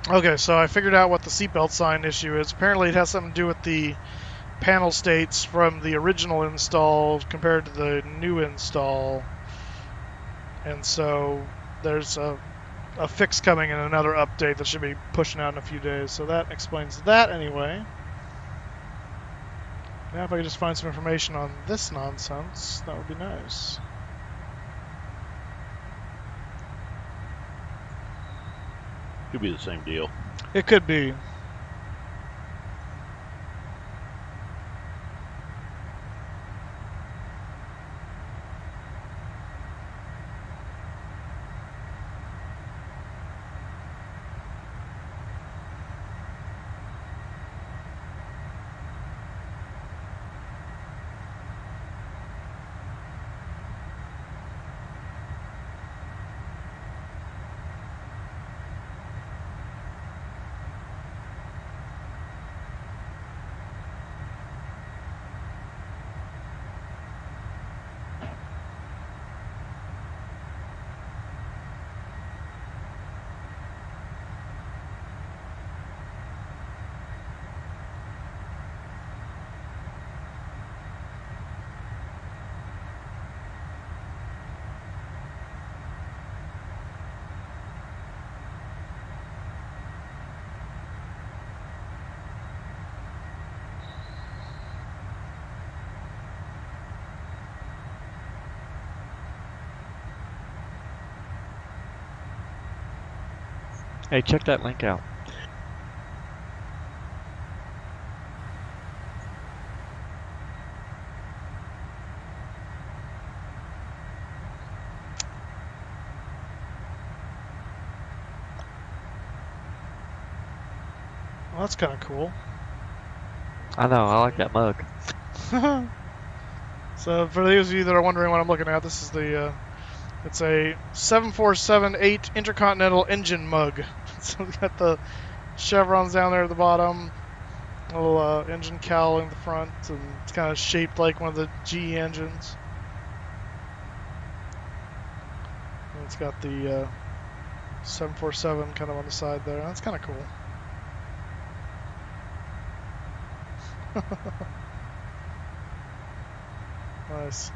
Okay, so I figured out what the seatbelt sign issue is. Apparently it has something to do with the panel states from the original install compared to the new install. And so there's a fix coming in another update that should be pushing out in a few days. So that explains that anyway. Now if I could just find some information on this nonsense, that would be nice. Could be the same deal. It could be. Hey, check that link out. Well, that's kind of cool. I know, I like that mug. So for those of you that are wondering what I'm looking at, this is the, it's a 7478 Intercontinental engine mug. So we got the chevrons down there at the bottom, little engine cowl in the front, and it's kind of shaped like one of the GE engines. And it's got the 747 kind of on the side there. That's kind of cool. Nice.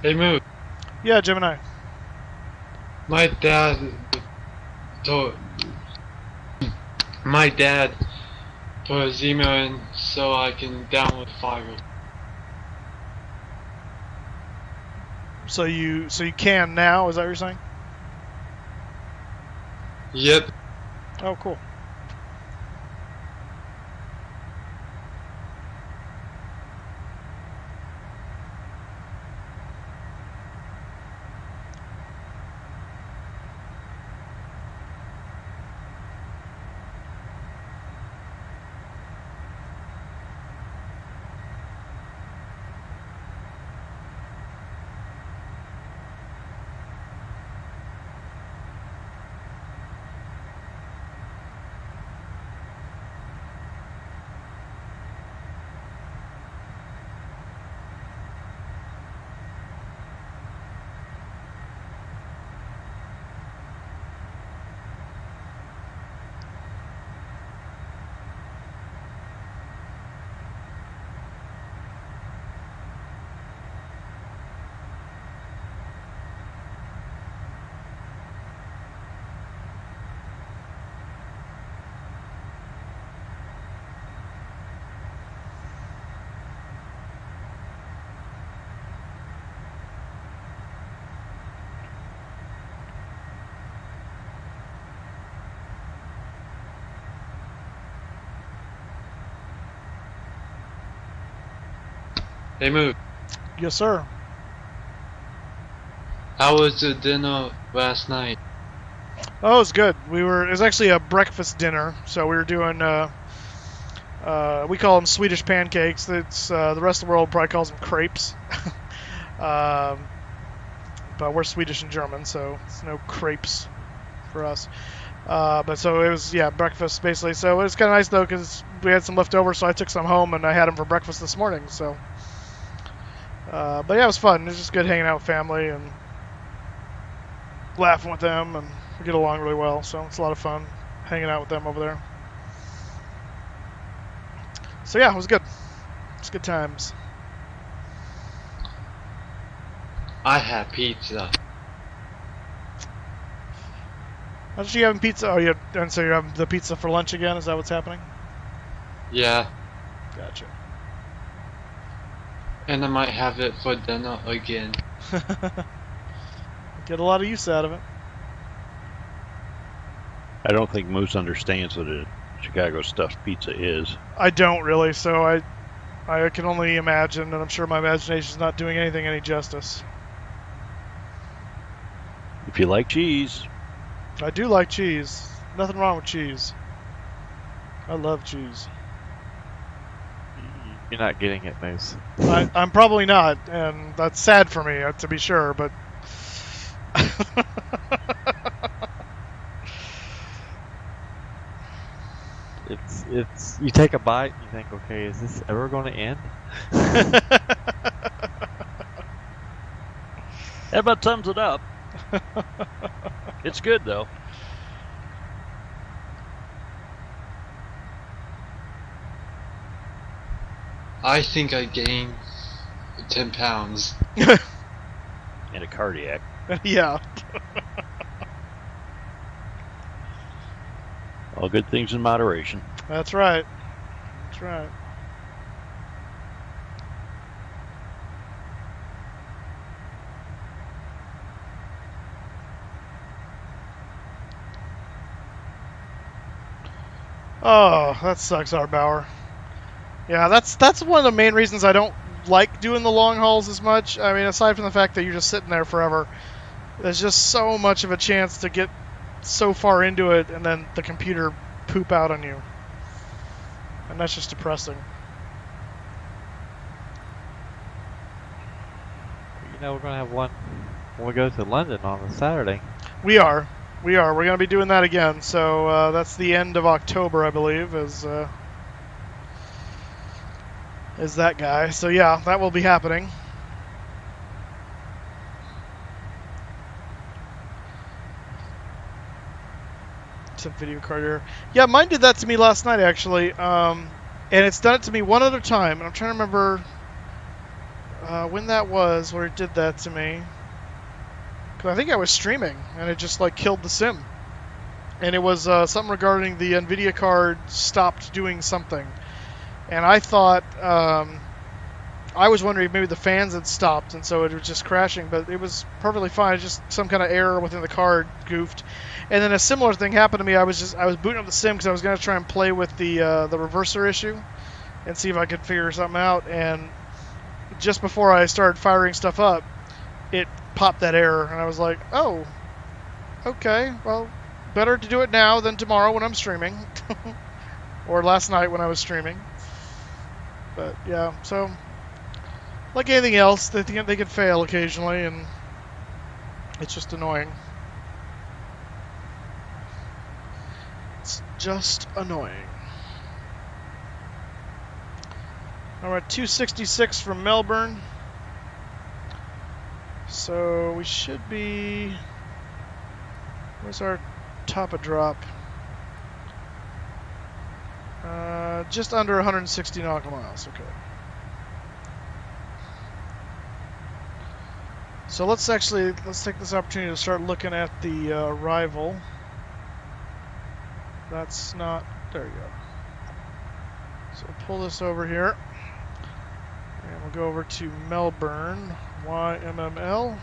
Hey, Moo. Yeah, Gemini. My dad told put his email in so I can download the file. So you can now? Is that what you're saying? Yep. Oh, cool. Hey, Moo. Yes, sir. How was the dinner last night? Oh, it was good. It was actually a breakfast dinner, so we were doing, we call them Swedish pancakes. It's, the rest of the world probably calls them crepes. But we're Swedish and German, so it's no crepes for us. But so it was, yeah, breakfast basically. So it was kind of nice though, because we had some left over, so I took some home and I had them for breakfast this morning. So, but yeah, it was fun. It was just good hanging out with family and laughing with them, and we get along really well. So it's a lot of fun hanging out with them over there. So yeah, it was good. It's good times. I had pizza. How did you having pizza? Oh, yeah, and so you're having the pizza for lunch again? Is that what's happening? Yeah. Gotcha. And I might have it for dinner again. Get a lot of use out of it. I don't think Moose understands what a Chicago stuffed pizza is. I don't really, so I can only imagine, and I'm sure my imagination is not doing anything any justice. If you like cheese. I do like cheese. Nothing wrong with cheese. I love cheese. You're not getting it, Moose. I'm probably not, and that's sad for me, to be sure, but... It's you take a bite and you think, okay, is this ever going to end? That about sums it up. It's good though. I think I gained 10 pounds. And a cardiac. Yeah. All good things in moderation. That's right. That's right. Oh, that sucks, Arbauer. Yeah, that's one of the main reasons I don't like doing the long hauls as much. I mean, aside from the fact that you're just sitting there forever, there's just so much of a chance to get so far into it and then the computer poop out on you. And that's just depressing. You know, we're going to have one when we go to London on a Saturday. We are. We're going to be doing that again. So that's the end of October, I believe, is that guy. So yeah, that will be happening. Some video card error. Yeah, mine did that to me last night, actually. And it's done it to me one other time. And I'm trying to remember when that was where it did that to me. Because I think I was streaming, and it just, like, killed the sim. And it was something regarding the NVIDIA card stopped doing something. And I thought, I was wondering if maybe the fans had stopped, and so it was just crashing. But it was perfectly fine. Just some kind of error within the card goofed. And then a similar thing happened to me. I was booting up the sim because I was going to try and play with the reverser issue and see if I could figure something out. And just before I started firing stuff up, it popped that error, and I was like, oh, okay, well, better to do it now than tomorrow when I'm streaming, or last night when I was streaming. But yeah, so like anything else, they could fail occasionally, and it's just annoying. It's just annoying. Alright, 266 from Melbourne. So we should be... Where's our top of drop? Just under 160 nautical miles. Okay. So let's take this opportunity to start looking at the arrival. That's not... There you go. So we'll pull this over here. And we'll go over to Melbourne, YMML.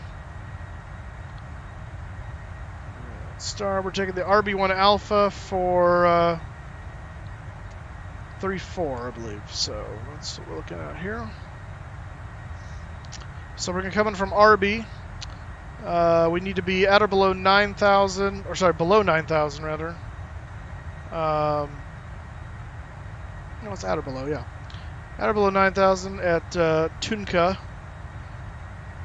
Star, we're taking the RB1 Alpha for 34, I believe. So that's what we're looking at here. So we're going to come in from RB. We need to be at or below 9,000, or sorry, below 9,000 rather. No, it's at or below, yeah. At or below 9,000 at Tunka,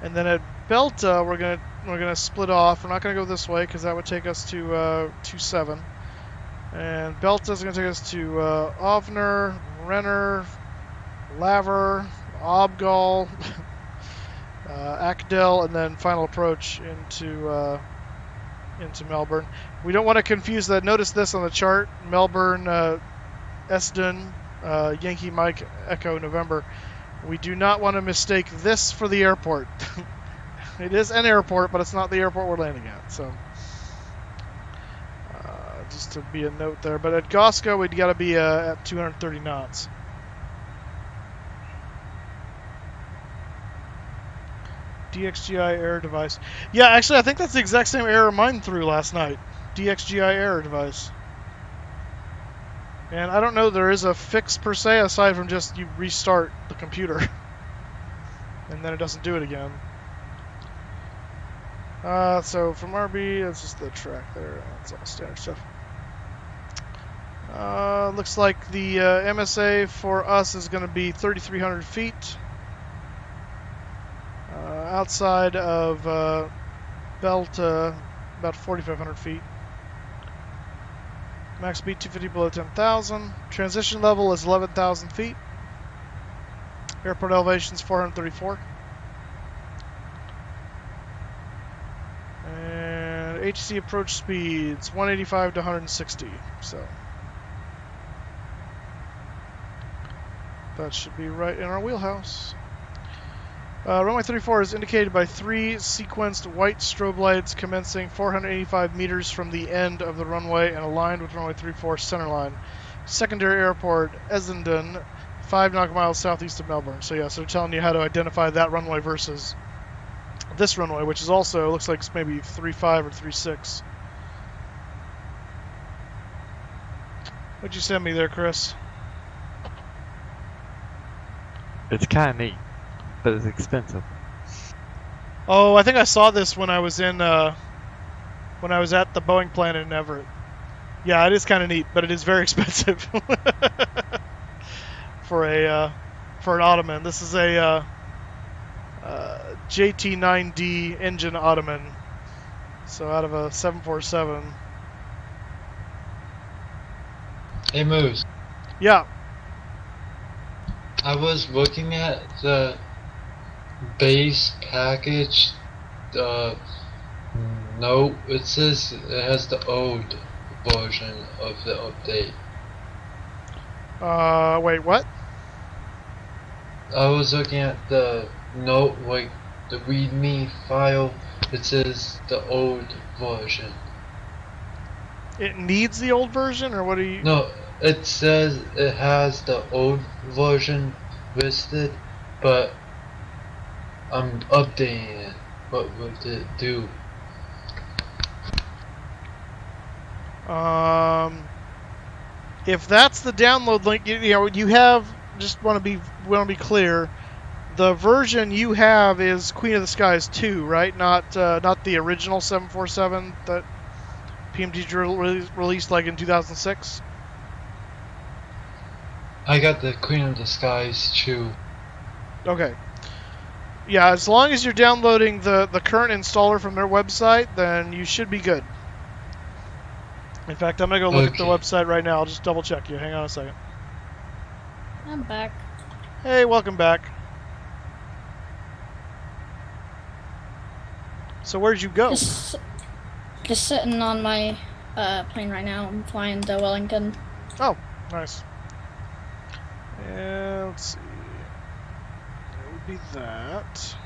and then at Belta we're gonna split off. We're not gonna go this way because that would take us to 27, and Belta's gonna take us to Ovner, Renner, Laver, Obgal, Akdel, and then final approach into Melbourne. We don't want to confuse that. Notice this on the chart: Melbourne, Addon. Yankee Mike Echo November. We do not want to mistake this for the airport. It is an airport, but it's not the airport we're landing at. So, just to be a note there. But at Gosco, we'd got to be at 230 knots. DXGI error device. Yeah, actually, I think that's the exact same error mine threw last night. DXGI error device. And I don't know there is a fix per se, aside from just you restart the computer. And then it doesn't do it again. So from RB, that's just the track there. That's all standard stuff. Looks like the MSA for us is going to be 3,300 feet. Outside of belt, about 4,500 feet. Max speed 250 below 10,000. Transition level is 11,000 feet. Airport elevation is 434. And HC approach speeds 185 to 160. So that should be right in our wheelhouse. Runway 34 is indicated by 3 sequenced white strobe lights commencing 485 meters from the end of the runway and aligned with runway 34 centerline. Secondary airport, Essendon, 5 nautical miles southeast of Melbourne. So yeah, so they're telling you how to identify that runway versus this runway, which is also, looks like it's maybe 3.5 or 3.6. What'd you send me there, Chris? It's kind of neat, but it's expensive. Oh, I think I saw this when I was in, when I was at the Boeing plant in Everett. Yeah, it is kind of neat, but it is very expensive for an Ottoman. This is a JT9D engine Ottoman, so out of a 747. Hey Moose. Yeah. I was looking at the base package. No, it says it has the old version of the update. Wait, what? I was looking at the note, like the README file. It says the old version. It needs the old version, or what are you? No, it says it has the old version listed, but I'm updating it. What would it do? If that's the download link, you know, you have. Just want to be clear. The version you have is Queen of the Skies 2, right? Not the original 747 that PMDG released like in 2006. I got the Queen of the Skies 2. Okay. Yeah, as long as you're downloading the current installer from their website, then you should be good. In fact, I'm going to go look at the website right now. I'll just double check you. Hang on a second. I'm back. Hey, welcome back. So where'd you go? Just sitting on my plane right now. I'm flying to Wellington. Oh, nice. And let's see. That would be that.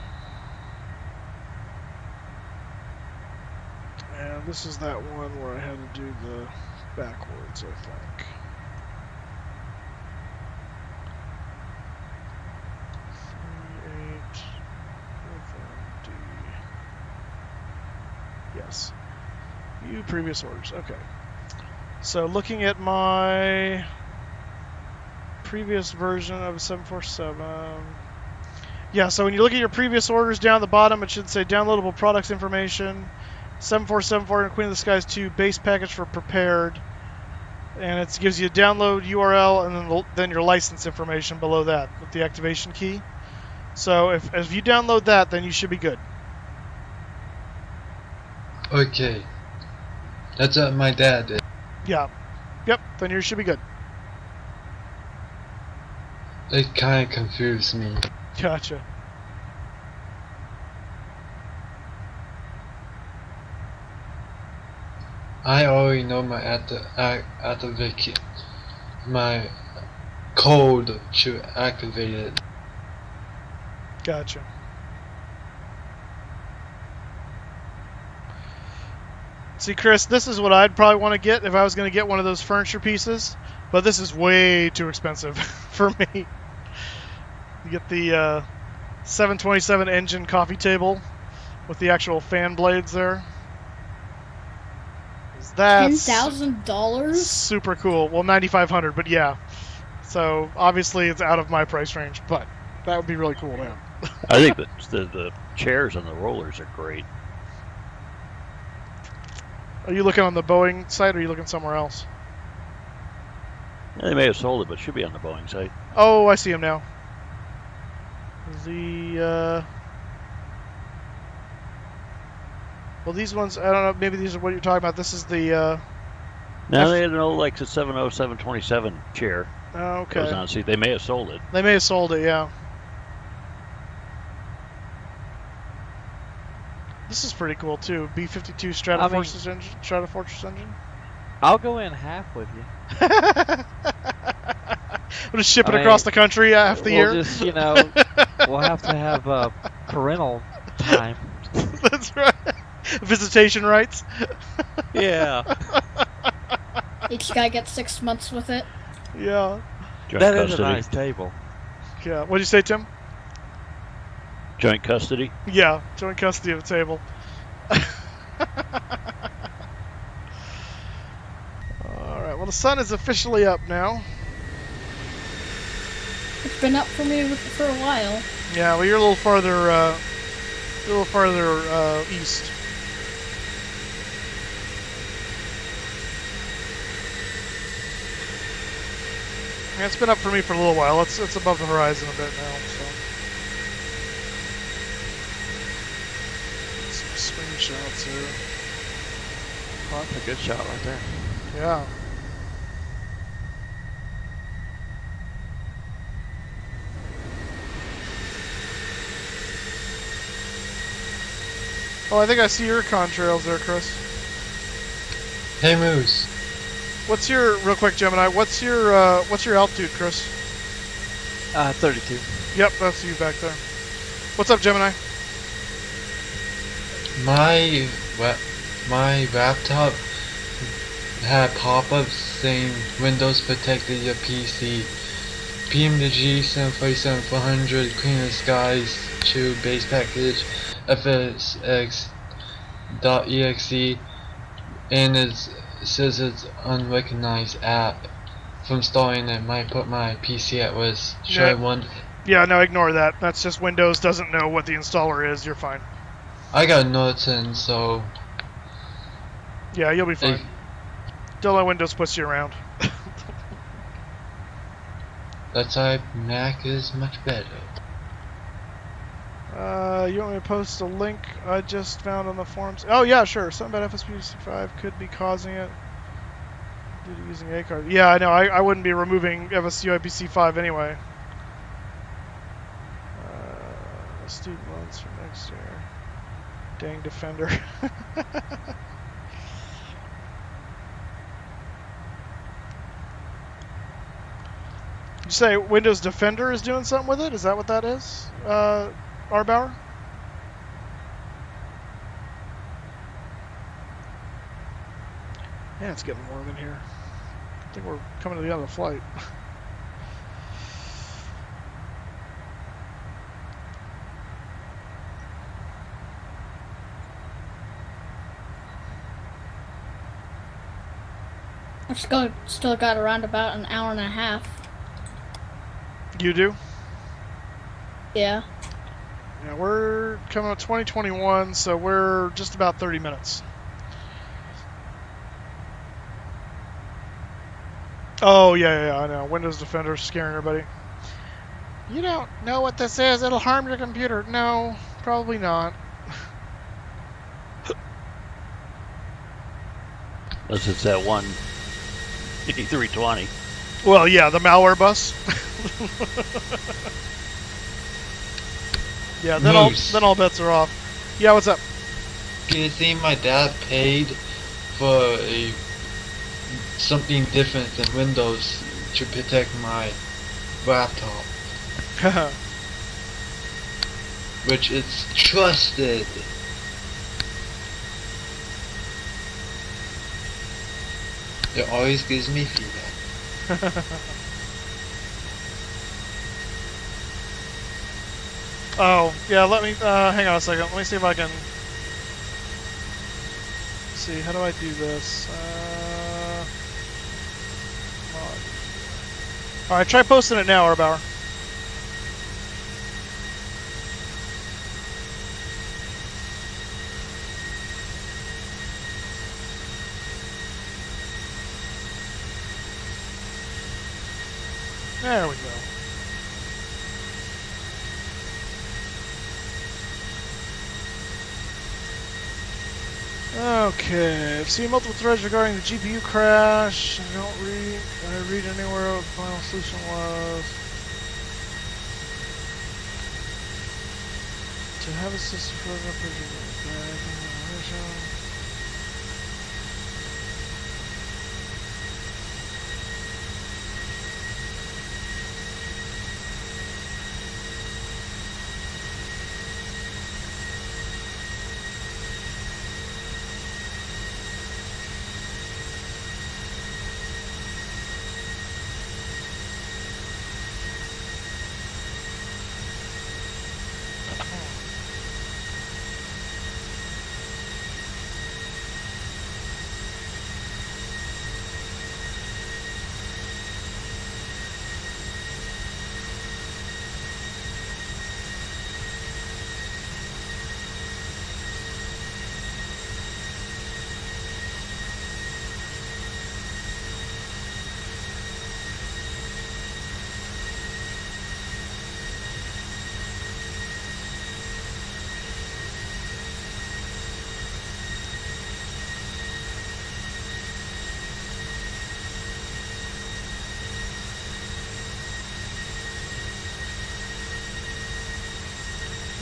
And this is that one where I had to do the backwards, I think. Yes. View previous orders. Okay. So looking at my previous version of 747. Yeah, so when you look at your previous orders down at the bottom, it should say downloadable products information, 7474 and Queen of the Skies 2 base package for prepared. And it gives you a download URL and then your license information below that with the activation key. So if you download that, then you should be good. Okay. That's what my dad did. Yeah. Yep, then you should be good. It kind of confused me. Gotcha. I already know my my code to activate it. Gotcha. See, Chris, this is what I'd probably want to get if I was going to get one of those furniture pieces, but this is way too expensive for me. You get the 727 engine coffee table with the actual fan blades there. That's $10,000? super cool. Well, $9,500, but yeah. So obviously it's out of my price range, but that would be really cool, man. I think that the chairs and the rollers are great. Are you looking on the Boeing site, or are you looking somewhere else? Yeah, they may have sold it, but it should be on the Boeing site. Oh, I see him now. Well, these ones, I don't know, maybe these are what you're talking about. This is the, No, they had an old, like, the 70727 chair. Oh, okay. That was on seat. They may have sold it. They may have sold it, yeah. This is pretty cool, too. B-52 Stratofortress engine. I'll go in half with you. We'll just ship it across the country half the year. We'll just, we'll have to have parental time. That's right. Visitation rights. Yeah. Each guy gets 6 months with it. Yeah. Joint that custody. is a nice table. Yeah. What'd you say, Tim? Joint custody? Yeah, joint custody of the table. Alright, well the sun is officially up now. It's been up for me for a while. Yeah, well you're a little farther east. Yeah, it's been up for me for a little while. It's above the horizon a bit now, so. Some screenshots here. Oh, that's a good shot right there. Yeah. Oh, I think I see your contrails there, Chris. Hey, Moose. What's your, real quick, Gemini, what's your altitude, Chris? 32. Yep, that's you back there. What's up, Gemini? My laptop had pop-ups saying Windows protected your PC. PMDG 747-400 Clean the Skies 2 base package fsx.exe, and it says it's unrecognized app. From installing it might put my PC at risk. Should I want? Yeah, no, ignore that. That's just Windows doesn't know what the installer is. You're fine. I got Norton, so yeah, you'll be fine. Don't let Windows push you around. That's why Mac is much better. You want me to post a link I just found on the forums? Oh yeah, sure. Something about FSPC5 could be causing it due to using A card. Yeah, I know. I wouldn't be removing FSUIPC5 anyway. Student loans for next year. Dang Defender. You say Windows Defender is doing something with it? Is that what that is? Arbauer? Yeah, it's getting warm in here. I think we're coming to the end of the flight. I've still got around about an hour and a half. You do? Yeah. Yeah, we're coming up 2021, so we're just about 30 minutes. Oh, yeah, I know. Windows Defender scaring everybody. You don't know what this is. It'll harm your computer. No, probably not. Unless it's that one 320. Well, yeah, the malware bus. Yeah, then all bets are off. Yeah, what's up? Can you see my dad paid for something different than Windows to protect my laptop? Which is trusted. It always gives me feedback. Oh, yeah, let me, hang on a second. Let me see if I can... see, how do I do this? Alright, try posting it now, Arbauer. There we go. Okay, I've seen multiple threads regarding the GPU crash. I don't read anywhere what the final solution was. To have a system for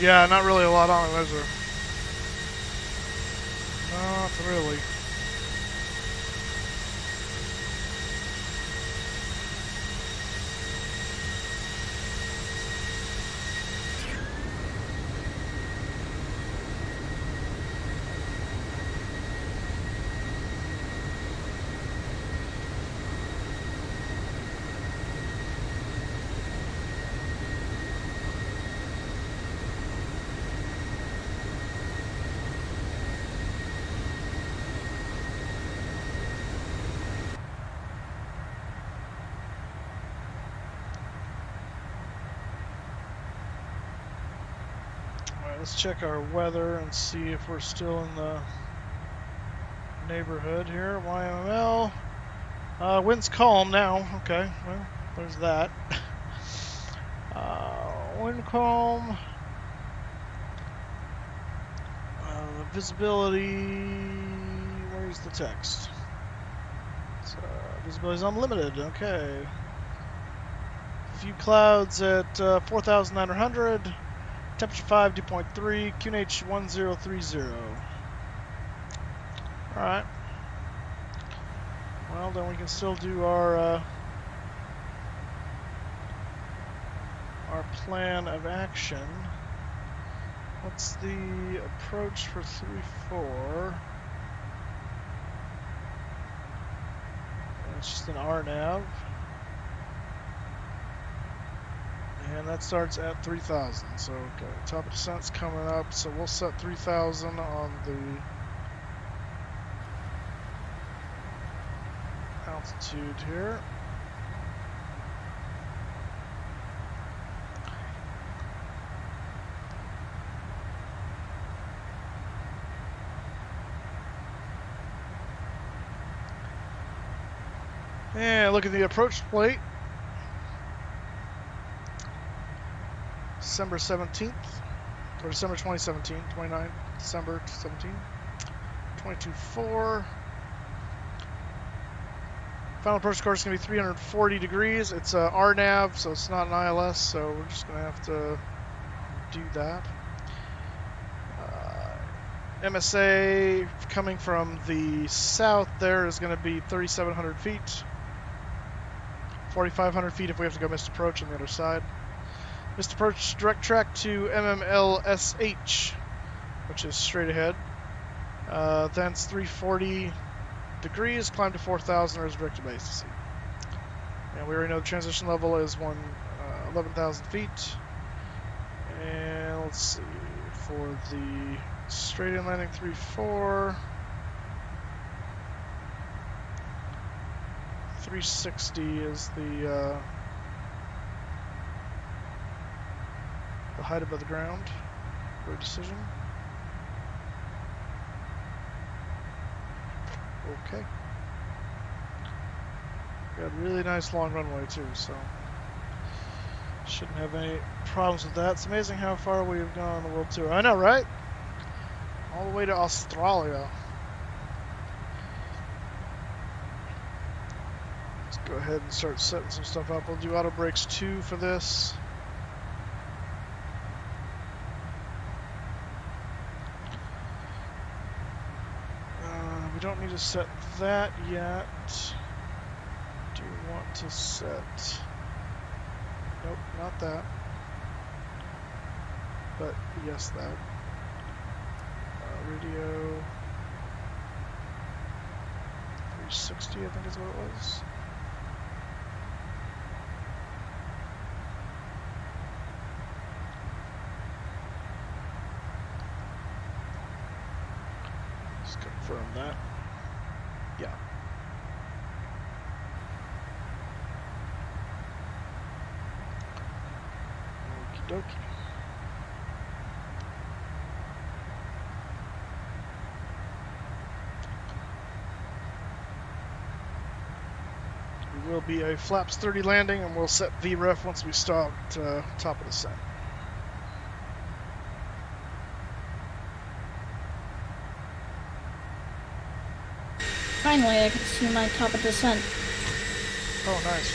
Yeah, not really a lot on it, is there? Not really. Let's check our weather and see if we're still in the neighborhood here. YMML. Wind's calm now. Okay, well, there's that. Wind calm. Visibility. Where's the text? Visibility is unlimited. Okay. Few clouds at 4,900. Temperature 5, dew point 3, QNH 1030. Alright. Well, then we can still do our plan of action. What's the approach for 3-4? It's just an RNAV. And that starts at 3,000. So, okay, top of descent's coming up. So we'll set 3,000 on the altitude here. And look at the approach plate. December 17th, or December 2017, 29th December 17, 22.4. Final approach course is going to be 340 degrees. It's a RNAV, so it's not an ILS, so we're just going to have to do that. MSA coming from the south there is going to be 3,700 feet. 4,500 feet if we have to go missed approach on the other side. Missed approach direct track to MMLSH, which is straight ahead. Thence 340 degrees, climb to 4,000 as directed by ACC. And we already know the transition level is 11,000 feet. And let's see, for the straight in landing 3-4, 360 is the height above the ground for a decision. Okay. Got a really nice long runway too, so Shouldn't have any problems with that. It's amazing how far we've gone on the world tour. I know, right? All the way to Australia. Let's go ahead and start setting some stuff up. We'll do auto brakes 2 for this. We don't need to set that yet. Do you want to set... Nope, not that. But yes, that. Radio 360, I think is what it was. Let's confirm that. Yeah. Okie dokie. It will be a flaps 30 landing, and we'll set VREF once we start top of descent. Finally, I can see my top of descent. Oh, nice.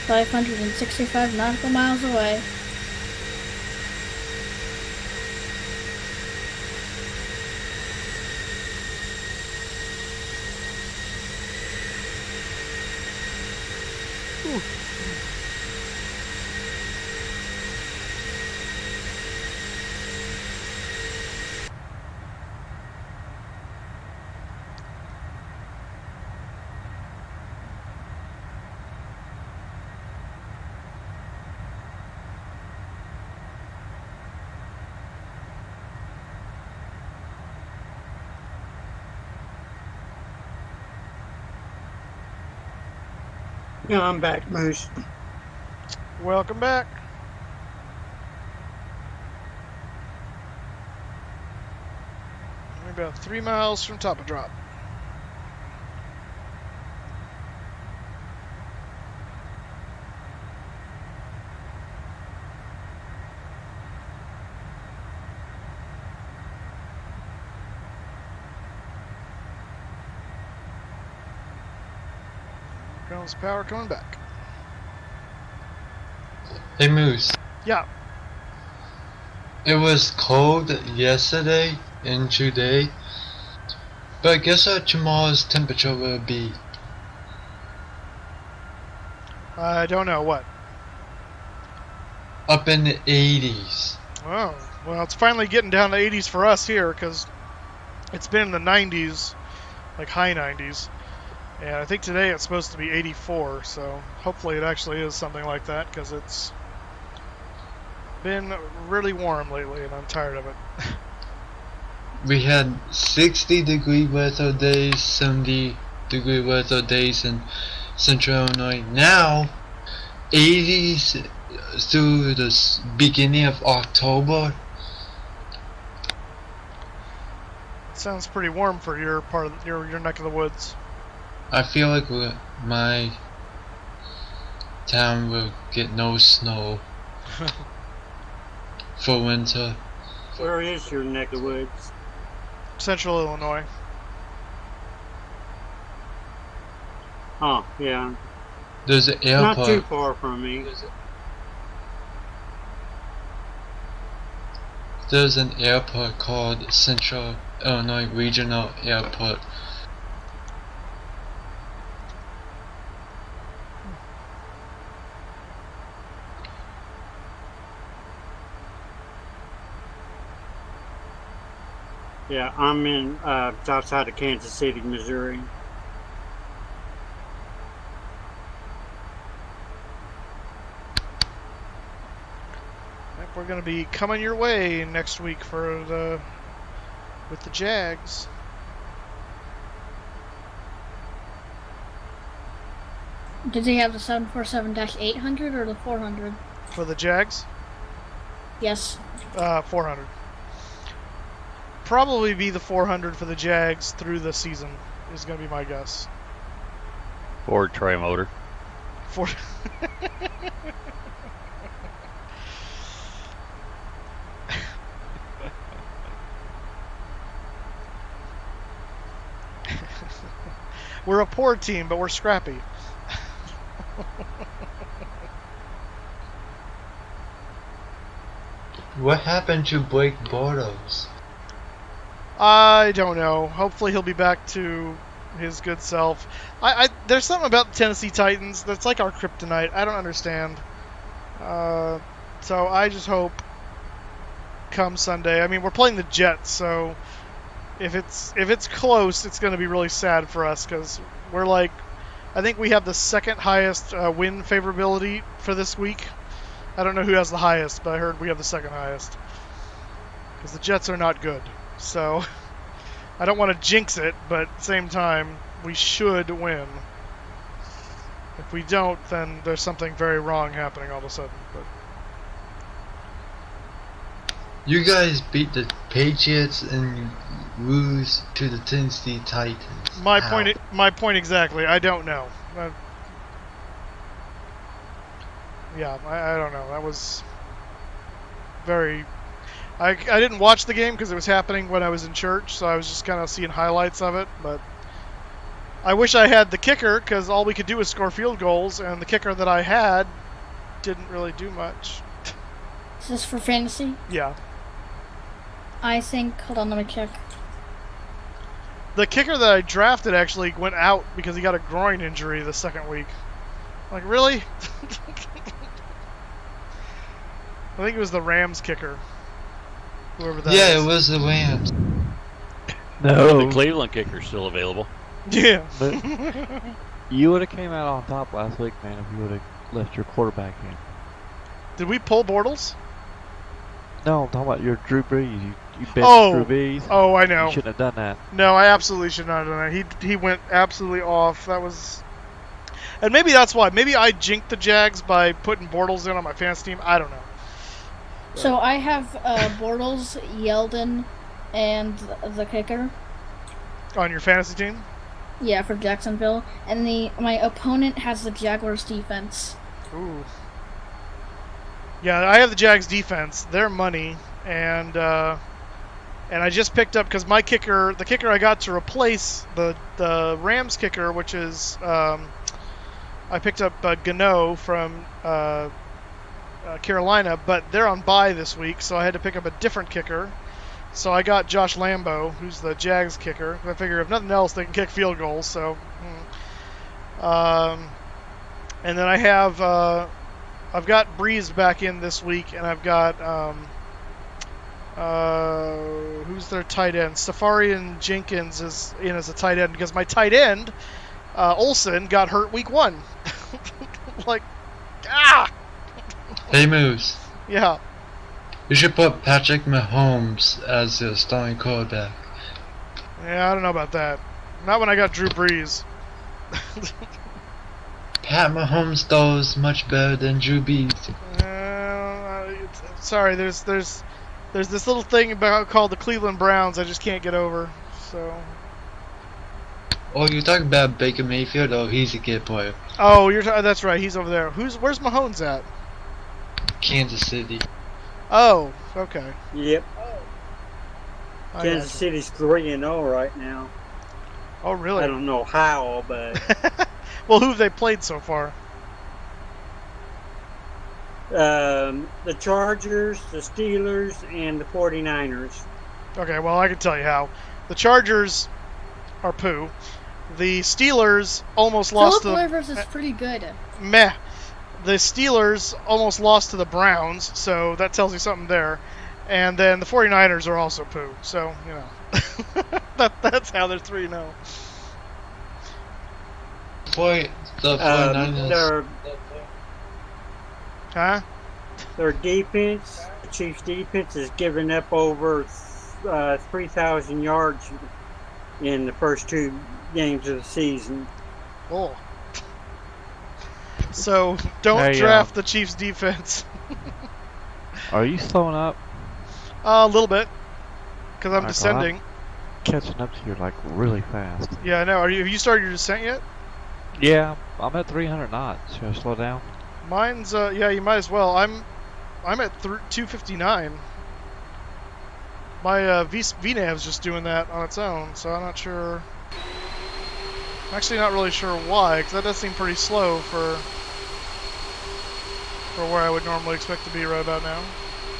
565 nautical miles away. Ooh. Yeah, I'm back, Moose. Welcome back. We're about 3 miles from top of drop. Ground's power coming back. Hey Moose. Yeah. It was cold yesterday and today, but guess what tomorrow's temperature will be? I don't know what. Up in the 80s. Oh, well, it's finally getting down to 80s for us here, because it's been in the 90s, like high 90s. And I think today it's supposed to be 84, so hopefully it actually is something like that, because it's been really warm lately, and I'm tired of it. We had 60-degree weather days, 70-degree weather days in Central Illinois. Now, 80s through the beginning of October. Sounds pretty warm for your part of your neck of the woods. I feel like my town will get no snow for winter. Where is your neck of woods? Central Illinois. Oh, yeah. There's an airport. Not too far from me. There's an airport called Central Illinois Regional Airport. Yeah, I'm in south side of Kansas City, Missouri. Yep, we're going to be coming your way next week for with the Jags. Did they have the 747-800 or the 400? For the Jags? Yes. 400. Probably be the 400 for the Jags through the season, is going to be my guess. Ford tri-motor. We're a poor team, but we're scrappy. What happened to Blake Bortles? I don't know. Hopefully he'll be back to his good self. There's something about the Tennessee Titans that's like our kryptonite. I don't understand. So I just hope come Sunday. I mean, we're playing the Jets, so if it's close, it's going to be really sad for us because we're like, I think we have the second highest win favorability for this week. I don't know who has the highest, but I heard we have the second highest because the Jets are not good. So I don't want to jinx it, but at the same time, we should win. If we don't, then there's something very wrong happening all of a sudden. But you guys beat the Patriots and lose to the Tennessee Titans. My point exactly. I don't know. I don't know. That was very. I didn't watch the game because it was happening when I was in church, so I was just kind of seeing highlights of it. But I wish I had the kicker because all we could do was score field goals, and the kicker that I had didn't really do much. Is this for fantasy? Yeah. I think. Hold on, let me check. The kicker that I drafted actually went out because he got a groin injury the second week. Like, really? I think it was the Rams kicker. Whoever that is. Yeah, it was the Rams. No. The Cleveland kicker's still available. Yeah. But you would have came out on top last week, man, if you would have left your quarterback in. Did we pull Bortles? No, I'm talking about your Drew Brees. You benched Drew Brees. Oh, I know. You shouldn't have done that. No, I absolutely should not have done that. He went absolutely off. That was... And maybe that's why. Maybe I jinked the Jags by putting Bortles in on my fantasy team. I don't know. So I have Bortles, Yeldon, and the kicker. On your fantasy team? Yeah, for Jacksonville. And my opponent has the Jaguars defense. Ooh. Yeah, I have the Jags defense. They're money, and I just picked up because my kicker, the kicker I got to replace the Rams kicker, which is I picked up Gano from Carolina, but they're on bye this week, so I had to pick up a different kicker. So I got Josh Lambo, who's the Jags kicker. I figure if nothing else, they can kick field goals. So, and then I have I've got Breeze back in this week, and I've got who's their tight end? Safarian Jenkins is in as a tight end because my tight end Olsen got hurt week 1. Like, Hey Moose. Yeah. You should put Patrick Mahomes as the starting quarterback. Yeah, I don't know about that. Not when I got Drew Brees. Pat Mahomes throws much better than Drew Brees. Sorry, there's this little thing called the Cleveland Browns I just can't get over. So. Oh, you're talking about Baker Mayfield? Oh, he's a good player. Oh, that's right. He's over there. Where's Mahomes at? Kansas City. Oh, okay. Yep. Kansas City's 3-0 right now. Oh, really? I don't know how, but... Well, who have they played so far? The Chargers, the Steelers, and the 49ers. Okay, well, I can tell you how. The Chargers are poo. The Steelers almost lost to... Philip Rivers is pretty good. Meh. The Steelers almost lost to the Browns, so that tells you something there. And then the 49ers are also poo, so, you know. That's how they're 3-0. Boy, the 49ers... Their defense, the Chiefs' defense, has given up over 3,000 yards in the first 2 games of the season. Oh. So, don't draft the Chiefs' defense. Are you slowing up? A little bit. Because I'm descending. I'm catching up to you, like, really fast. Yeah, I know. Have you started your descent yet? Yeah, I'm at 300 knots. Should I slow down? Mine's yeah, you might as well. I'm at 259. My VNav's just doing that on its own, so I'm not sure. I'm actually not really sure why, because that does seem pretty slow for where I would normally expect to be right about now.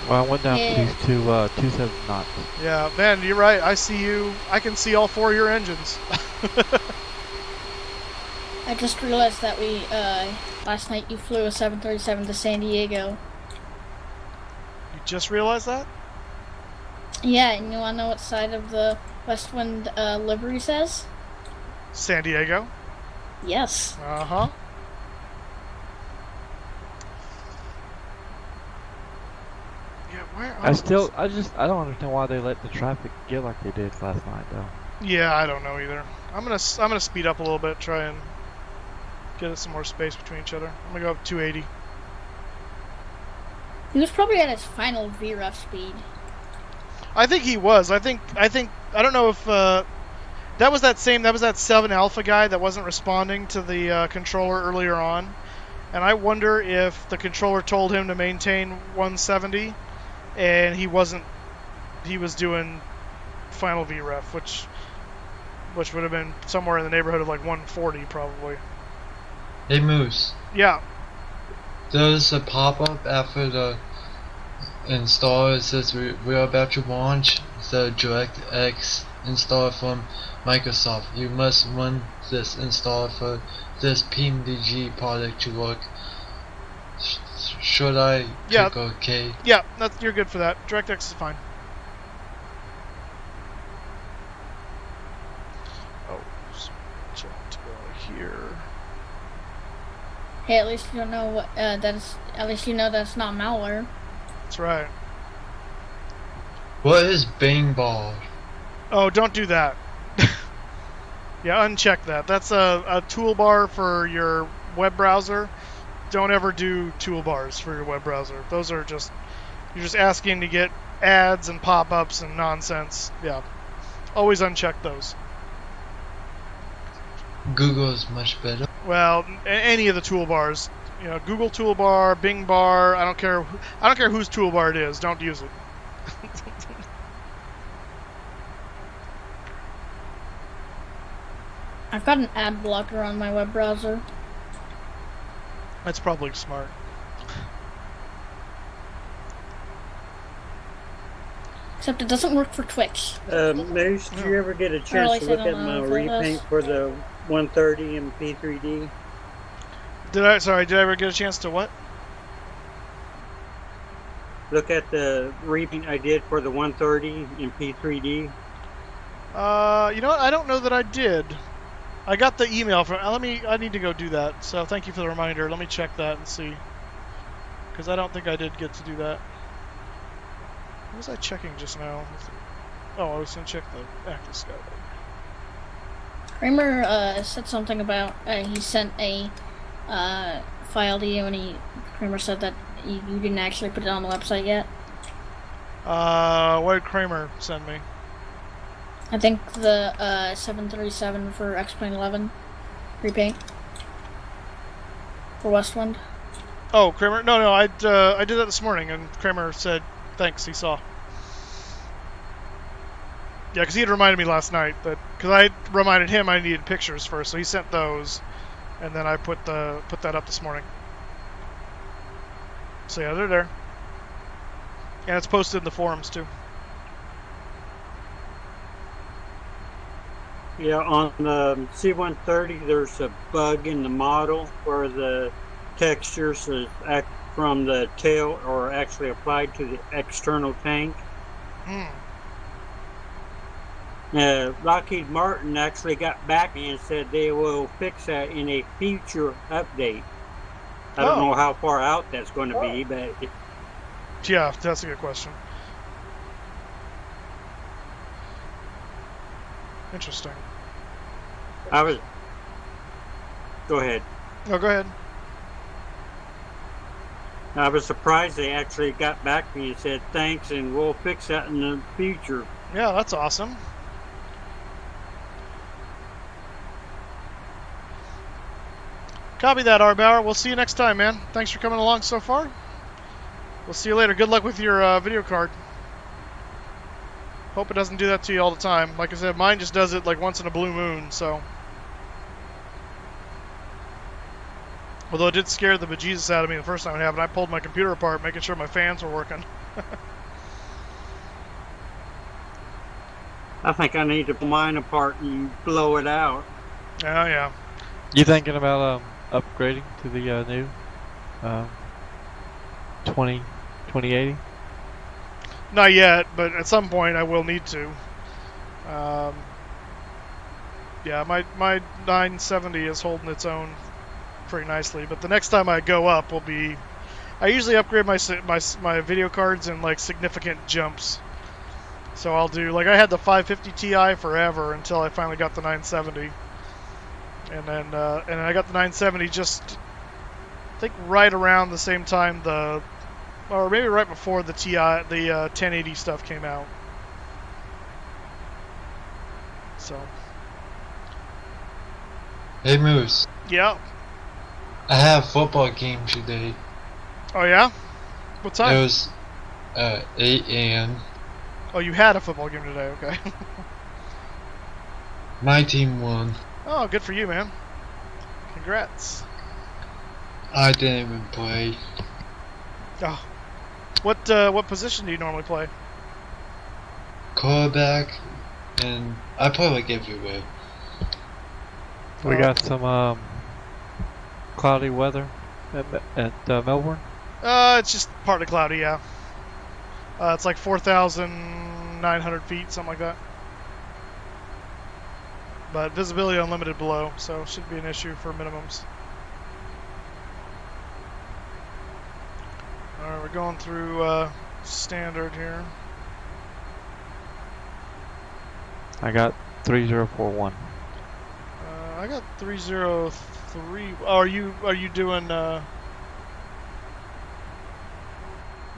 Well, I went down to 27 knots. Yeah, man, you're right. I see you. I can see all 4 of your engines. I just realized that we, last night you flew a 737 to San Diego. You just realized that? Yeah, and you wanna know what side of the WestWind livery says? San Diego? Yes. Uh-huh. Yeah, where I don't understand why they let the traffic get like they did last night, though. Yeah, I don't know either. I'm gonna speed up a little bit, try and get us some more space between each other. I'm gonna go up 280. He was probably at his final VREF speed. I think he was. I don't know if that was that 7 Alpha guy that wasn't responding to the controller earlier on, and I wonder if the controller told him to maintain 170, and he wasn't. He was doing final VREF, which would have been somewhere in the neighborhood of like 140 probably. Hey Moose. Yeah. There's a pop-up after the install. It says we're about to launch the DirectX install from Microsoft. You must run this install for this PMDG product to work. Should I click OK? Yeah, you're good for that. DirectX is fine. Oh, so to go here. Hey, at least you don't know what at least you know that's not malware. That's right. What is Bing Ball? Oh, don't do that. Yeah, uncheck that. That's a toolbar for your web browser. Don't ever do toolbars for your web browser. Those are just, you're just asking to get ads and pop-ups and nonsense. Yeah. Always uncheck those. Google is much better. Well, any of the toolbars. You know, Google toolbar, Bing bar, I don't care whose toolbar it is. Don't use it. I've got an ad blocker on my web browser. That's probably smart. Except it doesn't work for Twix. Moose, did you ever get a chance to look at my repaint for the 130 and P3D? Did I ever get a chance to what? Look at the repaint I did for the 130 in P3D. You know what? I don't know that I did. I got the email from. I need to go do that. So thank you for the reminder. Let me check that and see. Because I don't think I did get to do that. What was I checking just now? Oh, I was going to check the active sky. Kramer said something about he sent a file to you, and Kramer said that you didn't actually put it on the website yet. What did Kramer send me? I think the 737 for X-Plane 11 repaint for WestWind. Oh, Kramer? No, I did that this morning, and Kramer said thanks. He saw. Yeah, because he had reminded me last night that because I reminded him I needed pictures first, so he sent those, and then I put that up this morning. So yeah, they're there, and it's posted in the forums too. Yeah, on the C-130, there's a bug in the model where the textures act from the tail are actually applied to the external tank. Lockheed Martin actually got back and said they will fix that in a future update. I don't know how far out that's going to be, but... Yeah, that's a good question. Interesting. Go ahead. No, go ahead. I was surprised they actually got back to me and said thanks, and we'll fix that in the future. Yeah, that's awesome. Copy that, Arbauer. We'll see you next time, man. Thanks for coming along so far. We'll see you later. Good luck with your video card. Hope it doesn't do that to you all the time. Like I said, mine just does it like once in a blue moon, so. Although it did scare the bejesus out of me the first time it happened. I pulled my computer apart, making sure my fans were working. I think I need to pull mine apart and blow it out. Oh, yeah. You thinking about upgrading to the new 2080? Not yet, but at some point I will need to. Yeah, my 970 is holding its own pretty nicely, but the next time I go up will be. I usually upgrade my video cards in like significant jumps. So I'll do like I had the 550 Ti forever until I finally got the 970, and then I got the 970 just I think right around the same time or maybe right before the 1080 stuff came out. So. Hey Moose. Yeah. I have a football game today. Oh yeah? What time? It was 8 a.m. Oh, you had a football game today, okay. My team won. Oh, good for you, man. Congrats. I didn't even play. Oh. What position do you normally play? Quarterback, and I play like everywhere. We got some cloudy weather at Melbourne. It's just partly cloudy, yeah. It's like 4,900 feet, something like that. But visibility unlimited below, so it shouldn't be an issue for minimums. Alright, we're going through standard here. I got 3041. I got 303. Oh, are you doing?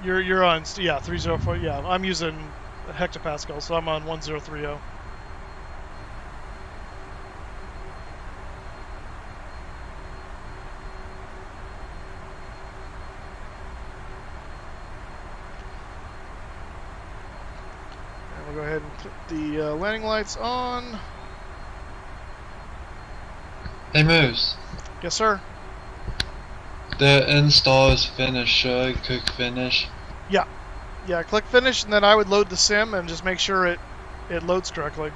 You're on 304. Yeah, I'm using hectopascal, so I'm on 1030. We'll go ahead and put the landing lights on. Hey Moose. Yes, sir. The install is finished. Should I click finish? Yeah. Yeah, click finish, and then I would load the sim and just make sure it loads correctly.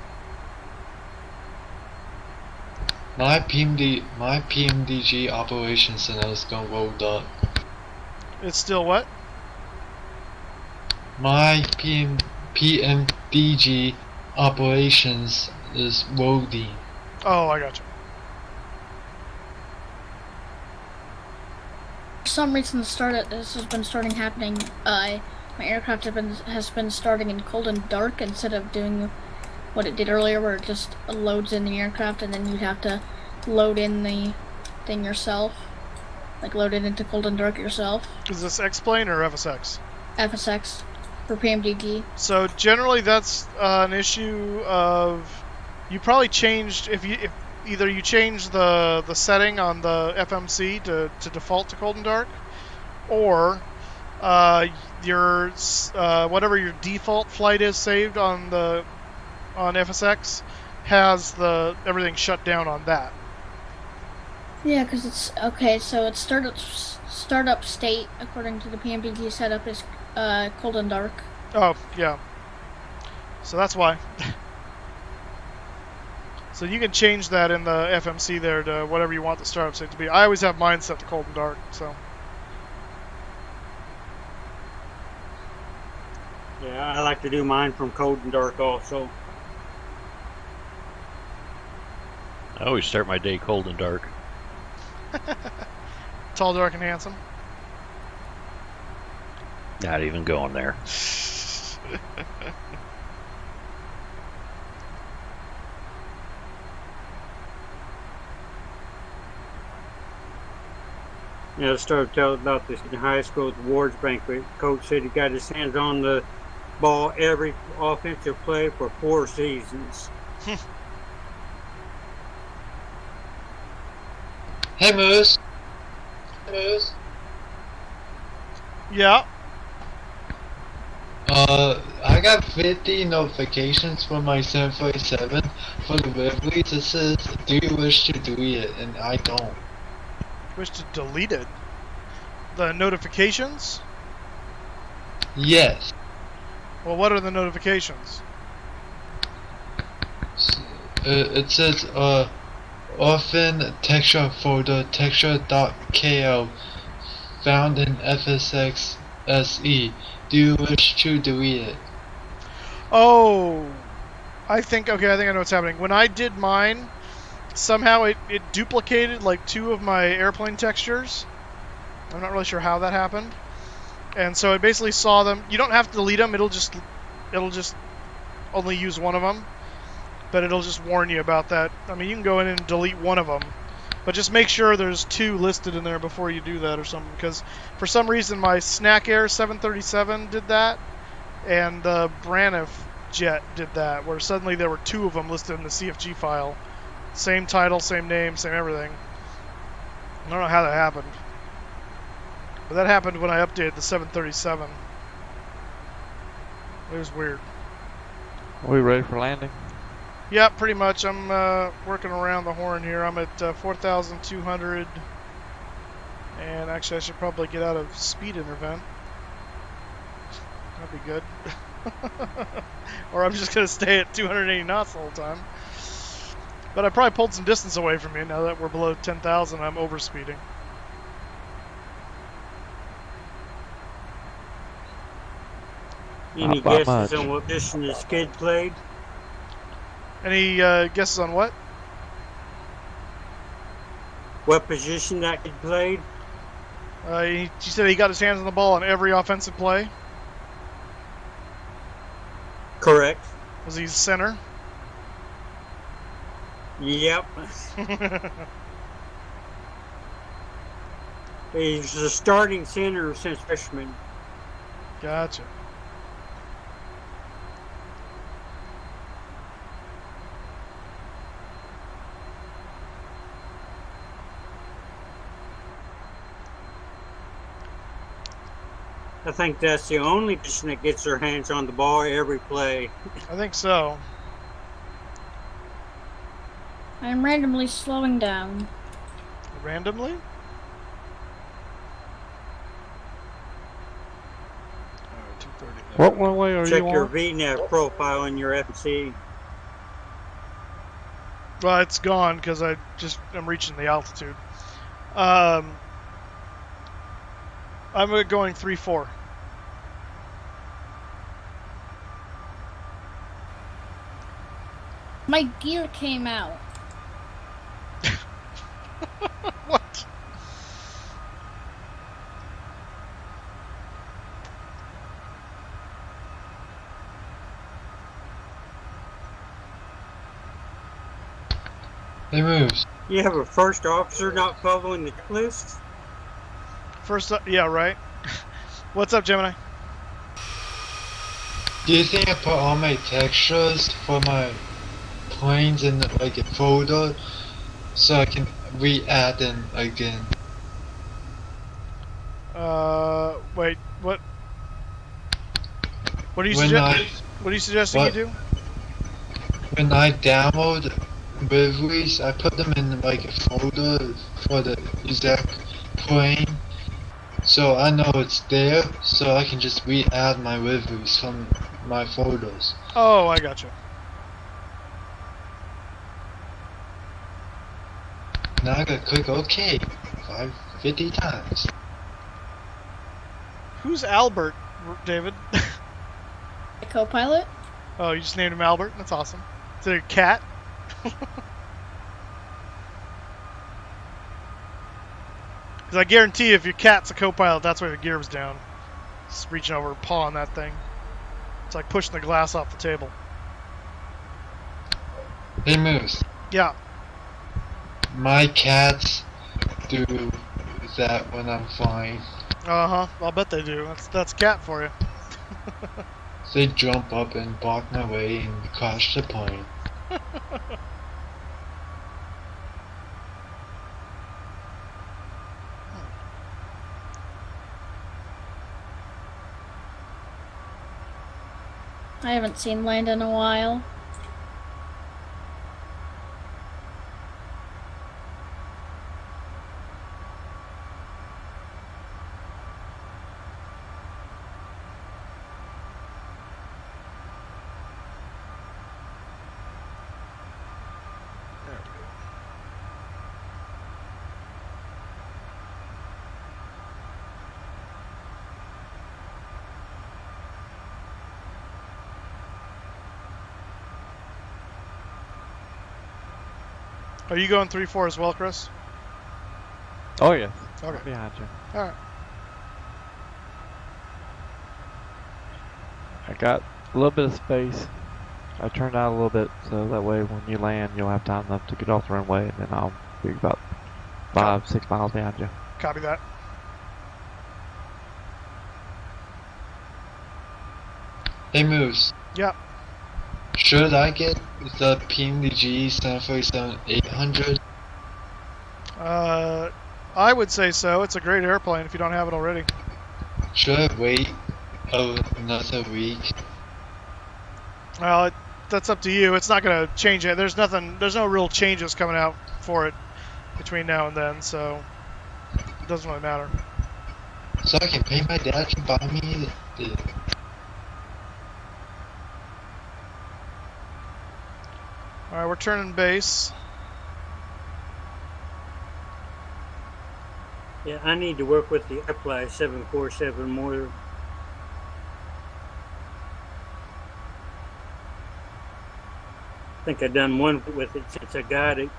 My PMDG operation center is gonna load up. It's still what? My PMDG operations is loading. Oh, I got you. For some reason, this has been starting happening. My aircraft has been starting in cold and dark instead of doing what it did earlier, where it just loads in the aircraft and then you'd have to load in the thing yourself, like load it into cold and dark yourself. Is this X-plane or FSX? FSX for PMDG. So generally, that's an issue of you probably changed if either you change the setting on the FMC to default to cold and dark, or your whatever your default flight is saved on FSX has everything shut down on that. Yeah, because it's okay. So its startup state, according to the PMDG setup, is cold and dark. Oh yeah. So that's why. So you can change that in the FMC there to whatever you want the startup state to be. I always have mine set to cold and dark, so. Yeah, I like to do mine from cold and dark also. I always start my day cold and dark. Tall, dark, and handsome. Not even going there. Yeah, I started telling about this in high school at the awards banquet. Coach said he got his hands on the ball every offensive play for 4 seasons. Hey Moose. Moose. Yeah. I got 50 notifications from my 747 for the deliveries. It says, do you wish to delete it? And I don't. Wish to delete it? The notifications? Yes. Well, what are the notifications? It says, orphan texture folder texture.kl found in FSX SE. Do you wish to delete it? Oh, I think I know what's happening. When I did mine, somehow it duplicated like 2 of my airplane textures. I'm not really sure how that happened. And so it basically saw them. You don't have to delete them. It'll just only use one of them. But it'll just warn you about that. I mean, you can go in and delete one of them. But just make sure there's 2 listed in there before you do that or something. Because for some reason my Snack Air 737 did that. And the Braniff jet did that. Where suddenly there were 2 of them listed in the CFG file. Same title, same name, same everything. I don't know how that happened. But that happened when I updated the 737. It was weird. Are we ready for landing? Yeah, pretty much. I'm working around the horn here. I'm at 4,200. And actually, I should probably get out of speed intervent. That'd be good. Or I'm just going to stay at 280 knots the whole time. But I probably pulled some distance away from you now that we're below 10,000. I'm overspeeding. Any guesses on what position this kid played? Any guesses on what? What position that kid played? He said he got his hands on the ball on every offensive play. Correct. Was he center? Yep. He's the starting center since freshman. Gotcha. I think that's the only person that gets their hands on the ball every play. I think so. I'm randomly slowing down. Randomly? What one way are Check you your on? VNAV profile in your FC. Well, it's gone because I'm reaching the altitude. I'm going 3-4. My gear came out. What? They moves. You have a first officer not following the checklist? First up, yeah, right. What's up, Gemini? Do you think I put all my textures for my planes in like a folder so I can re-add them again? Wait, what? What do you suggest? What are you suggesting you do? When I download liveries, I put them in like a folder for the exact plane, so I know it's there, so I can just re-add my liveries from my folders. Oh, I gotcha. Now I gotta click OK 50 times. Who's Albert, David? A co-pilot? Oh, you just named him Albert? That's awesome. Is it a cat? Because I guarantee you, if your cat's a co-pilot, that's why the gear was down. Just reaching over, pawing that thing. It's like pushing the glass off the table. Hey Moose. Yeah. My cats do that when I'm flying. Uh-huh. I'll bet they do. That's cat for you. They jump up and block my way and crash the plane. I haven't seen land in a while. Are you going 3-4 as well, Chris? Oh yeah. Okay. I'm behind you. All right. I got a little bit of space. I turned out a little bit so that way when you land you'll have time enough to get off the runway, and then I'll be about 5-6 miles behind you. Copy that. Hey Moose. Yep. Should I get the PMDG 747-800? I would say so. It's a great airplane if you don't have it already. Should I wait another week? Well, that's up to you. It's not going to change it. There's no real changes coming out for it between now and then, so it doesn't really matter. So I can pay my dad to buy me the... Alright, we're turning base. Yeah, I need to work with the Apply 747 more. I think I've done one with it since I got it.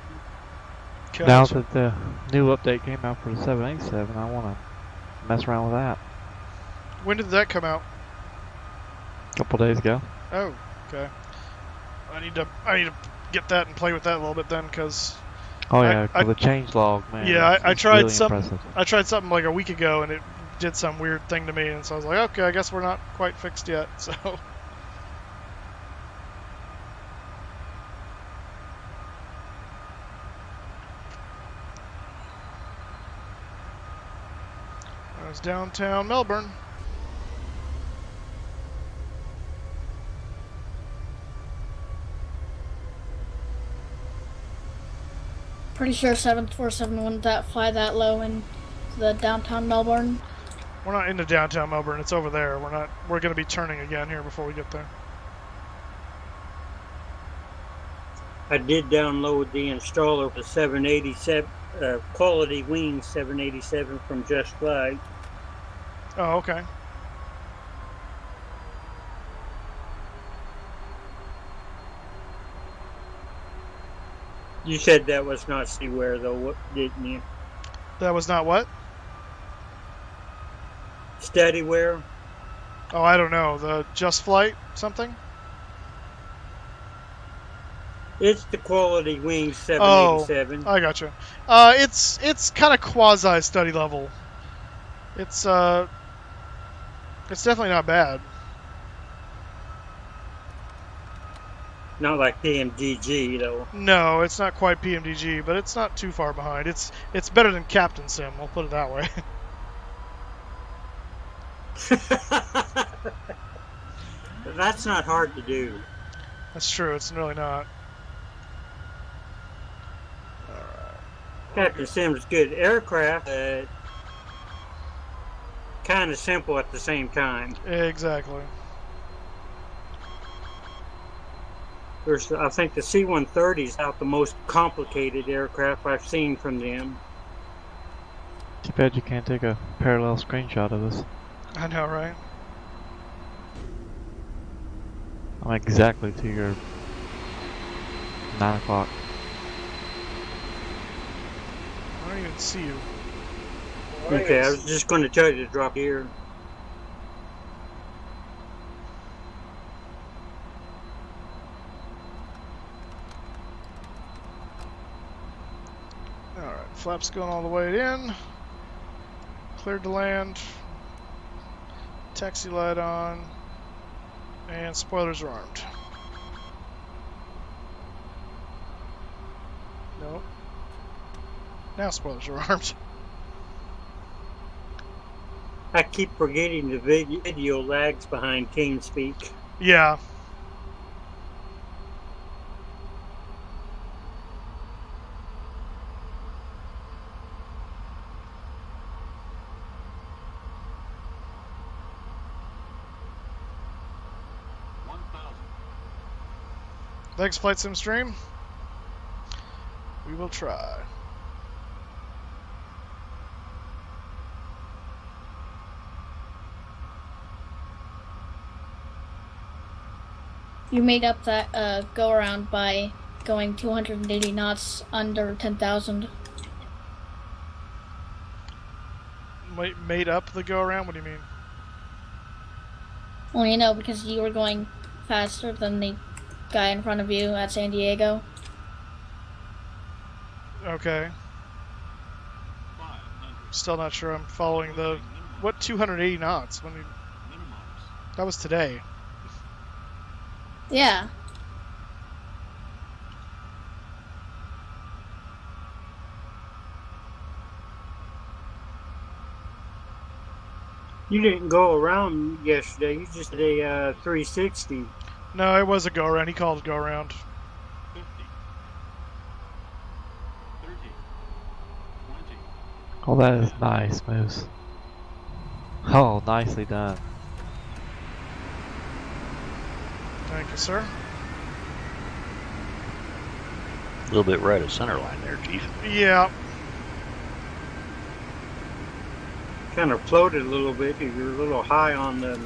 Gotcha. Now that the new update came out for the 787, I want to mess around with that. When did that come out? A couple days ago. Oh, okay. I need to get that and play with that a little bit then, because. Oh yeah, the change log, man. Yeah, I tried really something. Impressive. I tried something like a week ago, and it did some weird thing to me, and so I was like, okay, I guess we're not quite fixed yet. So. That was downtown Melbourne. Pretty sure 747 wouldn't fly that low in the downtown Melbourne. We're not into downtown Melbourne. It's over there. We're going to be turning again here before we get there. I did download the installer for 787 Quality Wings 787 from Just Flight. Oh, okay. You said that was not Seaware though, didn't you? That was not what? Steadyware? Oh, I don't know. The Just Flight something? It's the Quality Wings 787. Oh, I gotcha. It's kind of quasi study level. It's definitely not bad. Not like PMDG though. No, it's not quite PMDG, but it's not too far behind. It's better than Captain Sim. I'll put it that way. That's not hard to do. That's true. It's really not. Captain Sim's good aircraft. Kind of simple at the same time. Exactly. I think the C-130 is out the most complicated aircraft I've seen from them. Too bad you can't take a parallel screenshot of this. I know, right? I'm exactly to your 9 o'clock. I don't even see you. Okay, I was just going to tell you to drop here. Alright, flaps going all the way in. Cleared to land. Taxi light on. And spoilers are armed. Nope. Now spoilers are armed. I keep forgetting the video lags behind TeamSpeak. Yeah. Thanks, Flight Sim Stream. We will try. You made up that go around by going 280 knots under 10,000. Made up the go around? What do you mean? Well, you know, because you were going faster than the guy in front of you at San Diego. Okay. Still not sure I'm following the... What 280 knots? When you... That was today. Yeah. You didn't go around yesterday. You just did a 360. No, it was a go around. He called it go around. 50, 30, 20. Oh, that is nice, Moose. Oh, nicely done. Thank you, sir. A little bit right of center line there, Chief. Yeah. Kind of floated a little bit. You're a little high on the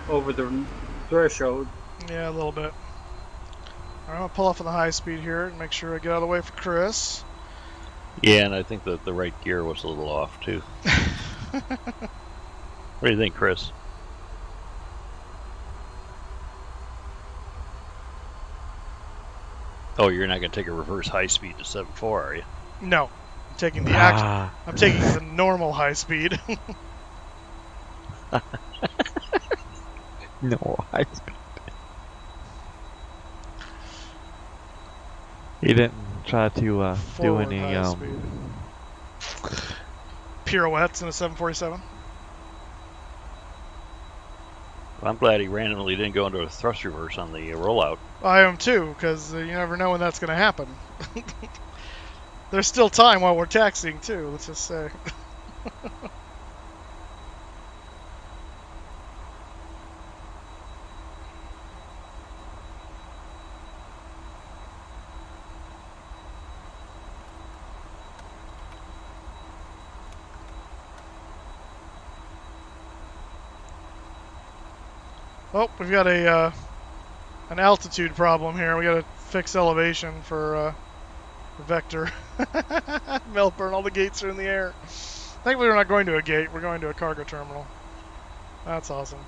over the threshold. Yeah, a little bit. All right, I'm going to pull off on the high speed here and make sure I get out of the way for Chris. Yeah, and I think that the right gear was a little off, too. What do you think, Chris? Oh, you're not going to take a reverse high speed to 7.4, are you? No. I'm taking the I'm taking the normal high speed. No high speed. He didn't try to do Forward any high speed. Pirouettes in a 747. Well, I'm glad he randomly didn't go into a thrust reverse on the rollout. I am too, because you never know when that's going to happen. There's still time while we're taxiing too, let's just say. Oh, we've got a an altitude problem here. We got to fix elevation for Vector. Melbourne, all the gates are in the air. Thankfully, we're not going to a gate. We're going to a cargo terminal. That's awesome.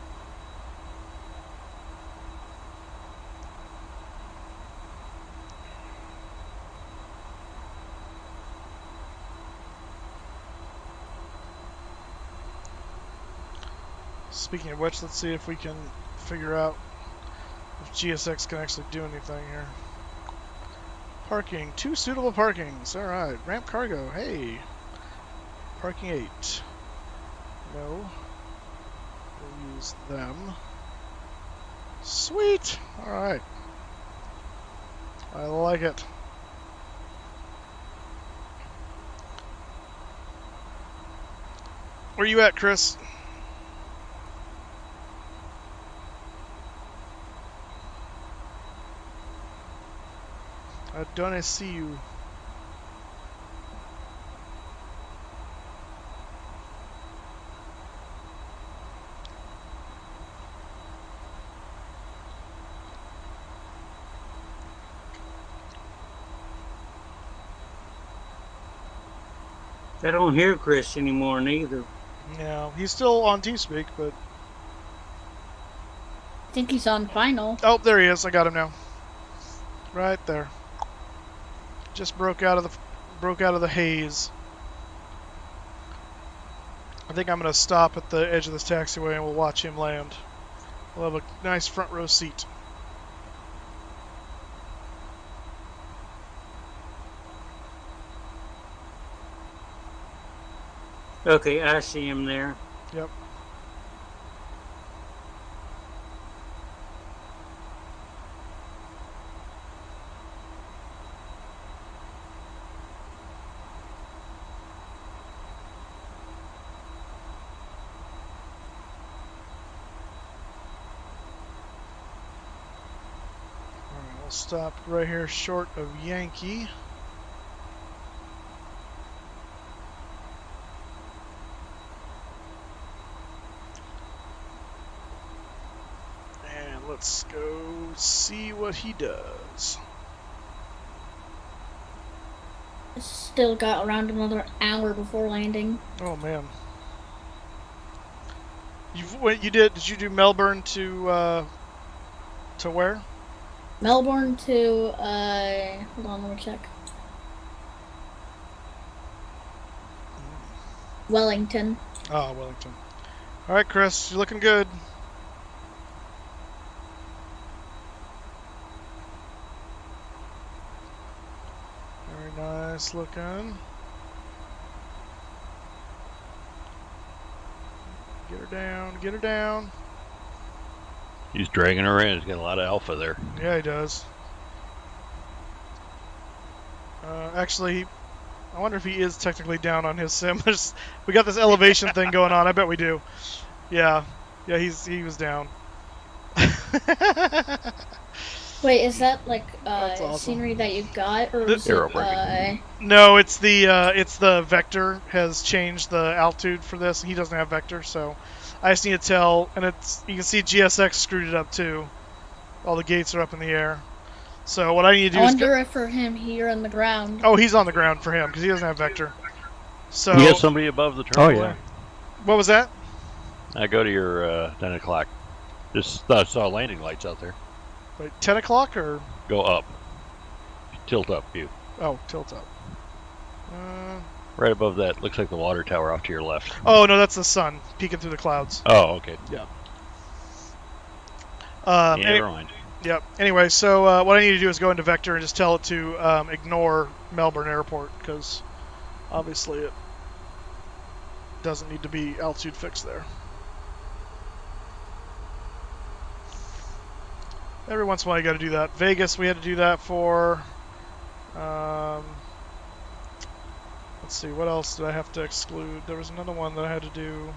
Speaking of which, let's see if we can figure out if GSX can actually do anything here. Parking. 2 suitable parkings. Alright. Ramp cargo. Hey. Parking 8. No. We'll use them. Sweet. Alright. I like it. Where you at, Chris? I don't see you. I don't hear Chris anymore neither. Yeah, he's still on TeamSpeak, but... I think he's on final. Oh, there he is. I got him now. Right there. Just broke out of the haze. I think I'm gonna stop at the edge of this taxiway and we'll watch him land. We'll have a nice front row seat. Okay, I see him there. Yep. stop right here short of Yankee. And let's go see what he does. Still got around another hour before landing. Oh man. Did you do Melbourne to where? Melbourne to, hold on, let me check. Wellington. Oh, Wellington. Alright, Chris, you're looking good. Very nice looking. Get her down, get her down. He's dragging her in. He's got a lot of alpha there. Yeah, he does. Actually, I wonder if he is technically down on his sim. We got this elevation thing going on. I bet we do. Yeah, he was down. Wait, is that like awesome. Scenery that you got, or is it? No, it's the vector has changed the altitude for this. He doesn't have vector, so I just need to tell. And you can see GSX screwed it up too. All the gates are up in the air. So what I need to do I is wonder if for him here on the ground. Oh, he's on the ground for him because he doesn't have vector. So you got somebody above the terminal. Oh yeah. There? What was that? I go to your 10 o'clock. Just saw landing lights out there. Wait, 10 o'clock or? Go up. Tilt up view. Oh, tilt up. Right above that, looks like the water tower off to your left. Oh no, that's the sun peeking through the clouds. Oh, okay. Yeah. Never mind. Yep. Anyway, so what I need to do is go into vector and just tell it to ignore Melbourne Airport because obviously it doesn't need to be altitude fixed there. Every once in a while you got to do that. Vegas, we had to do that for. Let's see, what else did I have to exclude? There was another one that I had to do.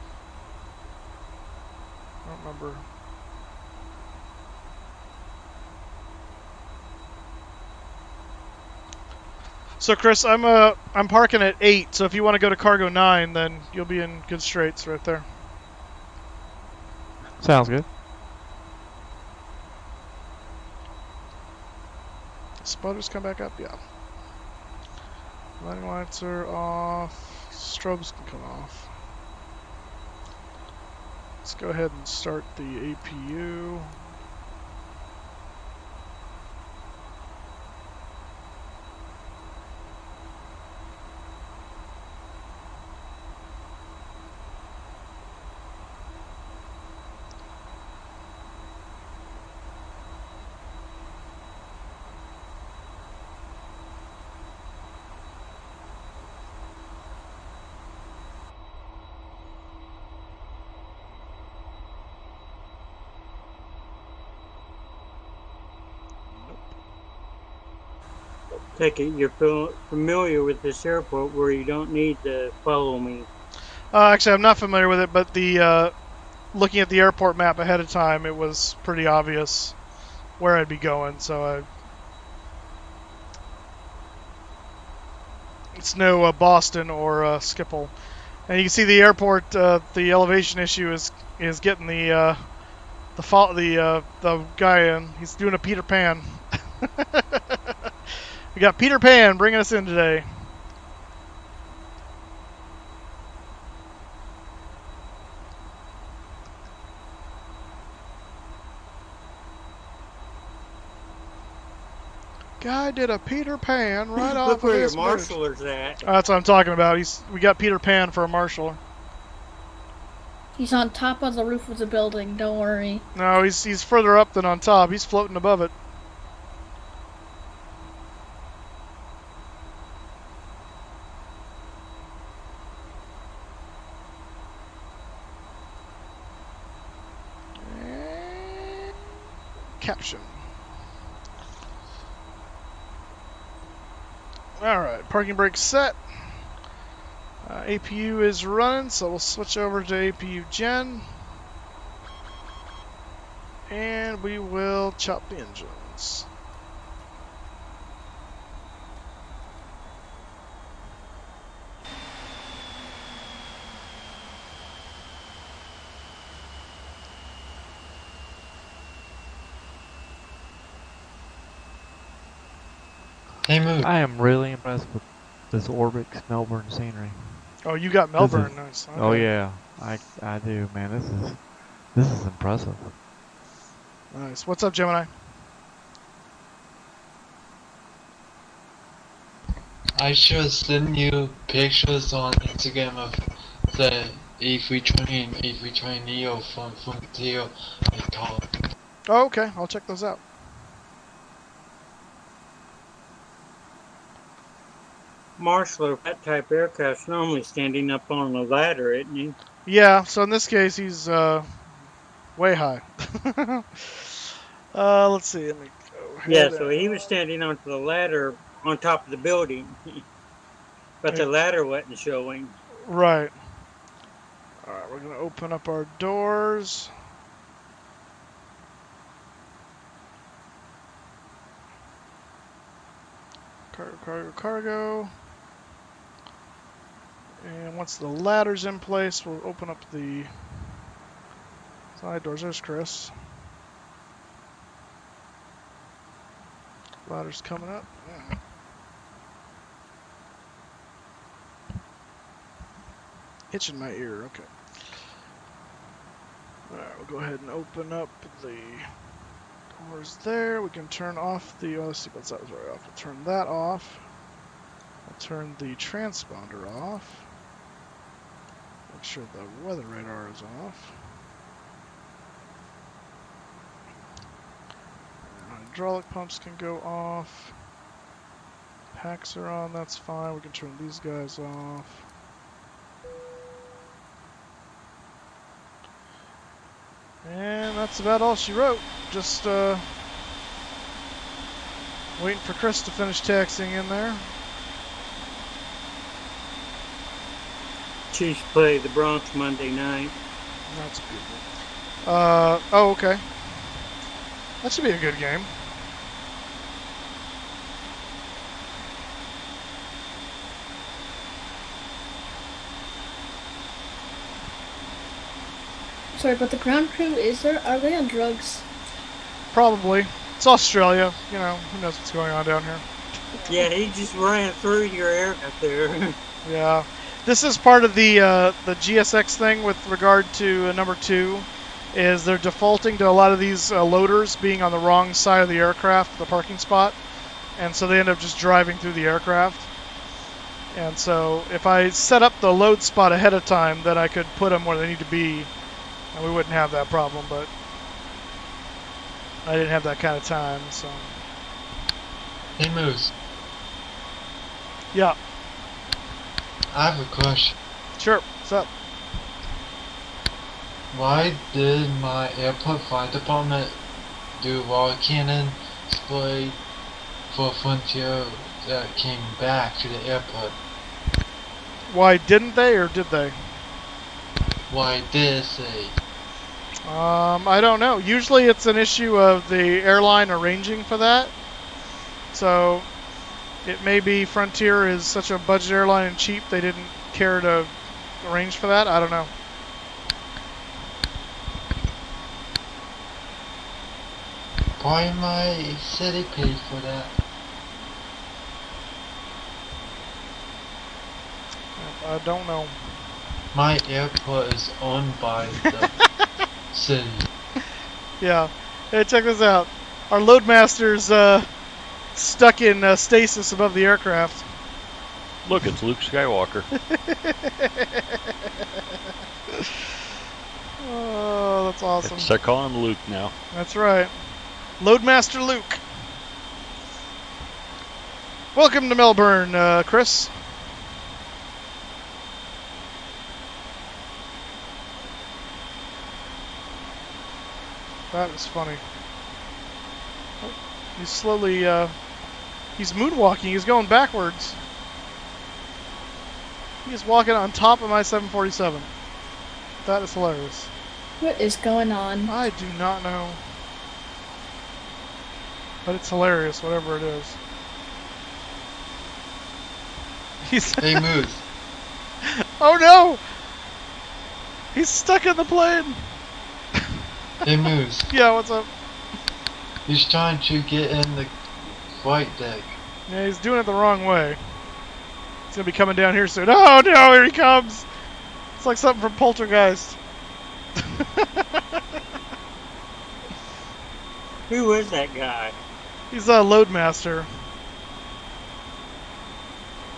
I don't remember. So Chris, I'm parking at 8. So if you want to go to cargo 9, then you'll be in good straits right there. Sounds good. Sputters come back up, yeah. Lighting lights are off. Strobes can come off. Let's go ahead and start the APU. Take it you're familiar with this airport where you don't need to follow me. Actually, I'm not familiar with it, but the looking at the airport map ahead of time, it was pretty obvious where I'd be going. So it's no Boston or Schiphol, and you can see the airport. The elevation issue is getting the guy in. He's doing a Peter Pan. We got Peter Pan bringing us in today. Guy did a Peter Pan right off Look of where this your marshaller's at. That's what I'm talking about. We got Peter Pan for a marshaller. He's on top of the roof of the building, don't worry. No, he's further up than on top. He's floating above it. Caption. Alright, parking brake set. APU is running, so we'll switch over to APU Gen. And we will chop the engines. Hey, Moose. I am really impressed with this Orbix Melbourne scenery. Oh, you got Melbourne, nice. Okay. Oh yeah, I do, man. This is impressive. Nice. What's up, Gemini? I should send you pictures on Instagram of the A320 Neo from Frontier and Top. Oh, okay. I'll check those out. Marshall, that type aircraft's normally standing up on a ladder, isn't he? Yeah, so in this case, he's way high. Let's see. Let me go ahead. Yeah, so he was standing onto the ladder on top of the building, but the ladder wasn't showing. Right. All right, we're going to open up our doors. Cargo, cargo, cargo. And once the ladder's in place, we'll open up the side doors. There's Chris. Ladder's coming up. Yeah. Itching my ear. Okay. Alright, we'll go ahead and open up the doors there. We can turn off the... Oh, let's see what's that was right off. We'll turn that off. I'll turn the transponder off. Make sure the weather radar is off. Hydraulic pumps can go off. Packs are on, that's fine. We can turn these guys off. And that's about all she wrote. Just waiting for Chris to finish taxiing in there. Chiefs play the Bronx Monday night. That's beautiful. Oh, okay. That should be a good game. Sorry, but the ground crew, are they on drugs? Probably. It's Australia. You know, who knows what's going on down here. Yeah, he just ran through your air out there. Yeah. This is part of the GSX thing with regard to number 2, is they're defaulting to a lot of these loaders being on the wrong side of the aircraft, the parking spot, and so they end up just driving through the aircraft. And so if I set up the load spot ahead of time, then I could put them where they need to be, and we wouldn't have that problem, but I didn't have that kind of time, so... Hey, Moose. Yeah. I have a question. Sure. What's up? Why did my airport fire department do water cannon display for Frontier that came back to the airport? Why didn't they, or did they? Why did they? I don't know. Usually it's an issue of the airline arranging for that. So it may be Frontier is such a budget airline and cheap they didn't care to arrange for that. I don't know. Why my city paid for that? I don't know. My airport is owned by the city. Yeah. Hey, check this out. Our loadmaster's stuck in stasis above the aircraft. Look, it's Luke Skywalker. Oh, that's awesome. Start calling him Luke now. That's right. Loadmaster Luke. Welcome to Melbourne, Chris. That is funny. Oh, he's slowly, he's moonwalking. He's going backwards. He's walking on top of my 747. That is hilarious. What is going on? I do not know. But it's hilarious, whatever it is. He's Hey, Moose. Oh no! He's stuck in the plane! Hey, Moose. Yeah, what's up? He's trying to get in the flight deck. Yeah, he's doing it the wrong way. He's gonna be coming down here soon. Oh no, here he comes! It's like something from Poltergeist. Who is that guy? He's a Loadmaster.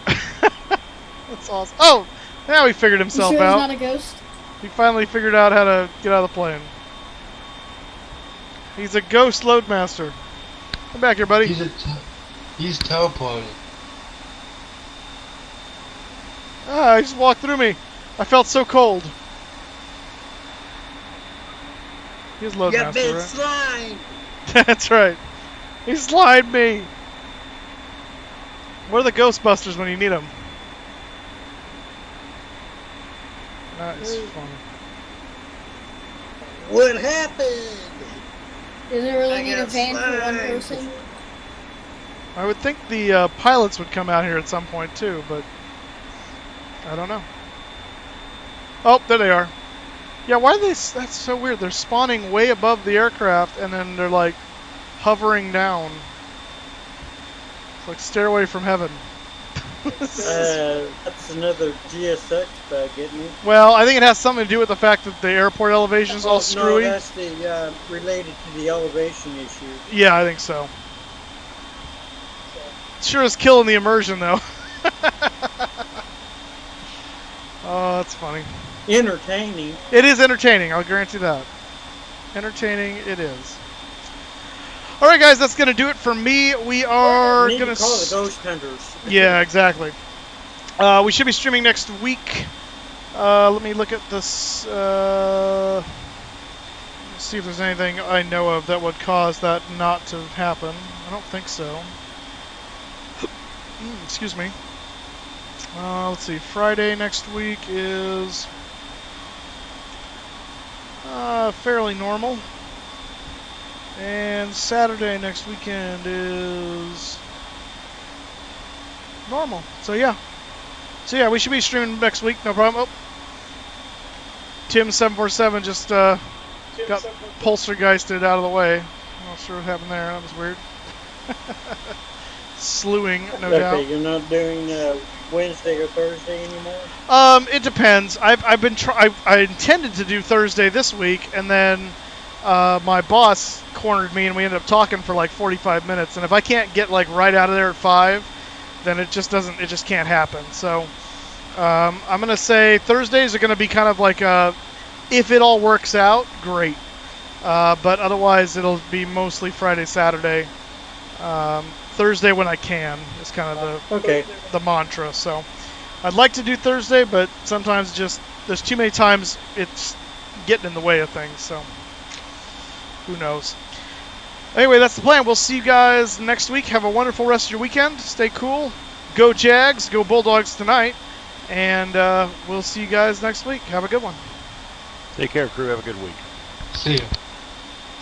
That's awesome. Oh! Now he figured himself you sure out. He's not a ghost? He finally figured out how to get out of the plane. He's a ghost Loadmaster. Come back here, buddy. He's teleported. Ah, he just walked through me. I felt so cold. He's Loadmaster, been right? slime. That's right. He slimed me. Where are the Ghostbusters when you need them? That is funny. What happened? Does it really need a van for one person? I would think the pilots would come out here at some point too, but I don't know. Oh, there they are. Yeah, why are they? That's so weird. They're spawning way above the aircraft, and then they're like hovering down. It's like Stairway from Heaven. That's another GSX bug, isn't it? Well, I think it has something to do with the fact that the airport elevation is all screwy. No, that's the related to the elevation issue. Yeah, I think so. Sure is killing the immersion, though. Oh, that's funny. Entertaining. It is entertaining, I'll grant you that. Entertaining it is. Alright guys, that's going to do it for me. We are going to call the Ghost Hunters. Yeah, exactly. We should be streaming next week. Let me look at this. See if there's anything I know of that would cause that not to happen. I don't think so. Excuse me. Let's see. Friday next week is fairly normal. And Saturday next weekend is normal. So yeah, we should be streaming next week. No problem. Oh, Tim747 just got poltergeisted out of the way. I'm not sure what happened there. That was weird. Slewing, no doubt. You're not doing Wednesday or Thursday anymore? It depends. I intended to do Thursday this week, and then my boss cornered me, and we ended up talking for like 45 minutes. And if I can't get like right out of there at 5, then it just can't happen. So I'm gonna say Thursdays are gonna be kind of like if it all works out, great. But otherwise, it'll be mostly Friday, Saturday. Thursday when I can is kind of the mantra. So I'd like to do Thursday, but sometimes just there's too many times it's getting in the way of things. So who knows? Anyway, that's the plan. We'll see you guys next week. Have a wonderful rest of your weekend. Stay cool. Go Jags. Go Bulldogs tonight. And we'll see you guys next week. Have a good one. Take care, crew. Have a good week. See you.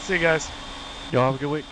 See you guys. Y'all have a good week.